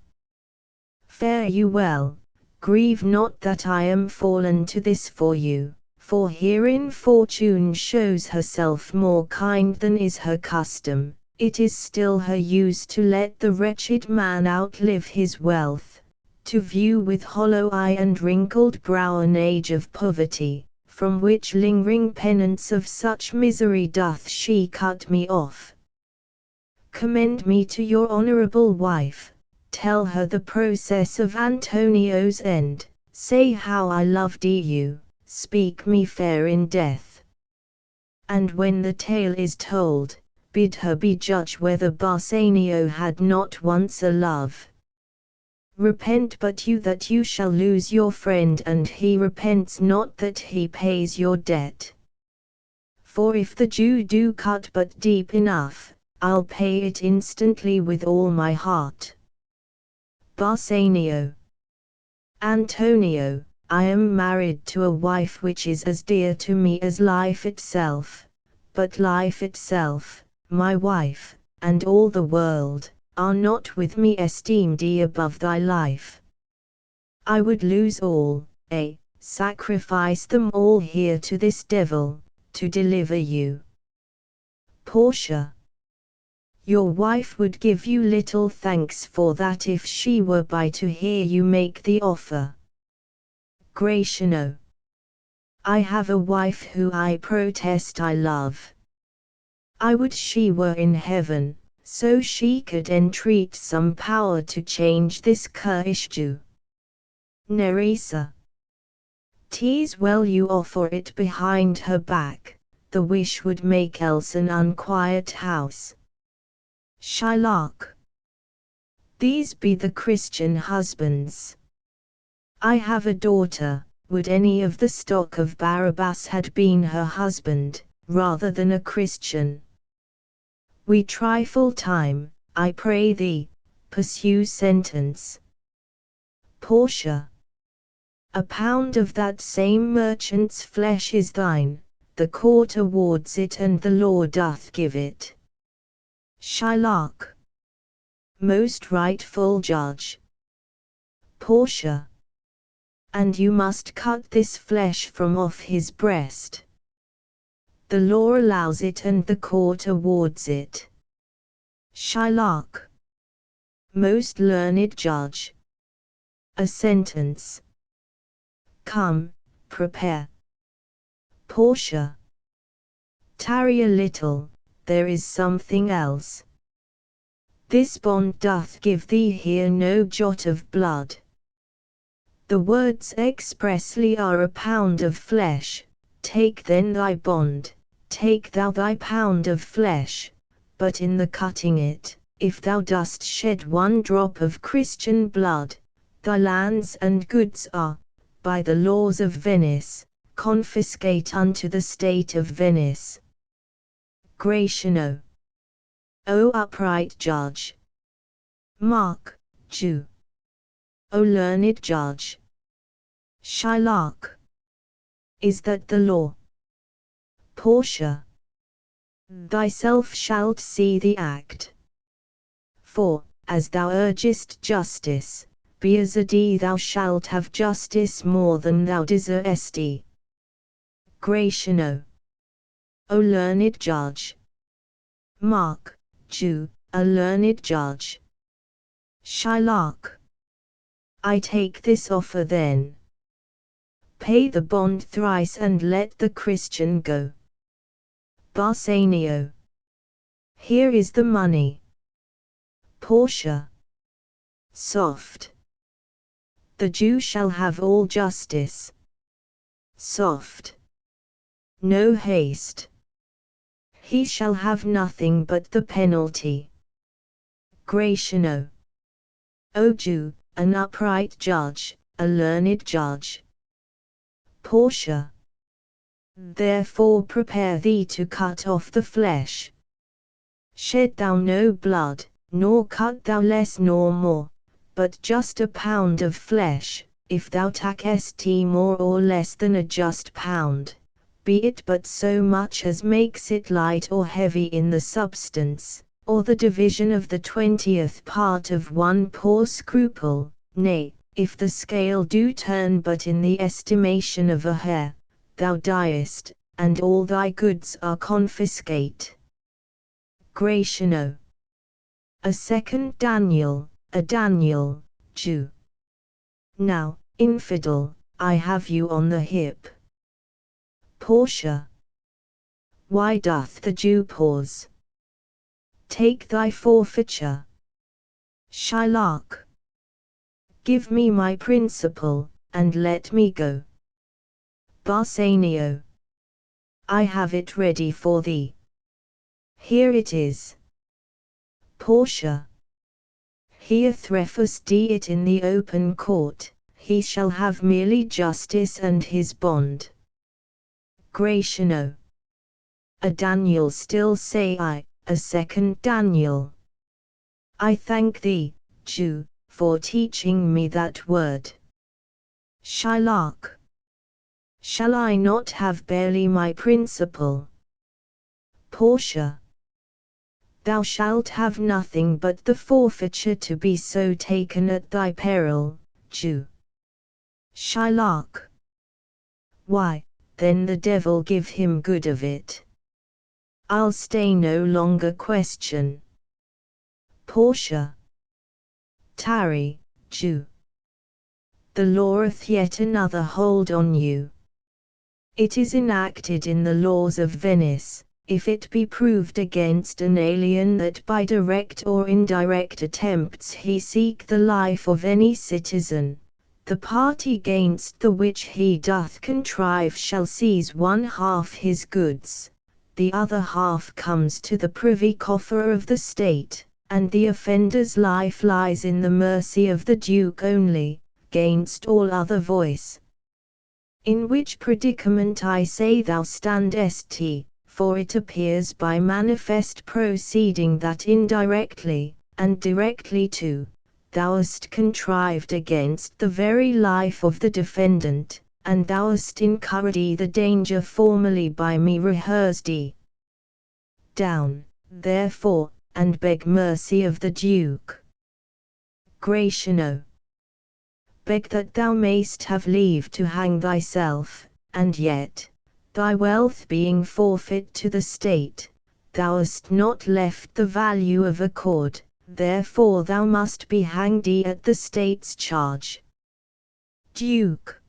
Fare you well, grieve not that I am fallen to this for you, for herein fortune shows herself more kind than is her custom. It is still her use to let the wretched man outlive his wealth, to view with hollow eye and wrinkled brow an age of poverty, from which lingering penance of such misery doth she cut me off. Commend me to your honourable wife, tell her the process of Antonio's end, say how I loved you, speak me fair in death. And when the tale is told, bid her be judge whether Bassanio had not once a love. Repent but you that you shall lose your friend, and he repents not that he pays your debt. For if the Jew do cut but deep enough, I'll pay it instantly with all my heart. Bassanio. Antonio, I am married to a wife which is as dear to me as life itself, but life itself, my wife, and all the world, are not with me esteemed above thy life. I would lose all, sacrifice them all here to this devil, to deliver you. Portia. Your wife would give you little thanks for that if she were by to hear you make the offer. Gratiano. I have a wife who I protest I love. I would she were in heaven, so she could entreat some power to change this currish Jew. Nerissa. 'Tis well you offer it behind her back, the wish would make else an unquiet house. Shylock. These be the Christian husbands. I have a daughter, would any of the stock of Barabbas had been her husband, rather than a Christian? We trifle time, I pray thee, pursue sentence. Portia. A pound of that same merchant's flesh is thine, the court awards it and the law doth give it. Shylock. Most rightful judge. Portia. And you must cut this flesh from off his breast. The law allows it and the court awards it. Shylock. Most learned judge. A sentence. Come, prepare. Portia. Tarry a little, there is something else. This bond doth give thee here no jot of blood. The words expressly are a pound of flesh, take then thy bond, take thou thy pound of flesh, but in the cutting it, if thou dost shed one drop of Christian blood, thy lands and goods are, by the laws of Venice, confiscate unto the state of Venice. Gratiano. O upright judge. Mark, Jew. O learned judge. Shylock. Is that the law? Portia. Thyself shalt see the act. For, as thou urgest justice, be as a D thou shalt have justice more than thou deservest. Gratiano. O learned judge. Mark, Jew, a learned judge. Shylock. I take this offer then. Pay the bond thrice and let the Christian go. Bassanio. Here is the money. Portia. Soft. The Jew shall have all justice. Soft. No haste. He shall have nothing but the penalty. Gratiano. O Jew, an upright judge, a learned judge. Portia. Therefore prepare thee to cut off the flesh. Shed thou no blood, nor cut thou less nor more, but just a pound of flesh, if thou takest more or less than a just pound, be it but so much as makes it light or heavy in the substance, or the division of the 20th part of one poor scruple, nay, if the scale do turn but in the estimation of a hair, thou diest, and all thy goods are confiscate. Gratiano. A second Daniel, a Daniel, Jew. Now, infidel, I have you on the hip. Portia. Why doth the Jew pause? Take thy forfeiture. Shylock. Give me my principal, and let me go. Bassanio. I have it ready for thee. Here it is. Portia. Here threfust it in the open court, he shall have merely justice and his bond. Gratiano. A Daniel still say I, a second Daniel. I thank thee, Jew, for teaching me that word. Shylock. Shall I not have barely my principal? Portia. Thou shalt have nothing but the forfeiture to be so taken at thy peril, Jew. Shylock. Why, then the devil give him good of it. I'll stay no longer question. Portia. Tarry, Jew. The law hath yet another hold on you. It is enacted in the laws of Venice, if it be proved against an alien that by direct or indirect attempts he seek the life of any citizen, the party against the which he doth contrive shall seize one half his goods, the other half comes to the privy coffer of the state, and the offender's life lies in the mercy of the Duke only, 'gainst all other voice. In which predicament I say thou standest, for it appears by manifest proceeding that indirectly, and directly too, thou hast contrived against the very life of the defendant, and thou hast incurred the danger formerly by me rehearsed. Down, therefore, and beg mercy of the Duke. Gratiano. Beg that thou mayst have leave to hang thyself, and yet, thy wealth being forfeit to the state, thou hast not left the value of a cord, therefore thou must be hanged at the state's charge. Duke.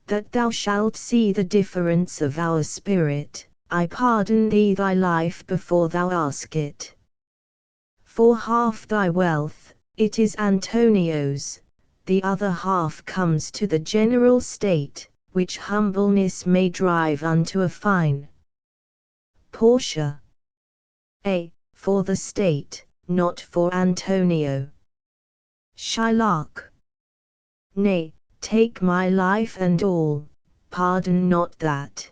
That thou shalt see the difference of our spirit, I pardon thee thy life before thou ask it. For half thy wealth, it is Antonio's, the other half comes to the general state, which humbleness may drive unto a fine. Portia. For the state, not for Antonio. Shylock. Nay, take my life and all, pardon not that.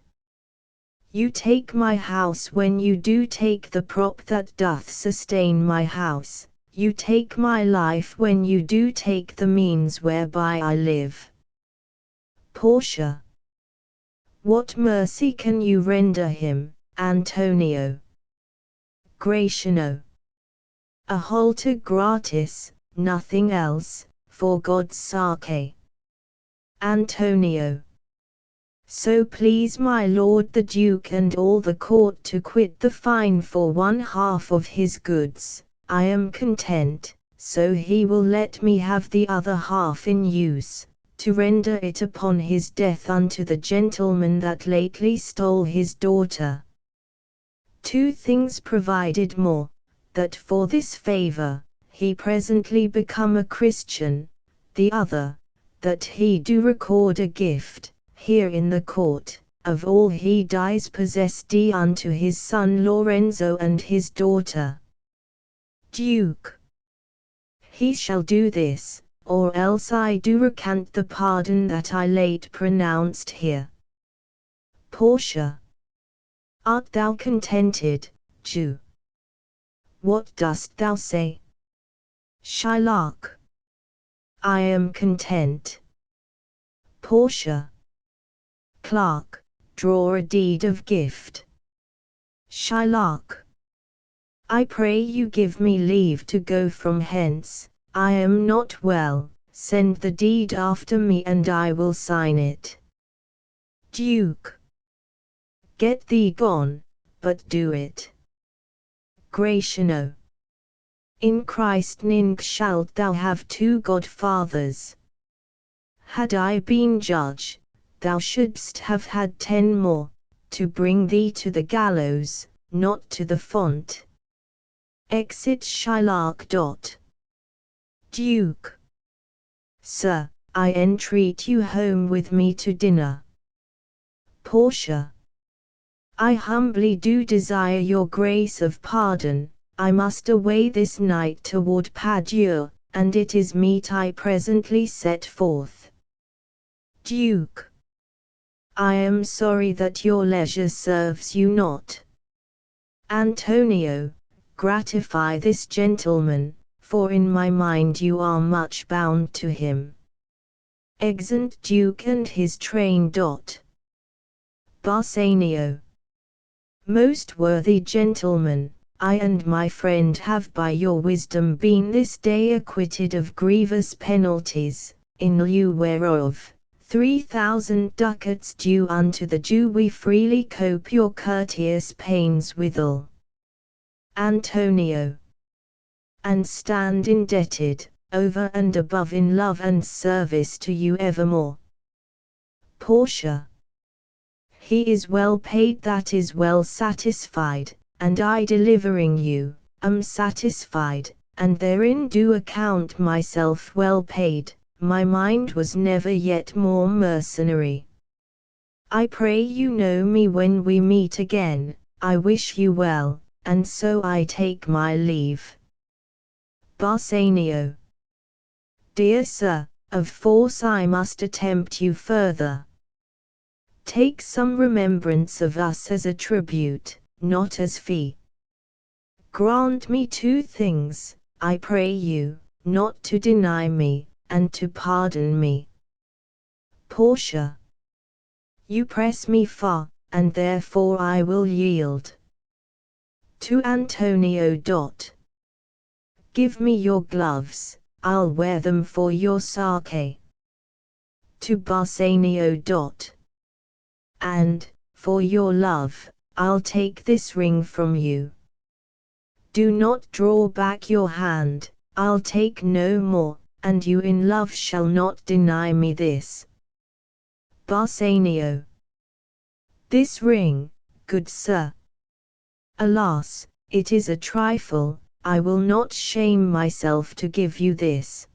You take my house when you do take the prop that doth sustain my house. You take my life when you do take the means whereby I live. Portia. What mercy can you render him, Antonio? Gratiano. A halter gratis, nothing else, for God's sake. Antonio. So please my lord the Duke and all the court to quit the fine for one half of his goods, I am content, so he will let me have the other half in use, to render it upon his death unto the gentleman that lately stole his daughter. 2 things provided more, that for this favour, he presently become a Christian, the other, that he do record a gift, here in the court, of all he dies possessed unto his son Lorenzo and his daughter. Duke. He shall do this, or else I do recant the pardon that I late pronounced here. Portia. Art thou contented, Jew? What dost thou say? Shylock. I am content. Portia. Clerk, draw a deed of gift. Shylock. I pray you give me leave to go from hence, I am not well, send the deed after me and I will sign it. Duke. Get thee gone, but do it. Gratiano. In Christ's name shalt thou have 2 godfathers. Had I been judge, thou shouldst have had 10 more, to bring thee to the gallows, not to the font. Exit Shylock. Duke. Sir, I entreat you home with me to dinner. Portia. I humbly do desire your grace of pardon, I must away this night toward Padua, and it is meet I presently set forth. Duke. I am sorry that your leisure serves you not. Antonio. Gratify this gentleman, for in my mind you are much bound to him. Exeunt Duke and his train. Bassanio. Most worthy gentleman, I and my friend have by your wisdom been this day acquitted of grievous penalties, in lieu whereof, 3,000 ducats due unto the Jew we freely cope your courteous pains withal. Antonio. And stand indebted, over and above in love and service to you evermore. Portia. He is well paid that is well satisfied, and I delivering you, am satisfied, and therein do account myself well paid, my mind was never yet more mercenary. I pray you know me when we meet again, I wish you well, and so I take my leave. Bassanio. Dear sir, of force I must attempt you further. Take some remembrance of us as a tribute, not as fee. Grant me two things, I pray you, not to deny me, and to pardon me. Portia. You press me far, and therefore I will yield. To Antonio. Give me your gloves, I'll wear them for your sake. To Bassanio. And, for your love, I'll take this ring from you. Do not draw back your hand, I'll take no more, and you in love shall not deny me this. Bassanio. This ring, good sir. Alas, it is a trifle, I will not shame myself to give you this.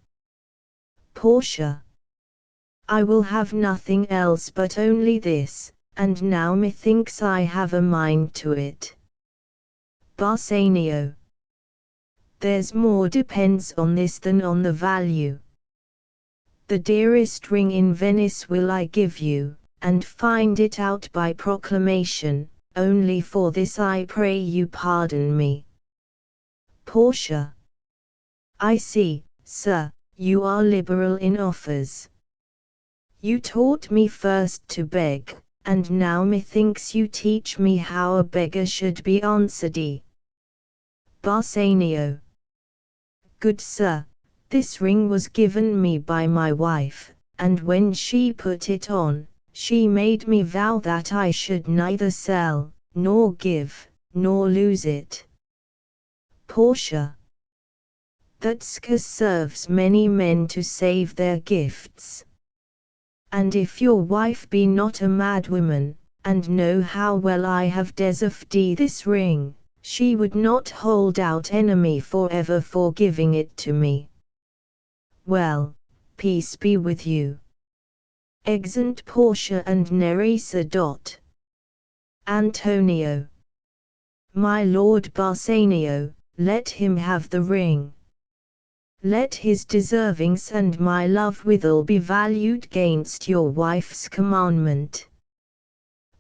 Portia. I will have nothing else but only this, and now methinks I have a mind to it. Bassanio. There's more depends on this than on the value. The dearest ring in Venice will I give you, and find it out by proclamation, only for this I pray you pardon me. Portia. I see, sir, you are liberal in offers. You taught me first to beg, and now methinks you teach me how a beggar should be answered. Bassanio. Good sir, this ring was given me by my wife, and when she put it on, she made me vow that I should neither sell, nor give, nor lose it. Portia. That scarce serves many men to save their gifts. And if your wife be not a madwoman, and know how well I have deserved this ring, she would not hold out enemy forever for giving it to me. Well, peace be with you. Exeunt Portia and Nerissa. Antonio. My lord Bassanio, let him have the ring. Let his deservings and my love withal be valued gainst your wife's commandment.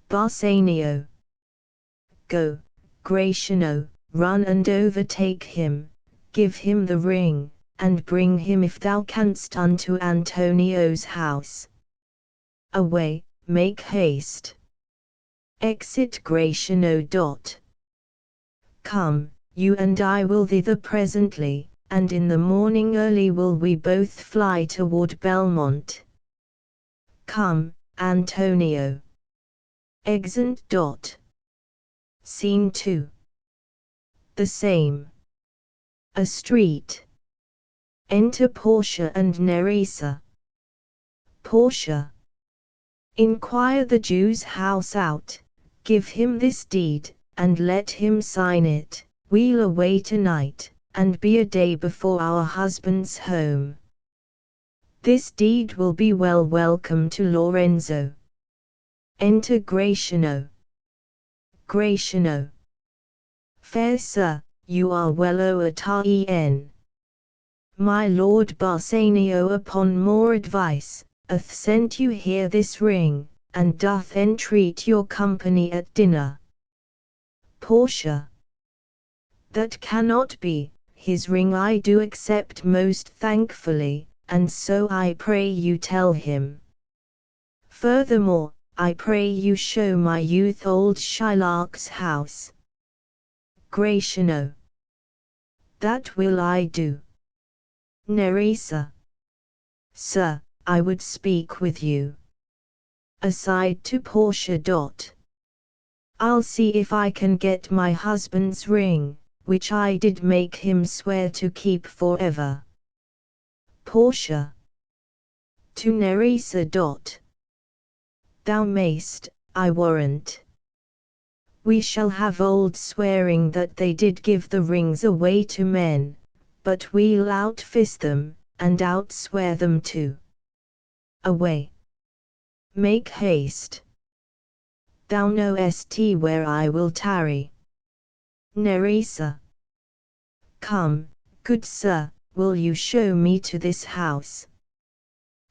Bassanio. Go, Gratiano, run and overtake him, give him the ring, and bring him if thou canst unto Antonio's house. Away, make haste. Exit Gratiano. Come, you and I will thither presently, and in the morning early will we both fly toward Belmont. Come, Antonio. Exeunt. Scene 2. The same. A street. Enter Portia and Nerissa. Portia. Inquire the Jew's house out, give him this deed, and let him sign it. We'll away tonight, and be a day before our husband's home. This deed will be well welcome to Lorenzo. Enter Gratiano. Gratiano. Fair sir, you are well o'er. My lord Bassanio upon more advice, hath sent you here this ring, and doth entreat your company at dinner. Portia. That cannot be, his ring I do accept most thankfully, and so I pray you tell him. Furthermore, I pray you show my youth old Shylock's house. Gratiano. That will I do. Nerissa. Sir, I would speak with you. Aside to Portia. I'll see if I can get my husband's ring, which I did make him swear to keep forever. Portia. To Nerissa. Thou mayst, I warrant. We shall have old swearing that they did give the rings away to men, but we'll outfist them, and outswear them too. Away. Make haste. Thou knowest where I will tarry. Nerissa. Come, good sir, will you show me to this house?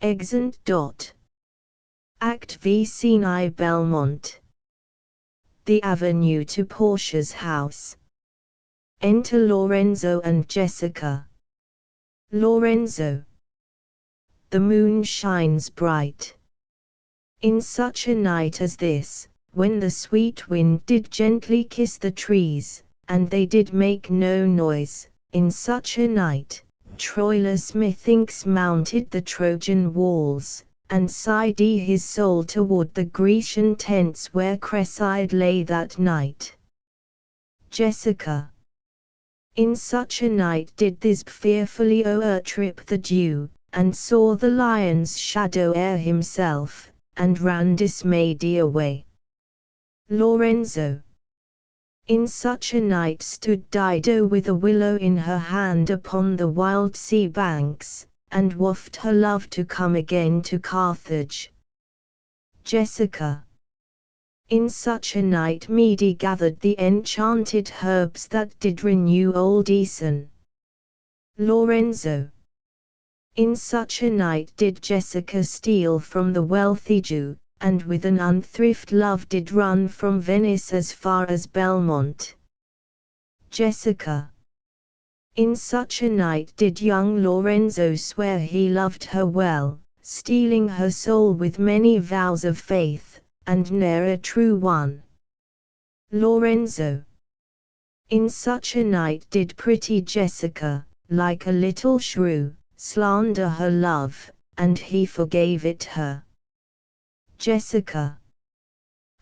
Exeunt. Act V. Scene I. Belmont. The avenue to Portia's house. Enter Lorenzo and Jessica. Lorenzo. The moon shines bright. In such a night as this, when the sweet wind did gently kiss the trees, and they did make no noise, in such a night, Troilus methinks mounted the Trojan walls, and sighed his soul toward the Grecian tents where Cressid lay that night. Jessica. In such a night did Thisbe fearfully o'ertrip the dew, and saw the lion's shadow ere himself, and ran dismayed away. Lorenzo. In such a night stood Dido with a willow in her hand upon the wild sea banks, and waft her love to come again to Carthage. Jessica. In such a night Mede gathered the enchanted herbs that did renew old Aeson. Lorenzo. In such a night did Jessica steal from the wealthy Jew, and with an unthrift love did run from Venice as far as Belmont. Jessica. In such a night did young Lorenzo swear he loved her well, stealing her soul with many vows of faith, and ne'er a true one. Lorenzo. In such a night did pretty Jessica, like a little shrew, slander her love, and he forgave it her. Jessica.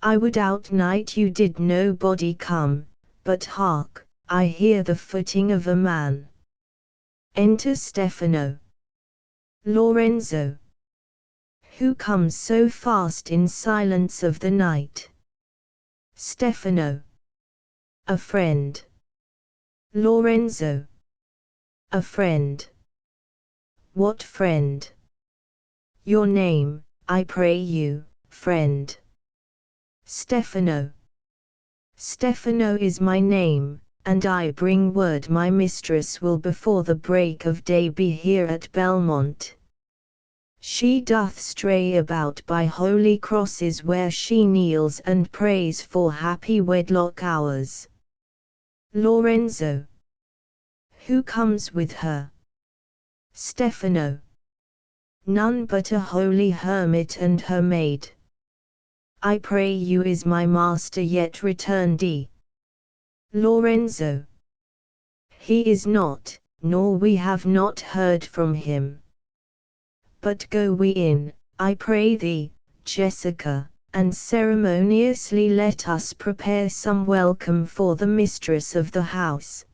I would outnight you did nobody come, but hark, I hear the footing of a man. Enter Stefano. Lorenzo. Who comes so fast in silence of the night? Stefano. A friend. Lorenzo. A friend. What friend? Your name, I pray you, friend. Stefano. Stefano is my name, and I bring word my mistress will before the break of day be here at Belmont. She doth stray about by holy crosses where she kneels and prays for happy wedlock hours. Lorenzo. Who comes with her? Stefano. None but a holy hermit and her maid. I pray you, is my master yet returned? Lorenzo. He is not, nor we have not heard from him. But go we in, I pray thee, Jessica, and ceremoniously let us prepare some welcome for the mistress of the house.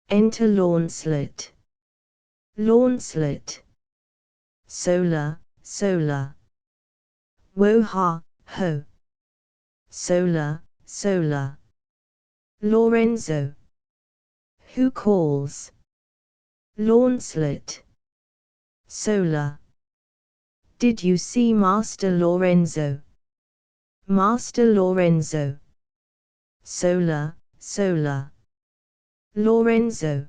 Enter Launcelot. Launcelot. Sola, sola. Wo ha, ho. Sola, sola. Lorenzo. Who calls? Launcelot. Sola. Did you see Master Lorenzo? Master Lorenzo. Sola, sola. Lorenzo.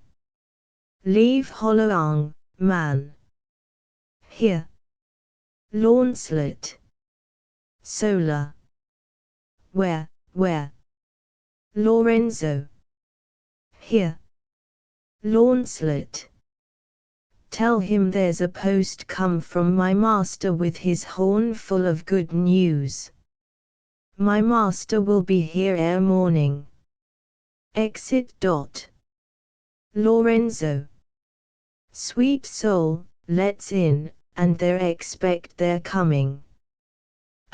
Leave Holoang, man. Here. Launcelot. Sola. Where, where? Lorenzo. Here. Launcelot. Tell him there's a post come from my master with his horn full of good news. My master will be here ere morning. Exit. Lorenzo. Sweet soul, let's in, and there expect their coming.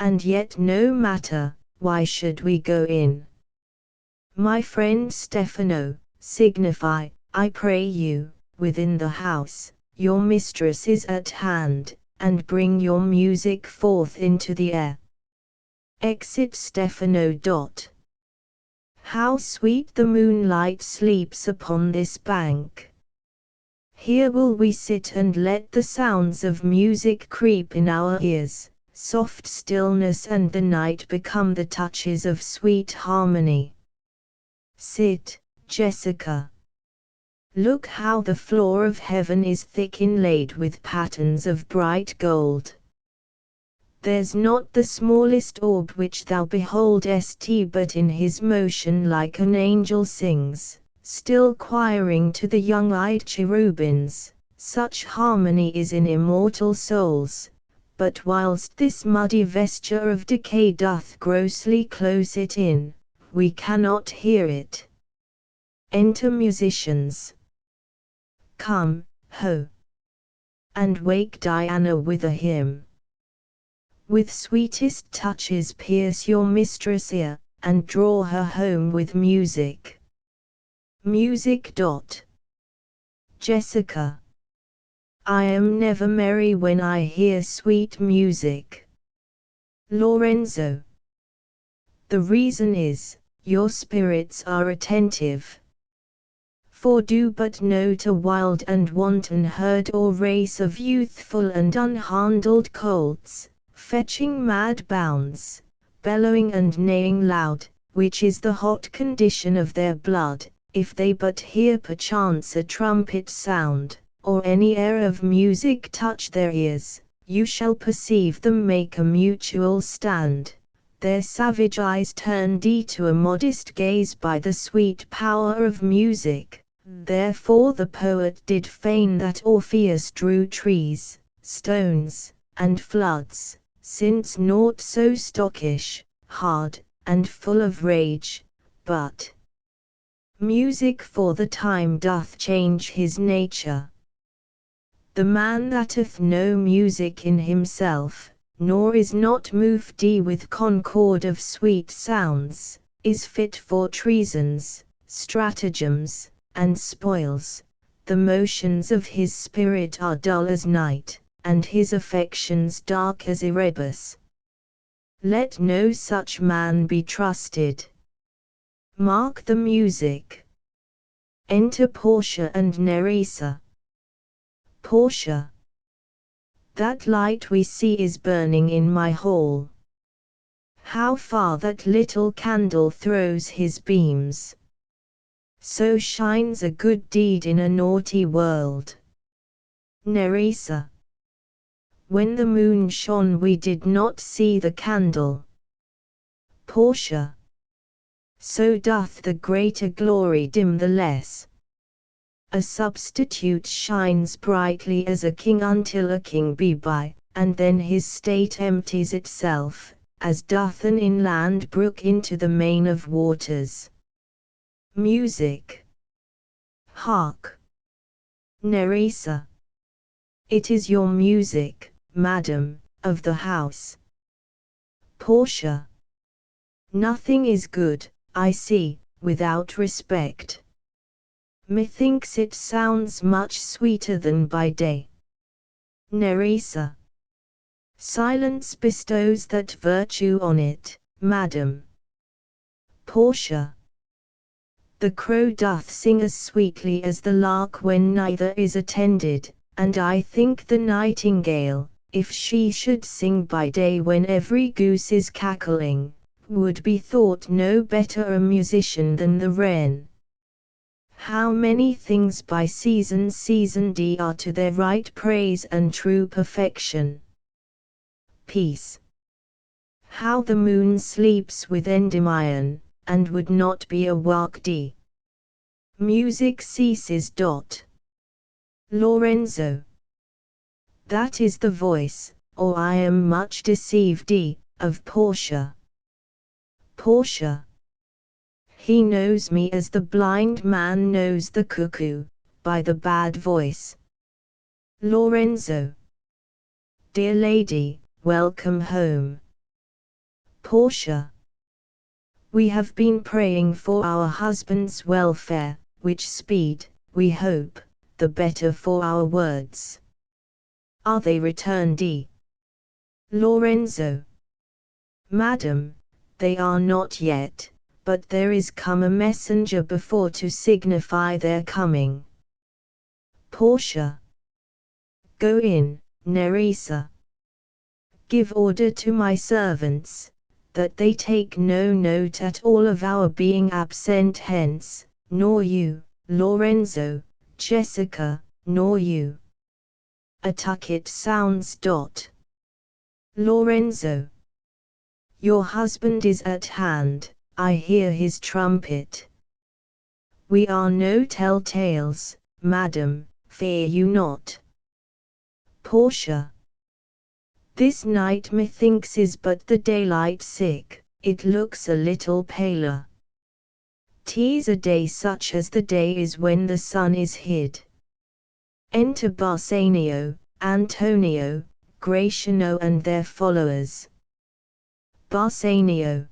And yet no matter, why should we go in? My friend Stefano, signify, I pray you, within the house, your mistress is at hand, and bring your music forth into the air. Exit Stefano. How sweet the moonlight sleeps upon this bank! Here will we sit and let the sounds of music creep in our ears, soft stillness and the night become the touches of sweet harmony. Sit, Jessica. Look how the floor of heaven is thick inlaid with patterns of bright gold. There's not the smallest orb which thou beholdest but in his motion like an angel sings, still choiring to the young-eyed cherubims, such harmony is in immortal souls, but whilst this muddy vesture of decay doth grossly close it in, we cannot hear it. Enter musicians. Come, ho! And wake Diana with a hymn. With sweetest touches pierce your mistress' ear, and draw her home with music. Music. Jessica. I am never merry when I hear sweet music. Lorenzo. The reason is, your spirits are attentive. For do but note a wild and wanton herd or race of youthful and unhandled colts, fetching mad bounds, bellowing and neighing loud, which is the hot condition of their blood, if they but hear perchance a trumpet sound, or any air of music touch their ears, you shall perceive them make a mutual stand, their savage eyes turned to a modest gaze by the sweet power of music. Therefore the poet did feign that Orpheus drew trees, stones, and floods, since naught so stockish, hard, and full of rage, but music for the time doth change his nature. The man that hath no music in himself, nor is not moved with concord of sweet sounds, is fit for treasons, stratagems, and spoils. The motions of his spirit are dull as night, and his affections dark as Erebus. Let no such man be trusted. Mark the music. Enter Portia and Nerissa. Portia. That light we see is burning in my hall. How far that little candle throws his beams. So shines a good deed in a naughty world. Nerissa. When the moon shone we did not see the candle. Portia. So doth the greater glory dim the less. A substitute shines brightly as a king until a king be by, and then his state empties itself, as doth an inland brook into the main of waters. Music. Hark! Nerissa. It is your music, madam, of the house. Portia. Nothing is good, I see, without respect. Methinks it sounds much sweeter than by day. Nerissa. Silence bestows that virtue on it, madam. Portia. The crow doth sing as sweetly as the lark when neither is attended, and I think the nightingale, if she should sing by day when every goose is cackling, would be thought no better a musician than the wren. How many things by season are to their right praise and true perfection. Peace. How the moon sleeps with Endymion, and would not be a Wakdi. Music ceases. Lorenzo. That is the voice, or I am much deceived, of Portia. Portia. He knows me as the blind man knows the cuckoo, by the bad voice. Lorenzo. Dear lady, welcome home. Portia. We have been praying for our husband's welfare, which speed, we hope, the better for our words. Are they returned? Lorenzo. Madam, they are not yet, but there is come a messenger before to signify their coming. Portia. Go in, Nerissa. Give order to my servants, that they take no note at all of our being absent hence, nor you, Lorenzo, Jessica, nor you. A tucket sounds. Lorenzo. Your husband is at hand, I hear his trumpet. We are no telltales, madam, fear you not. Portia. This night methinks is but the daylight sick, it looks a little paler. 'Tis a day such as the day is when the sun is hid. Enter Bassanio, Antonio, Gratiano and their followers. Bassanio.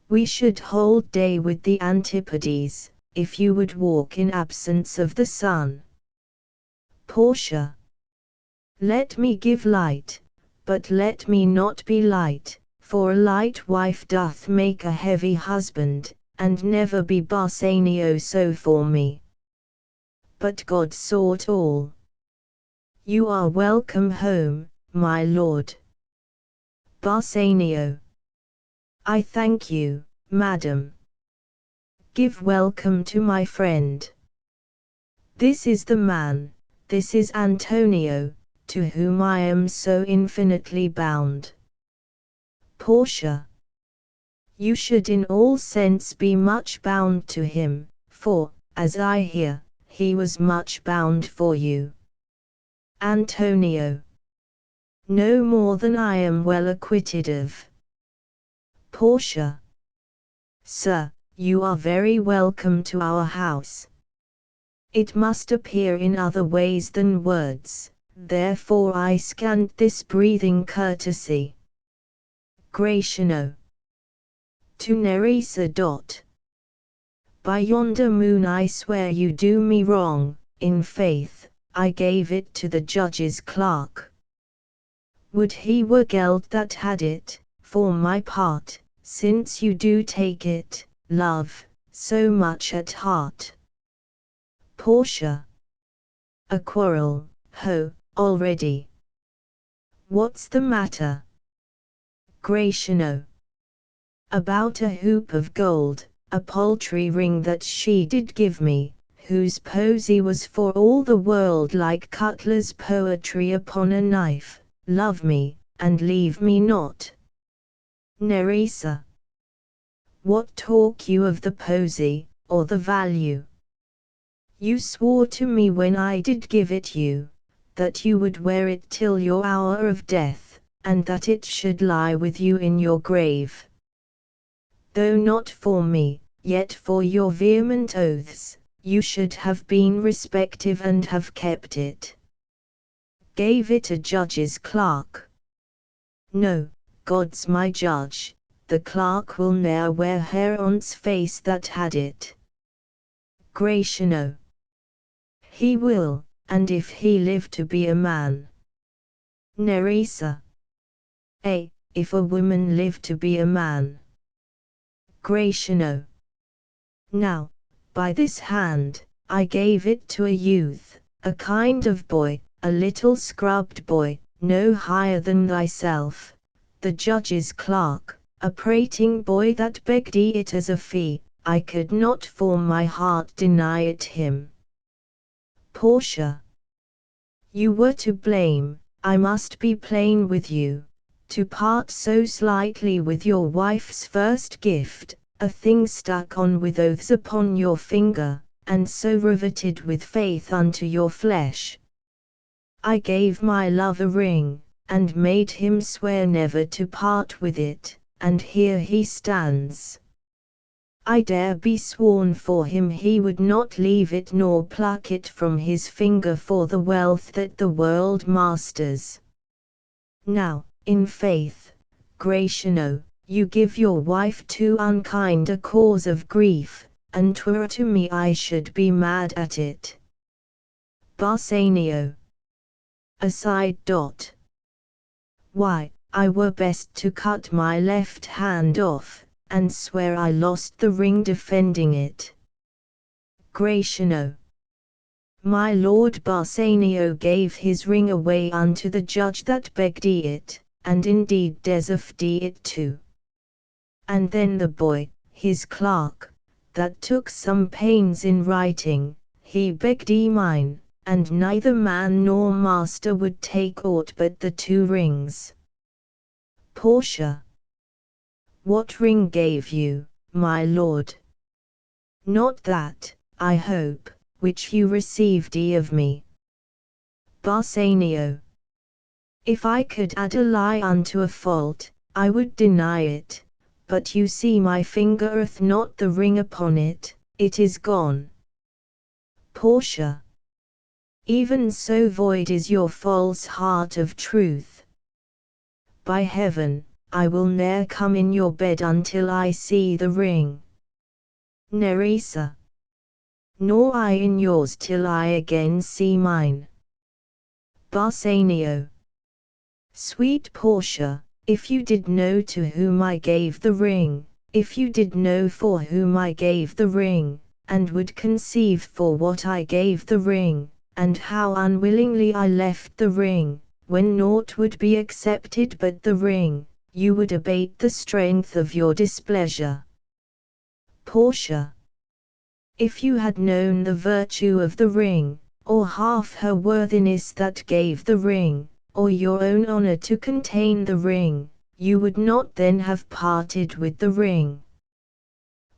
We should hold day with the Antipodes, if you would walk in absence of the sun. Portia. Let me give light, but let me not be light, for a light wife doth make a heavy husband, and never be Bassanio so for me. But God sought all. You are welcome home, my lord. Bassanio. I thank you, madam. Give welcome to my friend. This is the man, this is Antonio, to whom I am so infinitely bound. Portia. You should in all sense be much bound to him, for, as I hear, he was much bound for you. Antonio. No more than I am well acquitted of. Portia. Sir, you are very welcome to our house. It must appear in other ways than words, therefore I scant this breathing courtesy. Gratiano. To Nerissa. By yonder moon I swear you do me wrong, in faith, I gave it to the judge's clerk. Would he were geld that had it, for my part, since you do take it, love, so much at heart. Portia. A quarrel, ho, already. What's the matter? Gratiano. About a hoop of gold, a paltry ring that she did give me, whose posy was for all the world like Cutler's poetry upon a knife, love me, and leave me not. Nerissa. What talk you of the posy, or the value? You swore to me when I did give it you, that you would wear it till your hour of death, and that it should lie with you in your grave. Though not for me, yet for your vehement oaths, you should have been respective and have kept it. Gave it a judge's clerk. No, God's my judge, the clerk will ne'er wear hair on's face that had it. Gratiano. He will, and if he live to be a man. Nerissa. If a woman live to be a man. Gratiano. Now, by this hand, I gave it to a youth, a kind of boy, a little scrubbed boy, no higher than thyself, the judge's clerk, a prating boy that begged it as a fee, I could not for my heart deny it him. Portia. You were to blame, I must be plain with you, to part so slightly with your wife's first gift, a thing stuck on with oaths upon your finger, and so riveted with faith unto your flesh. I gave my love a ring, and made him swear never to part with it, and here he stands. I dare be sworn for him he would not leave it nor pluck it from his finger for the wealth that the world masters. Now, in faith, Gratiano, you give your wife too unkind a cause of grief, and 'twere to me I should be mad at it. Bassanio. Aside. Why, I were best to cut my left hand off, and swear I lost the ring defending it. Gratiano. My lord Bassanio gave his ring away unto the judge that begged it, and indeed deserved it too. And then the boy, his clerk, that took some pains in writing, he begged mine, and neither man nor master would take aught but the 2 rings. Portia. What ring gave you, my lord? Not that, I hope, which you received of me. Bassanio. If I could add a lie unto a fault, I would deny it, but you see my finger hath not the ring upon it, it is gone. Portia. Even so void is your false heart of truth. By heaven, I will ne'er come in your bed until I see the ring. Nerissa. Nor I in yours till I again see mine. Bassanio. Sweet Portia, if you did know to whom I gave the ring, if you did know for whom I gave the ring, and would conceive for what I gave the ring, and how unwillingly I left the ring, when naught would be accepted but the ring, you would abate the strength of your displeasure. Portia. If you had known the virtue of the ring, or half her worthiness that gave the ring, or your own honor to contain the ring, you would not then have parted with the ring.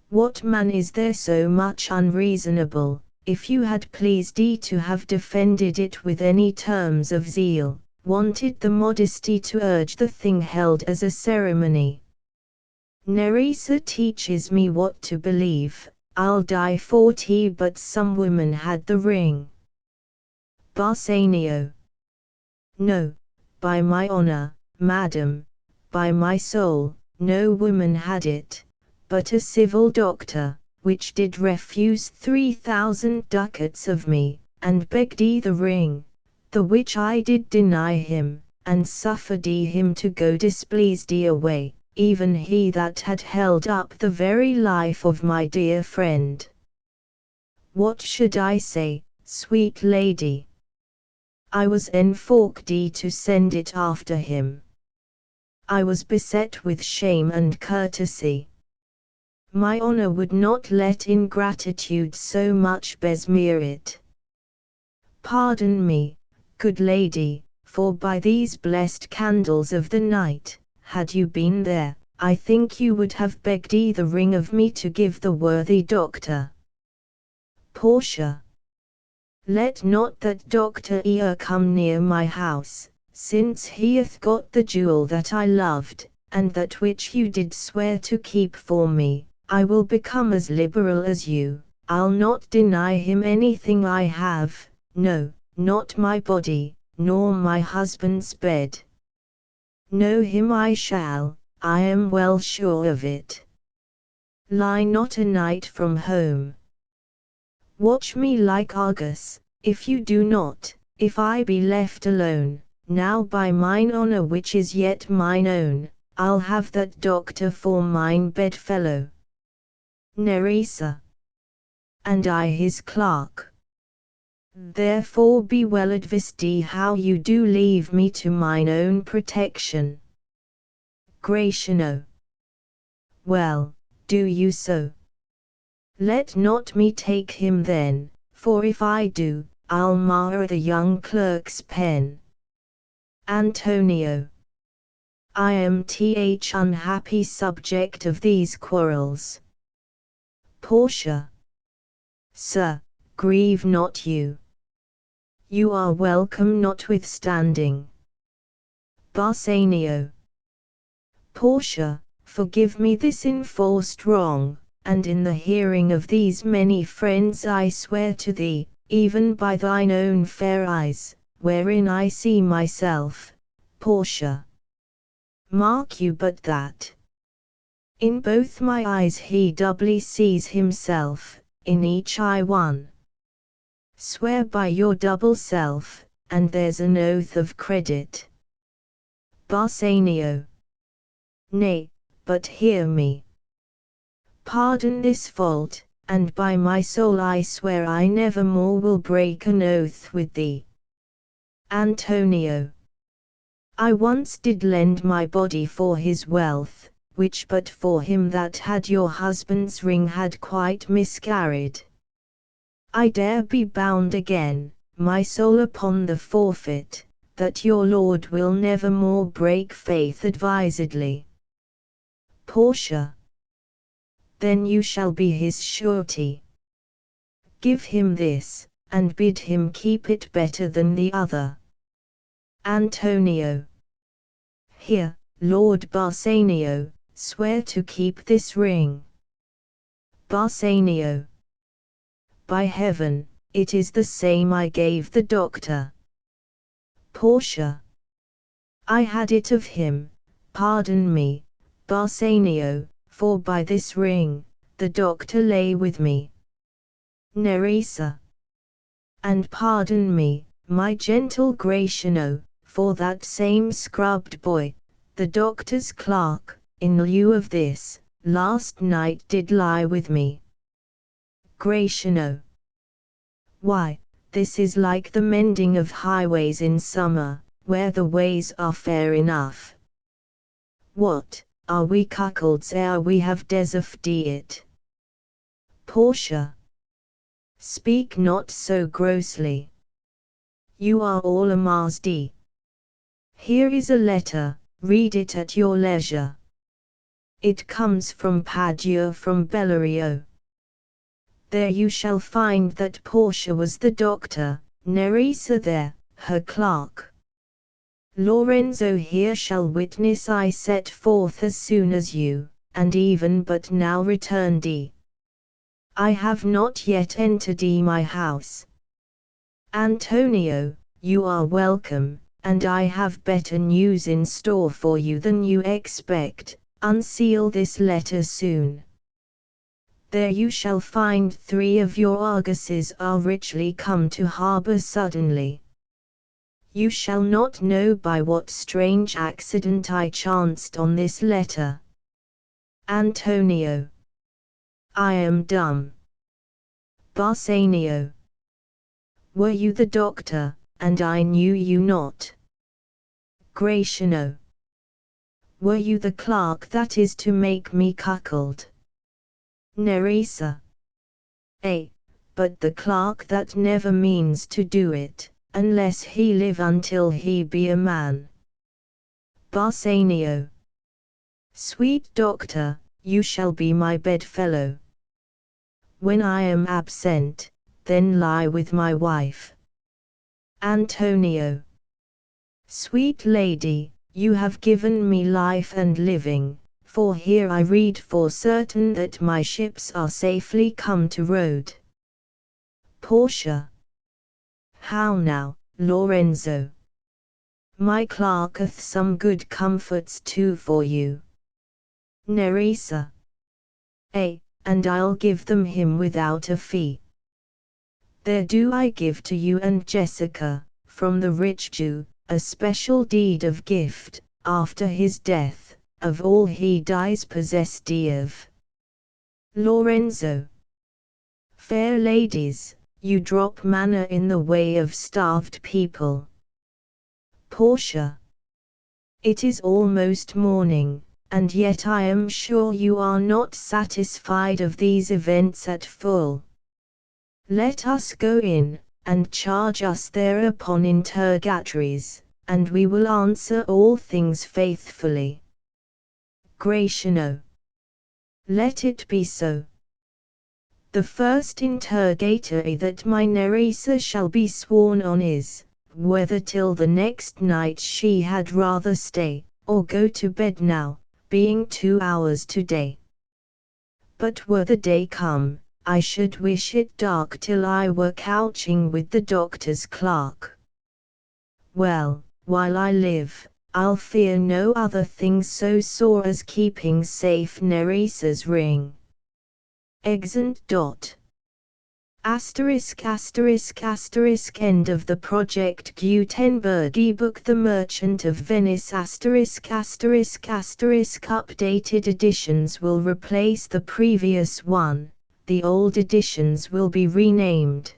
What man is there so much unreasonable, if you had pleased to have defended it with any terms of zeal, wanted the modesty to urge the thing held as a ceremony? Nerissa teaches me what to believe, I'll die for but some woman had the ring. Bassanio. No, by my honor, madam, by my soul, no woman had it, but a civil doctor, which did refuse 3,000 ducats of me, and begged the ring, the which I did deny him, and suffered him to go displeased away, even he that had held up the very life of my dear friend. What should I say, sweet lady? I was enforced to send it after him. I was beset with shame and courtesy. My honor would not let ingratitude so much besmear it. Pardon me, good lady, for by these blessed candles of the night, had you been there, I think you would have begged the ring of me to give the worthy doctor. Portia. Let not that doctor come near my house, since he hath got the jewel that I loved, and that which you did swear to keep for me. I will become as liberal as you, I'll not deny him anything I have, no, not my body, nor my husband's bed. Know him I shall, I am well sure of it. Lie not a night from home. Watch me like Argus, if you do not, if I be left alone, now by mine honor which is yet mine own, I'll have that doctor for mine bedfellow. Nerissa. And I his clerk. Therefore be well advised how you do leave me to mine own protection. Gratiano. Well, do you so. Let not me take him then, for if I do, I'll mar the young clerk's pen. Antonio. I am unhappy subject of these quarrels. Portia. Sir, grieve not you. You are welcome notwithstanding. Bassanio. Portia, forgive me this enforced wrong, and in the hearing of these many friends I swear to thee, even by thine own fair eyes, wherein I see myself, Portia. Mark you but that. In both my eyes he doubly sees himself, in each eye one. Swear by your double self, and there's an oath of credit. Bassanio. Nay, but hear me. Pardon this fault, and by my soul I swear I never more will break an oath with thee. Antonio. I once did lend my body for his wealth, which but for him that had your husband's ring had quite miscarried. I dare be bound again, my soul upon the forfeit, that your Lord will never more break faith advisedly. Portia. Then you shall be his surety. Give him this, and bid him keep it better than the other. Antonio. Here, Lord Bassanio, swear to keep this ring. Bassanio. By heaven, it is the same I gave the doctor. Portia. I had it of him, pardon me, Bassanio, for by this ring, the doctor lay with me. Nerissa. And pardon me, my gentle Gratiano, for that same scrubbed boy, the doctor's clerk, in lieu of this, last night did lie with me. Gratiano. Why, this is like the mending of highways in summer, where the ways are fair enough. What, are we cuckolds ere we have deserved it? Portia. Speak not so grossly. You are all a Marsdi. Here is a letter, read it at your leisure. It comes from Padua from Bellario. There you shall find that Portia was the doctor, Nerissa there, her clerk. Lorenzo here shall witness I set forth as soon as you, and even but now returned. I have not yet entered my house. Antonio, you are welcome, and I have better news in store for you than you expect. Unseal this letter soon. There you shall find 3 of your argosies are richly come to harbour suddenly. You shall not know by what strange accident I chanced on this letter. Antonio. I am dumb. Bassanio. Were you the doctor, and I knew you not? Gratiano. Were you the clerk that is to make me cuckold? Nerissa. But the clerk that never means to do it, unless he live until he be a man. Bassanio. Sweet doctor, you shall be my bedfellow. When I am absent, then lie with my wife. Antonio. Sweet lady, you have given me life and living, for here I read for certain that my ships are safely come to road. Portia. How now, Lorenzo? My clerk hath some good comforts too for you. Nerissa. And I'll give them him without a fee. There do I give to you and Jessica, from the rich Jew, a special deed of gift, after his death, of all he dies possessed of. Lorenzo. Fair ladies, you drop manna in the way of starved people. Portia. It is almost morning, and yet I am sure you are not satisfied of these events at full. Let us go in, and charge us thereupon interrogatories, and we will answer all things faithfully. Gratiano. Let it be so. The first interrogatory that my Nerissa shall be sworn on is, whether till the next night she had rather stay, or go to bed now, being 2 hours to-day. But were the day come, I should wish it dark till I were couching with the doctor's clerk. Well, while I live, I'll fear no other thing so sore as keeping safe Nerissa's ring. Exeunt. Asterisk end of the project Gutenberg ebook The Merchant of Venice updated editions will replace the previous one, the old editions will be renamed.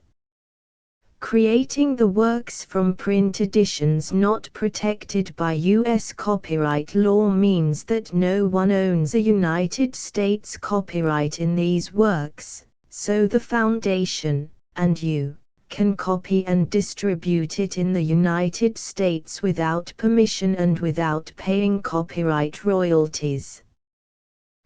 Creating the works from print editions not protected by U.S. copyright law means that no one owns a United States copyright in these works, so the Foundation, and you can copy and distribute it in the United States without permission and without paying copyright royalties.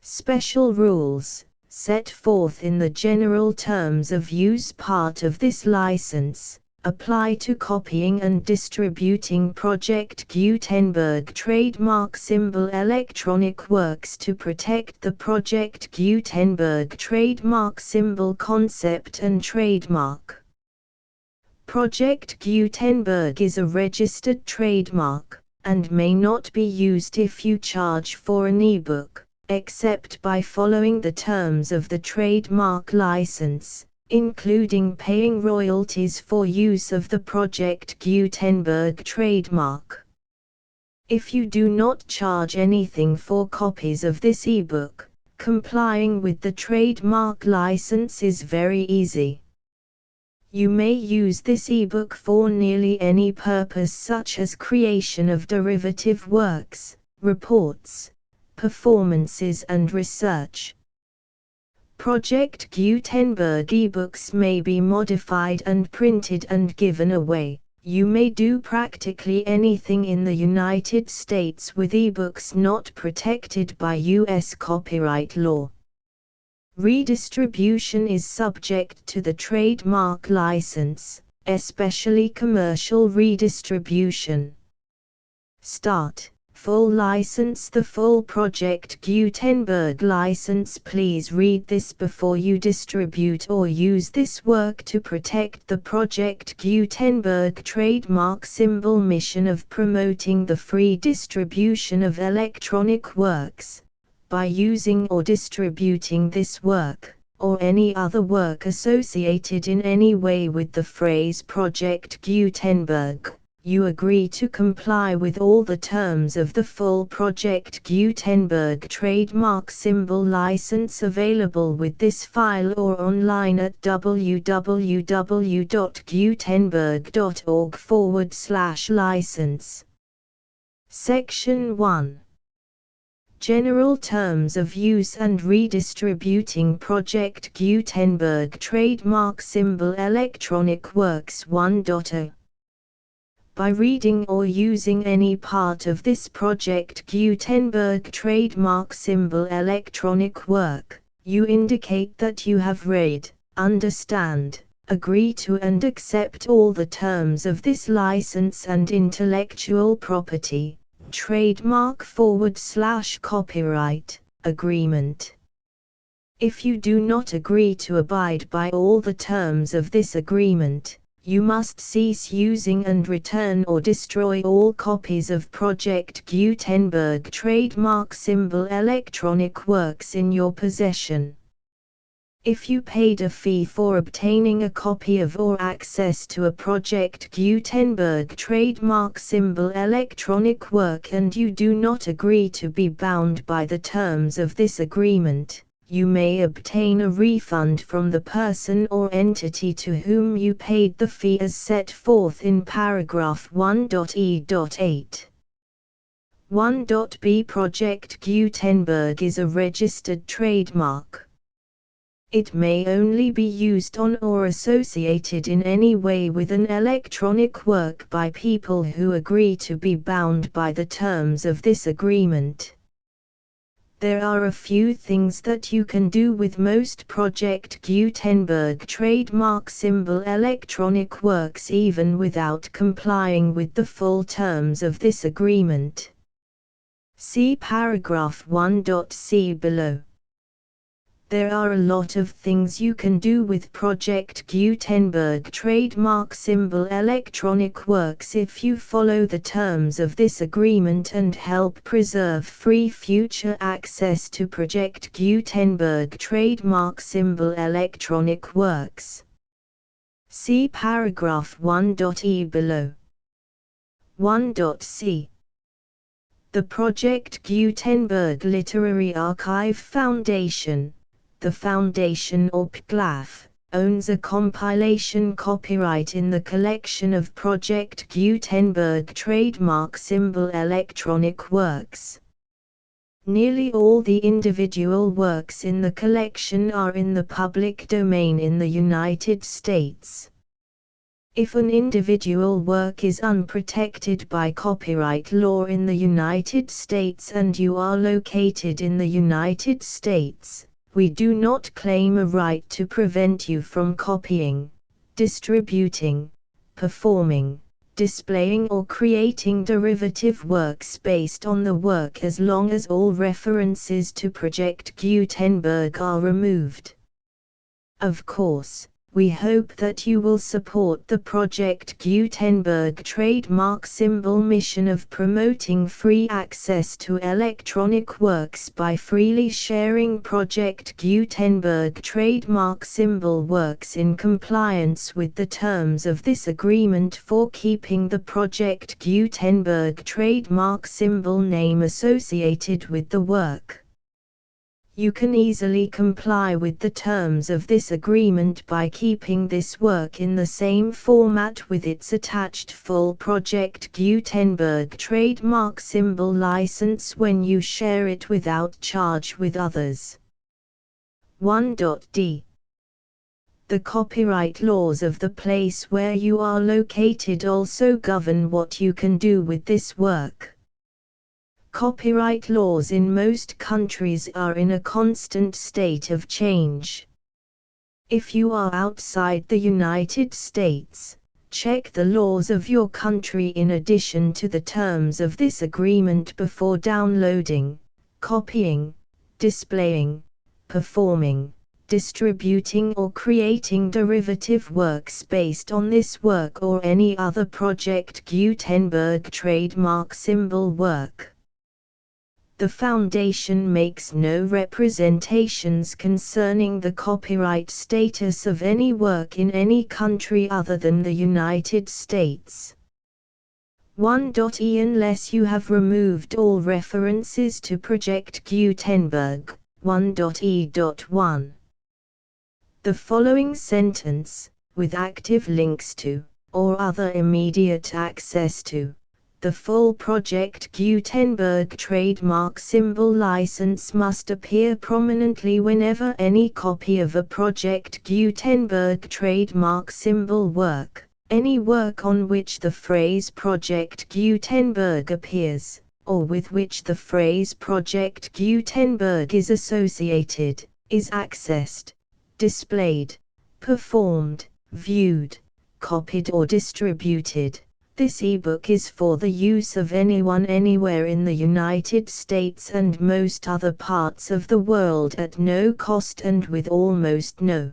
Special rules, set forth in the general terms of use part of this license, apply to copying and distributing Project Gutenberg trademark symbol electronic works to protect the Project Gutenberg trademark symbol concept and trademark. Project Gutenberg is a registered trademark, and may not be used if you charge for an ebook, except by following the terms of the trademark license, including paying royalties for use of the Project Gutenberg trademark. If you do not charge anything for copies of this ebook, complying with the trademark license is very easy. You may use this ebook for nearly any purpose, such as creation of derivative works, reports, performances and research. Project Gutenberg ebooks may be modified and printed and given away. You may do practically anything in the United States with ebooks not protected by U.S. copyright law. Redistribution is subject to the trademark license, especially commercial redistribution. Start. Full license. The full Project Gutenberg license. Please read this before you distribute or use this work to protect the Project Gutenberg trademark symbol mission of promoting the free distribution of electronic works. By using or distributing this work, or any other work associated in any way with the phrase Project Gutenberg, you agree to comply with all the terms of the full Project Gutenberg trademark symbol license available with this file or online at www.gutenberg.org/license. Section 1. General Terms of Use and Redistributing Project Gutenberg Trademark Symbol Electronic Works 1.0. By reading or using any part of this Project Gutenberg trademark symbol electronic work, you indicate that you have read, understand, agree to and accept all the terms of this license and intellectual property, trademark/copyright, agreement. If you do not agree to abide by all the terms of this agreement, you must cease using and return or destroy all copies of Project Gutenberg trademark symbol electronic works in your possession. If you paid a fee for obtaining a copy of or access to a Project Gutenberg trademark symbol electronic work and you do not agree to be bound by the terms of this agreement, you may obtain a refund from the person or entity to whom you paid the fee as set forth in paragraph 1.e.8. 1.b. Project Gutenberg is a registered trademark. It may only be used on or associated in any way with an electronic work by people who agree to be bound by the terms of this agreement. There are a few things that you can do with most Project Gutenberg trademark symbol electronic works even without complying with the full terms of this agreement. See paragraph 1.c below. There are a lot of things you can do with Project Gutenberg trademark symbol electronic works if you follow the terms of this agreement and help preserve free future access to Project Gutenberg trademark symbol electronic works. See paragraph 1.e below. 1.c. The Project Gutenberg Literary Archive Foundation, the Foundation or PGLAF, owns a compilation copyright in the collection of Project Gutenberg trademark symbol electronic works. Nearly all the individual works in the collection are in the public domain in the United States. If an individual work is unprotected by copyright law in the United States and you are located in the United States, we do not claim a right to prevent you from copying, distributing, performing, displaying or creating derivative works based on the work as long as all references to Project Gutenberg are removed. Of course, we hope that you will support the Project Gutenberg trademark symbol mission of promoting free access to electronic works by freely sharing Project Gutenberg trademark symbol works in compliance with the terms of this agreement for keeping the Project Gutenberg trademark symbol name associated with the work. You can easily comply with the terms of this agreement by keeping this work in the same format with its attached full Project Gutenberg trademark symbol license when you share it without charge with others. 1.d. The copyright laws of the place where you are located also govern what you can do with this work. Copyright laws in most countries are in a constant state of change. If you are outside the United States, check the laws of your country in addition to the terms of this agreement before downloading, copying, displaying, performing, distributing or creating derivative works based on this work or any other Project Gutenberg trademark symbol work. The Foundation makes no representations concerning the copyright status of any work in any country other than the United States. 1.e Unless you have removed all references to Project Gutenberg, 1.e.1. The following sentence, with active links to, or other immediate access to, the full Project Gutenberg trademark symbol license must appear prominently whenever any copy of a Project Gutenberg trademark symbol work, any work on which the phrase Project Gutenberg appears, or with which the phrase Project Gutenberg is associated, is accessed, displayed, performed, viewed, copied or distributed. This ebook is for the use of anyone anywhere in the United States and most other parts of the world at no cost and with almost no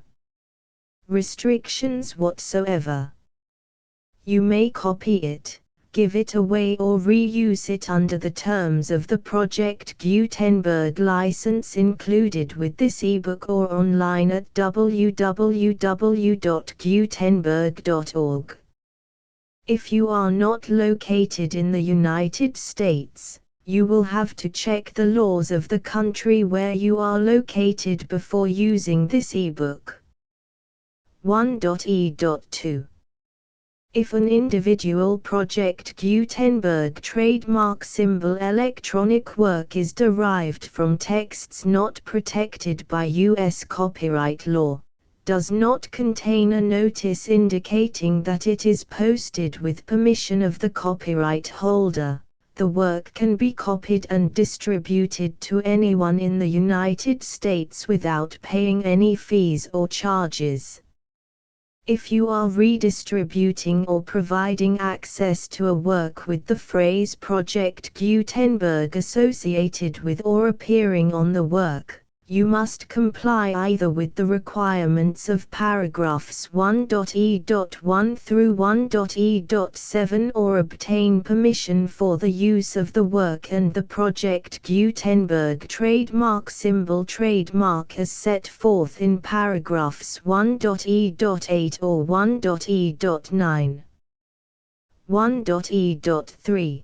restrictions whatsoever. You may copy it, give it away or reuse it under the terms of the Project Gutenberg license included with this ebook or online at www.gutenberg.org. If you are not located in the United States, you will have to check the laws of the country where you are located before using this ebook. 1.e.2. If an individual Project Gutenberg trademark symbol electronic work is derived from texts not protected by U.S. copyright law, does not contain a notice indicating that it is posted with permission of the copyright holder, the work can be copied and distributed to anyone in the United States without paying any fees or charges. If you are redistributing or providing access to a work with the phrase Project Gutenberg associated with or appearing on the work, you must comply either with the requirements of paragraphs 1.e.1 through 1.e.7 or obtain permission for the use of the work and the Project Gutenberg trademark symbol trademark as set forth in paragraphs 1.e.8 or 1.e.9. 1.e.3.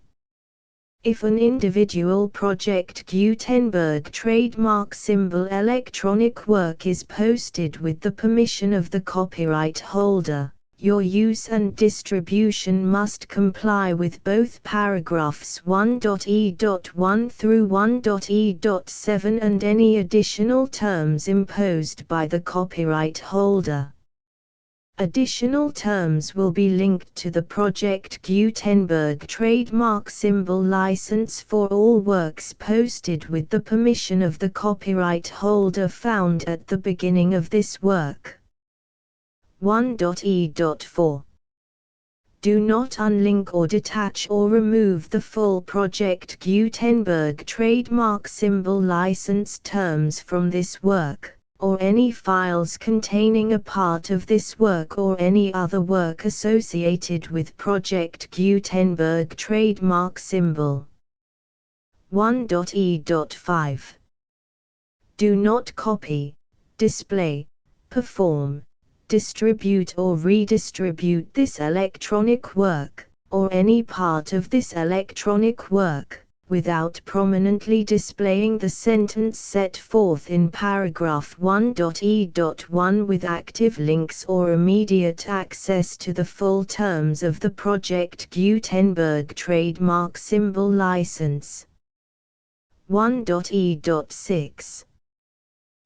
If an individual Project Gutenberg trademark symbol electronic work is posted with the permission of the copyright holder, Your use and distribution must comply with both paragraphs 1.e.1 through 1.e.7 and any additional terms imposed by the copyright holder. Additional terms will be linked to the Project Gutenberg trademark symbol license for all works posted with the permission of the copyright holder found at the beginning of this work. 1.e.4. Do not unlink or detach or remove the full Project Gutenberg trademark symbol license terms from this work, or any files containing a part of this work or any other work associated with Project Gutenberg trademark symbol. 1.e.5. Do not copy, display, perform, distribute or redistribute this electronic work, or any part of this electronic work, without prominently displaying the sentence set forth in paragraph 1.e.1 with active links or immediate access to the full terms of the Project Gutenberg trademark symbol license. 1.e.6.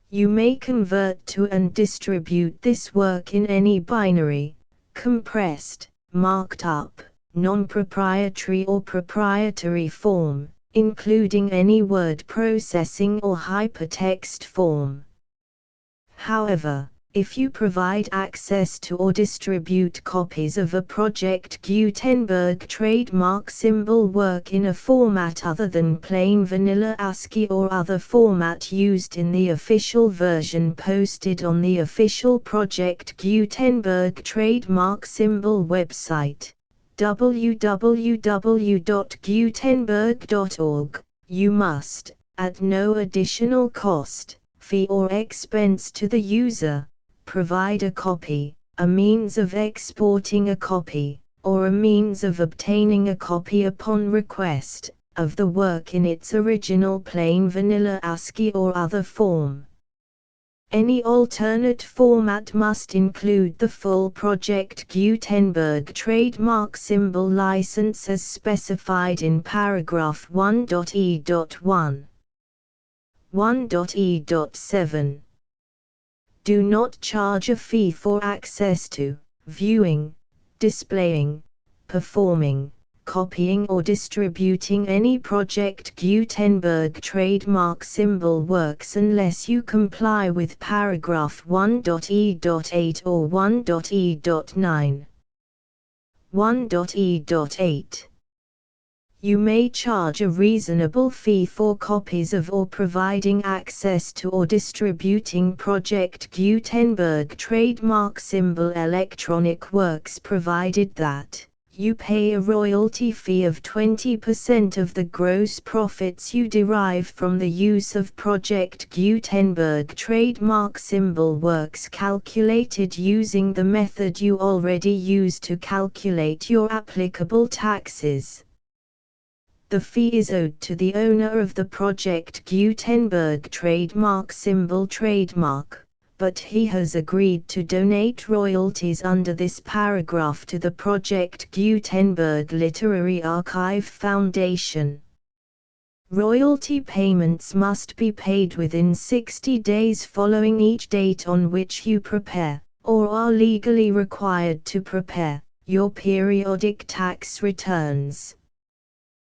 You may convert to and distribute this work in any binary, compressed, marked up, non-proprietary or proprietary form, including any word processing or hypertext form. However, if you provide access to or distribute copies of a Project Gutenberg trademark symbol work in a format other than plain vanilla ASCII or other format used in the official version posted on the official Project Gutenberg trademark symbol website, www.gutenberg.org, you must, at no additional cost, fee or expense to the user, provide a copy, a means of exporting a copy, or a means of obtaining a copy upon request, of the work in its original plain vanilla ASCII or other form. Any alternate format must include the full Project Gutenberg trademark symbol license as specified in paragraph 1.e.1. 1.e.7. Do not charge a fee for access to, viewing, displaying, performing, copying or distributing any Project Gutenberg trademark symbol works unless you comply with paragraph 1.e.8 or 1.e.9. 1.e.8. You may charge a reasonable fee for copies of or providing access to or distributing Project Gutenberg trademark symbol electronic works provided that you pay a royalty fee of 20% of the gross profits you derive from the use of Project Gutenberg trademark symbol works calculated using the method you already use to calculate your applicable taxes. The fee is owed to the owner of the Project Gutenberg trademark symbol trademark, but he has agreed to donate royalties under this paragraph to the Project Gutenberg Literary Archive Foundation. Royalty payments must be paid within 60 days following each date on which you prepare, or are legally required to prepare, your periodic tax returns.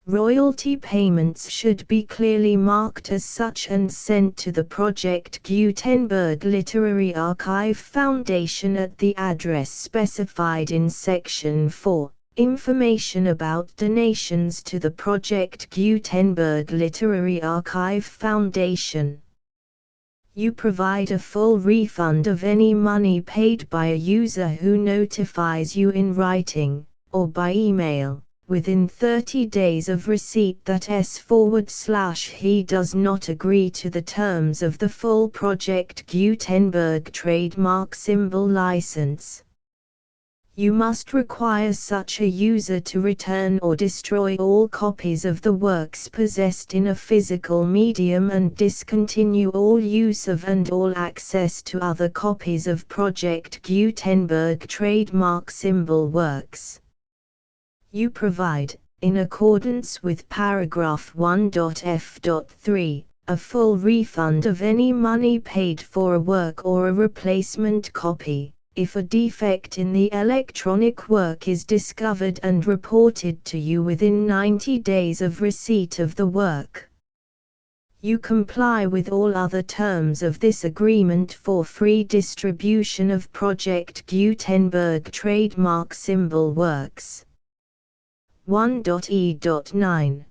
Royalty payments should be clearly marked as such and sent to the Project Gutenberg Literary Archive Foundation at the address specified in Section 4, Information about Donations to the Project Gutenberg Literary Archive Foundation. You provide a full refund of any money paid by a user who notifies you in writing, or by email, within 30 days of receipt that he does not agree to the terms of the full Project Gutenberg trademark symbol license. you must require such a user to return or destroy all copies of the works possessed in a physical medium and discontinue all use of and all access to other copies of Project Gutenberg trademark symbol works. You provide, in accordance with paragraph 1.f.3, a full refund of any money paid for a work or a replacement copy, if a defect in the electronic work is discovered and reported to you within 90 days of receipt of the work. You comply with all other terms of this agreement for free distribution of Project Gutenberg trademark symbol works. 1.e.9.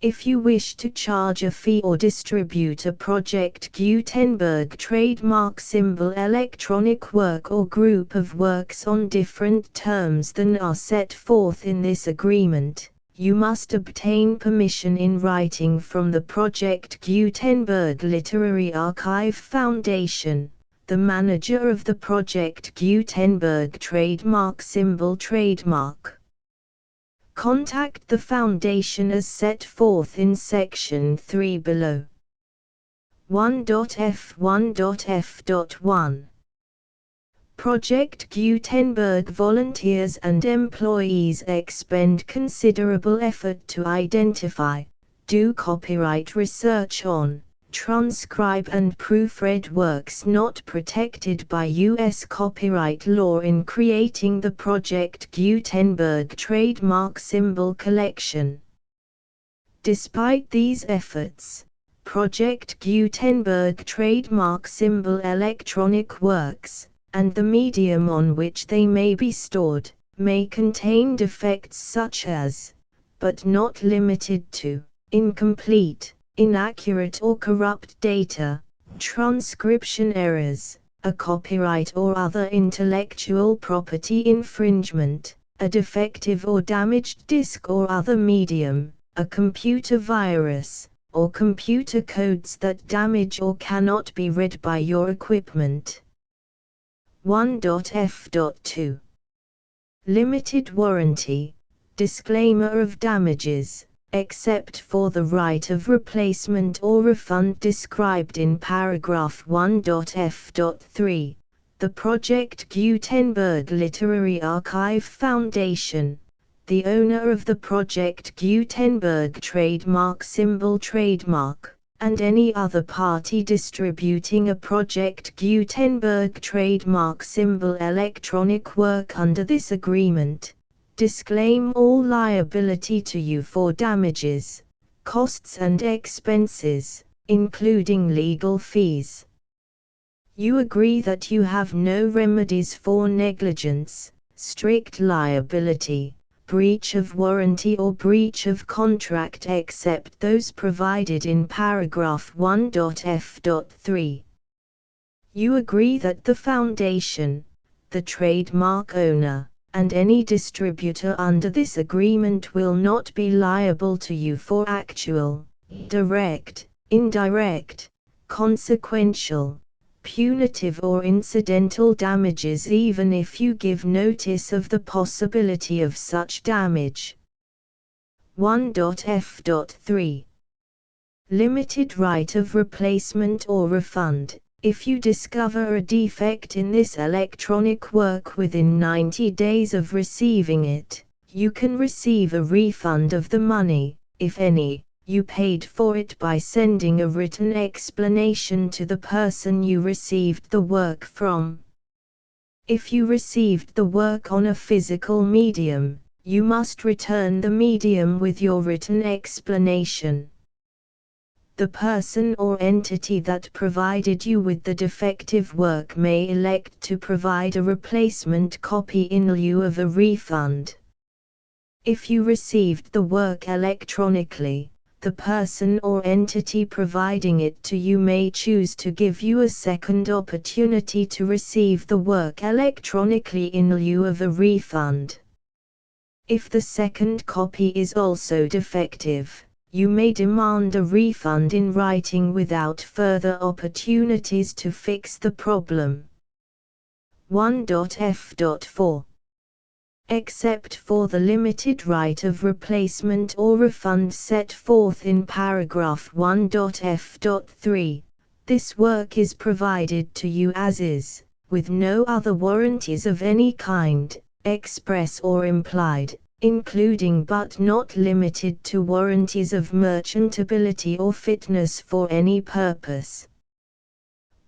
If you wish to charge a fee or distribute a Project Gutenberg trademark symbol electronic work or group of works on different terms than are set forth in this agreement, you must obtain permission in writing from the Project Gutenberg Literary Archive Foundation, the manager of the Project Gutenberg trademark symbol trademark. Contact the Foundation as set forth in Section 3 below. 1.f1.f.1 Project Gutenberg volunteers and employees expend considerable effort to identify, do copyright research on, transcribe and proofread works not protected by U.S. copyright law in creating the Project Gutenberg trademark symbol collection. Despite these efforts, Project Gutenberg trademark symbol electronic works, and the medium on which they may be stored, may contain defects such as, but not limited to, incomplete, inaccurate or corrupt data, transcription errors, a copyright or other intellectual property infringement, a defective or damaged disk or other medium, a computer virus, or computer codes that damage or cannot be read by your equipment. 1.f.2 Limited warranty, disclaimer of damages, except for the right of replacement or refund described in paragraph 1.f.3, the Project Gutenberg Literary Archive Foundation, the owner of the Project Gutenberg trademark symbol trademark, and any other party distributing a Project Gutenberg trademark symbol electronic work under this agreement, disclaim all liability to you for damages, costs and expenses, including legal fees. You agree that you have no remedies for negligence, strict liability, breach of warranty or breach of contract except those provided in paragraph 1.f.3. You agree that the Foundation, the trademark owner, and any distributor under this agreement will not be liable to you for actual, direct, indirect, consequential, punitive or incidental damages even if you give notice of the possibility of such damage. 1.f.3 Limited right of replacement or refund. If you discover a defect in this electronic work within 90 days of receiving it, you can receive a refund of the money, if any, you paid for it by sending a written explanation to the person you received the work from. If you received the work on a physical medium, you must return the medium with your written explanation. The person or entity that provided you with the defective work may elect to provide a replacement copy in lieu of a refund. If you received the work electronically, the person or entity providing it to you may choose to give you a second opportunity to receive the work electronically in lieu of a refund. If the second copy is also defective, you may demand a refund in writing without further opportunities to fix the problem. 1.f.4 except for the limited right of replacement or refund set forth in paragraph 1.f.3. This work is provided to you as is, with no other warranties of any kind, express or implied, including but not limited to warranties of merchantability or fitness for any purpose.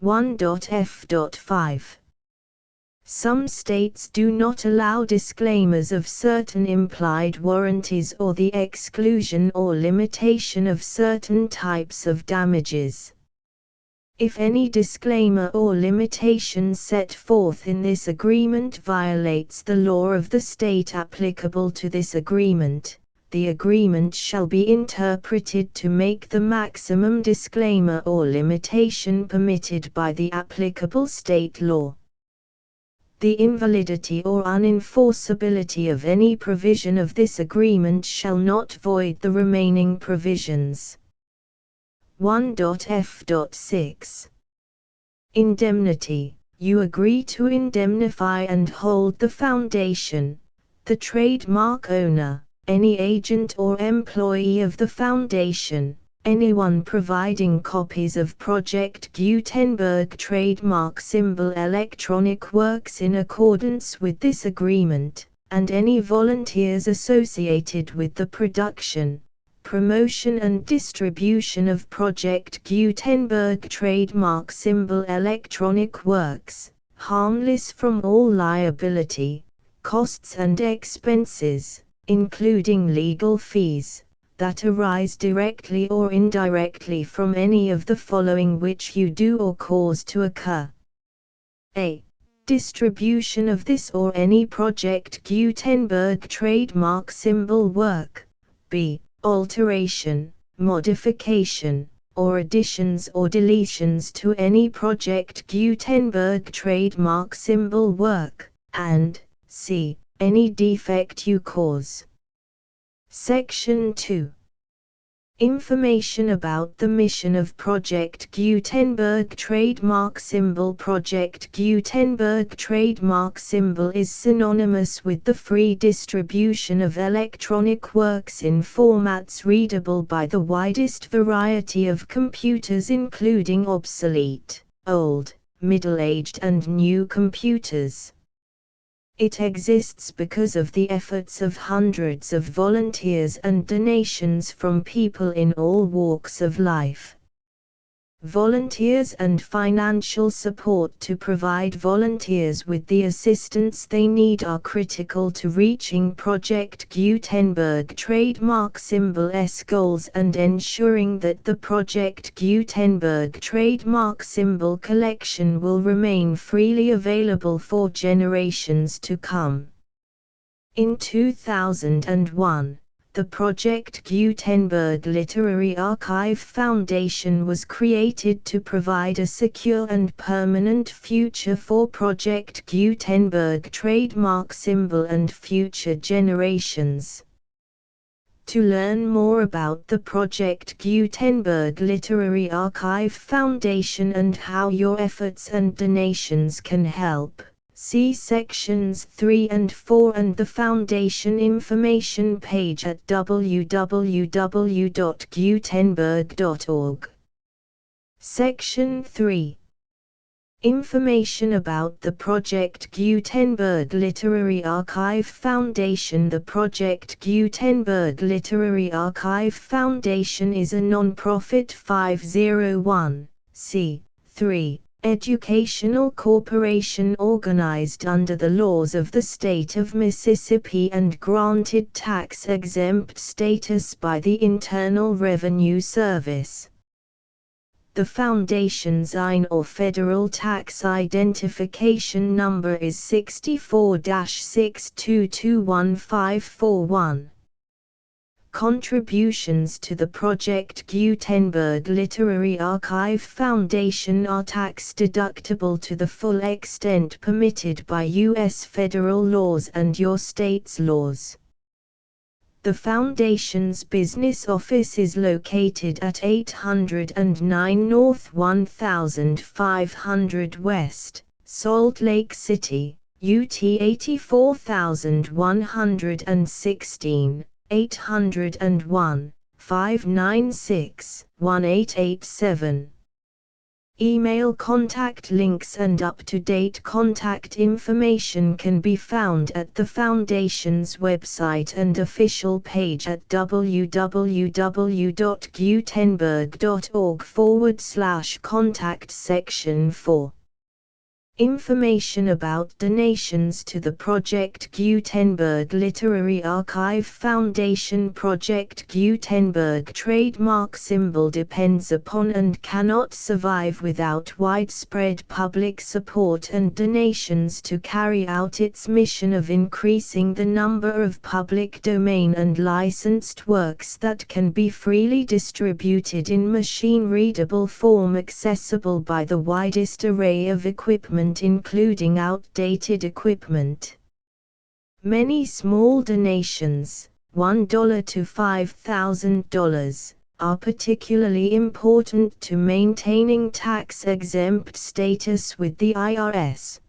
1.f.5. Some states do not allow disclaimers of certain implied warranties or the exclusion or limitation of certain types of damages. If any disclaimer or limitation set forth in this agreement violates the law of the state applicable to this agreement, the agreement shall be interpreted to make the maximum disclaimer or limitation permitted by the applicable state law. The invalidity or unenforceability of any provision of this agreement shall not void the remaining provisions. 1.f.6. Indemnity. You agree to indemnify and hold the foundation, the trademark owner, any agent or employee of the foundation, anyone providing copies of Project Gutenberg trademark symbol electronic works in accordance with this agreement, and any volunteers associated with the production, promotion and distribution of Project Gutenberg trademark symbol electronic works, harmless from all liability, costs and expenses, including legal fees, that arise directly or indirectly from any of the following which you do or cause to occur. A. Distribution of this or any Project Gutenberg trademark symbol work. B. Alteration, modification, or additions or deletions to any Project Gutenberg trademark symbol work, and C. Any defect you cause. Section 2. Information about the mission of Project Gutenberg trademark symbol. Project Gutenberg trademark symbol is synonymous with the free distribution of electronic works in formats readable by the widest variety of computers, including obsolete, old, middle-aged and new computers. It exists because of the efforts of hundreds of volunteers and donations from people in all walks of life. Volunteers and financial support to provide volunteers with the assistance they need are critical to reaching Project Gutenberg trademark symbol's goals and ensuring that the Project Gutenberg trademark symbol collection will remain freely available for generations to come. In 2001, the Project Gutenberg Literary Archive Foundation was created to provide a secure and permanent future for Project Gutenberg trademark symbol and future generations. To learn more about the Project Gutenberg Literary Archive Foundation and how your efforts and donations can help, see sections 3 and 4 and the Foundation information page at www.gutenberg.org. Section 3. Information about the Project Gutenberg Literary Archive Foundation. The Project Gutenberg Literary Archive Foundation is a non-profit 501(c)(3) educational corporation organized under the laws of the state of Mississippi and granted tax-exempt status by the Internal Revenue Service. The Foundation's IN or Federal Tax Identification Number is 64-6221541. Contributions to the Project Gutenberg Literary Archive Foundation are tax-deductible to the full extent permitted by U.S. federal laws and your state's laws. The Foundation's business office is located at 809 North 1500 West, Salt Lake City, UT 84116, 801, 596, 1887. Email contact links and up-to-date contact information can be found at the Foundation's website and official page at www.gutenberg.org/contact section 4. Information about donations to the Project Gutenberg Literary Archive Foundation. Project Gutenberg trademark symbol depends upon and cannot survive without widespread public support and donations to carry out its mission of increasing the number of public domain and licensed works that can be freely distributed in machine-readable form accessible by the widest array of equipment, including outdated equipment. Many small donations, $1 to $5,000, are particularly important to maintaining tax-exempt status with the IRS.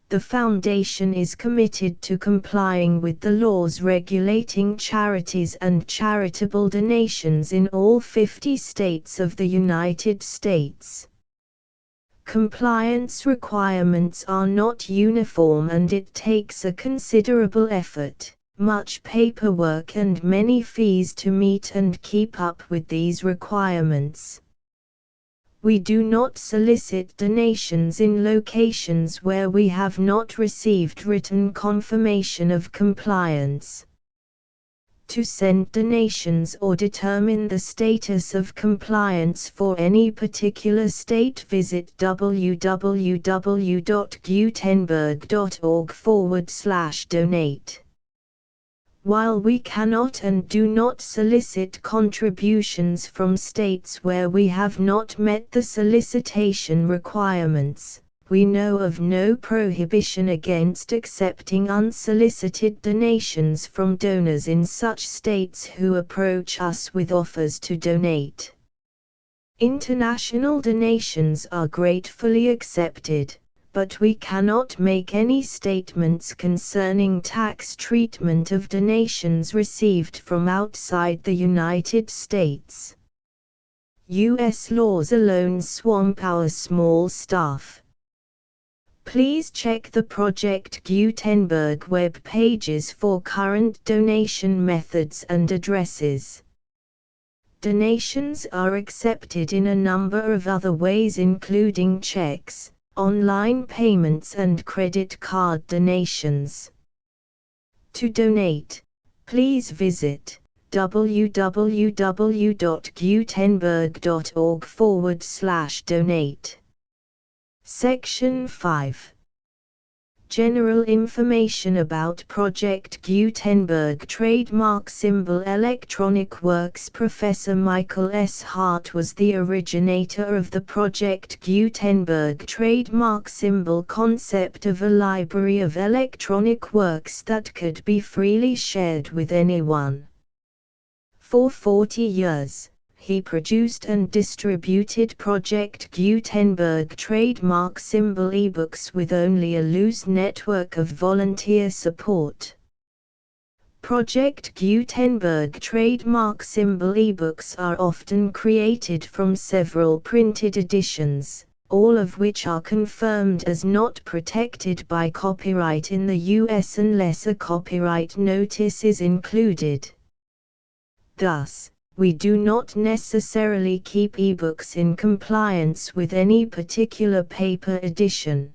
The Foundation is committed to complying with the laws regulating charities and charitable donations in all 50 states of the United States. Compliance requirements are not uniform and it takes a considerable effort, much paperwork and many fees to meet and keep up with these requirements. We do not solicit donations in locations where we have not received written confirmation of compliance. To send donations or determine the status of compliance for any particular state, visit www.gutenberg.org/donate. While we cannot and do not solicit contributions from states where we have not met the solicitation requirements, we know of no prohibition against accepting unsolicited donations from donors in such states who approach us with offers to donate. International donations are gratefully accepted, but we cannot make any statements concerning tax treatment of donations received from outside the United States. U.S. laws alone swamp our small staff. Please check the Project Gutenberg web pages for current donation methods and addresses. Donations are accepted in a number of other ways, including checks, online payments and credit card donations. To donate, please visit www.gutenberg.org/donate. Section 5. General information about Project Gutenberg trademark symbol electronic works. Professor Michael S. Hart was the originator of the Project Gutenberg trademark symbol concept of a library of electronic works that could be freely shared with anyone. For 40 years, he produced and distributed Project Gutenberg trademark symbol ebooks with only a loose network of volunteer support. Project Gutenberg trademark symbol ebooks are often created from several printed editions, all of which are confirmed as not protected by copyright in the US unless a copyright notice is included. Thus, we do not necessarily keep ebooks in compliance with any particular paper edition.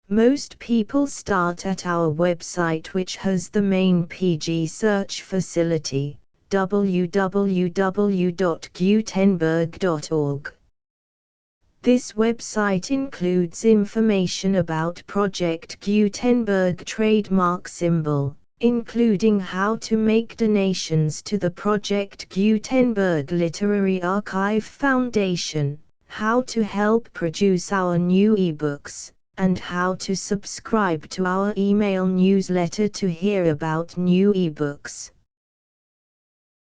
Most people start at our website, which has the main PG search facility, www.gutenberg.org. This website includes information about Project Gutenberg trademark symbol, including how to make donations to the Project Gutenberg Literary Archive Foundation, how to help produce our new ebooks, and how to subscribe to our email newsletter to hear about new ebooks.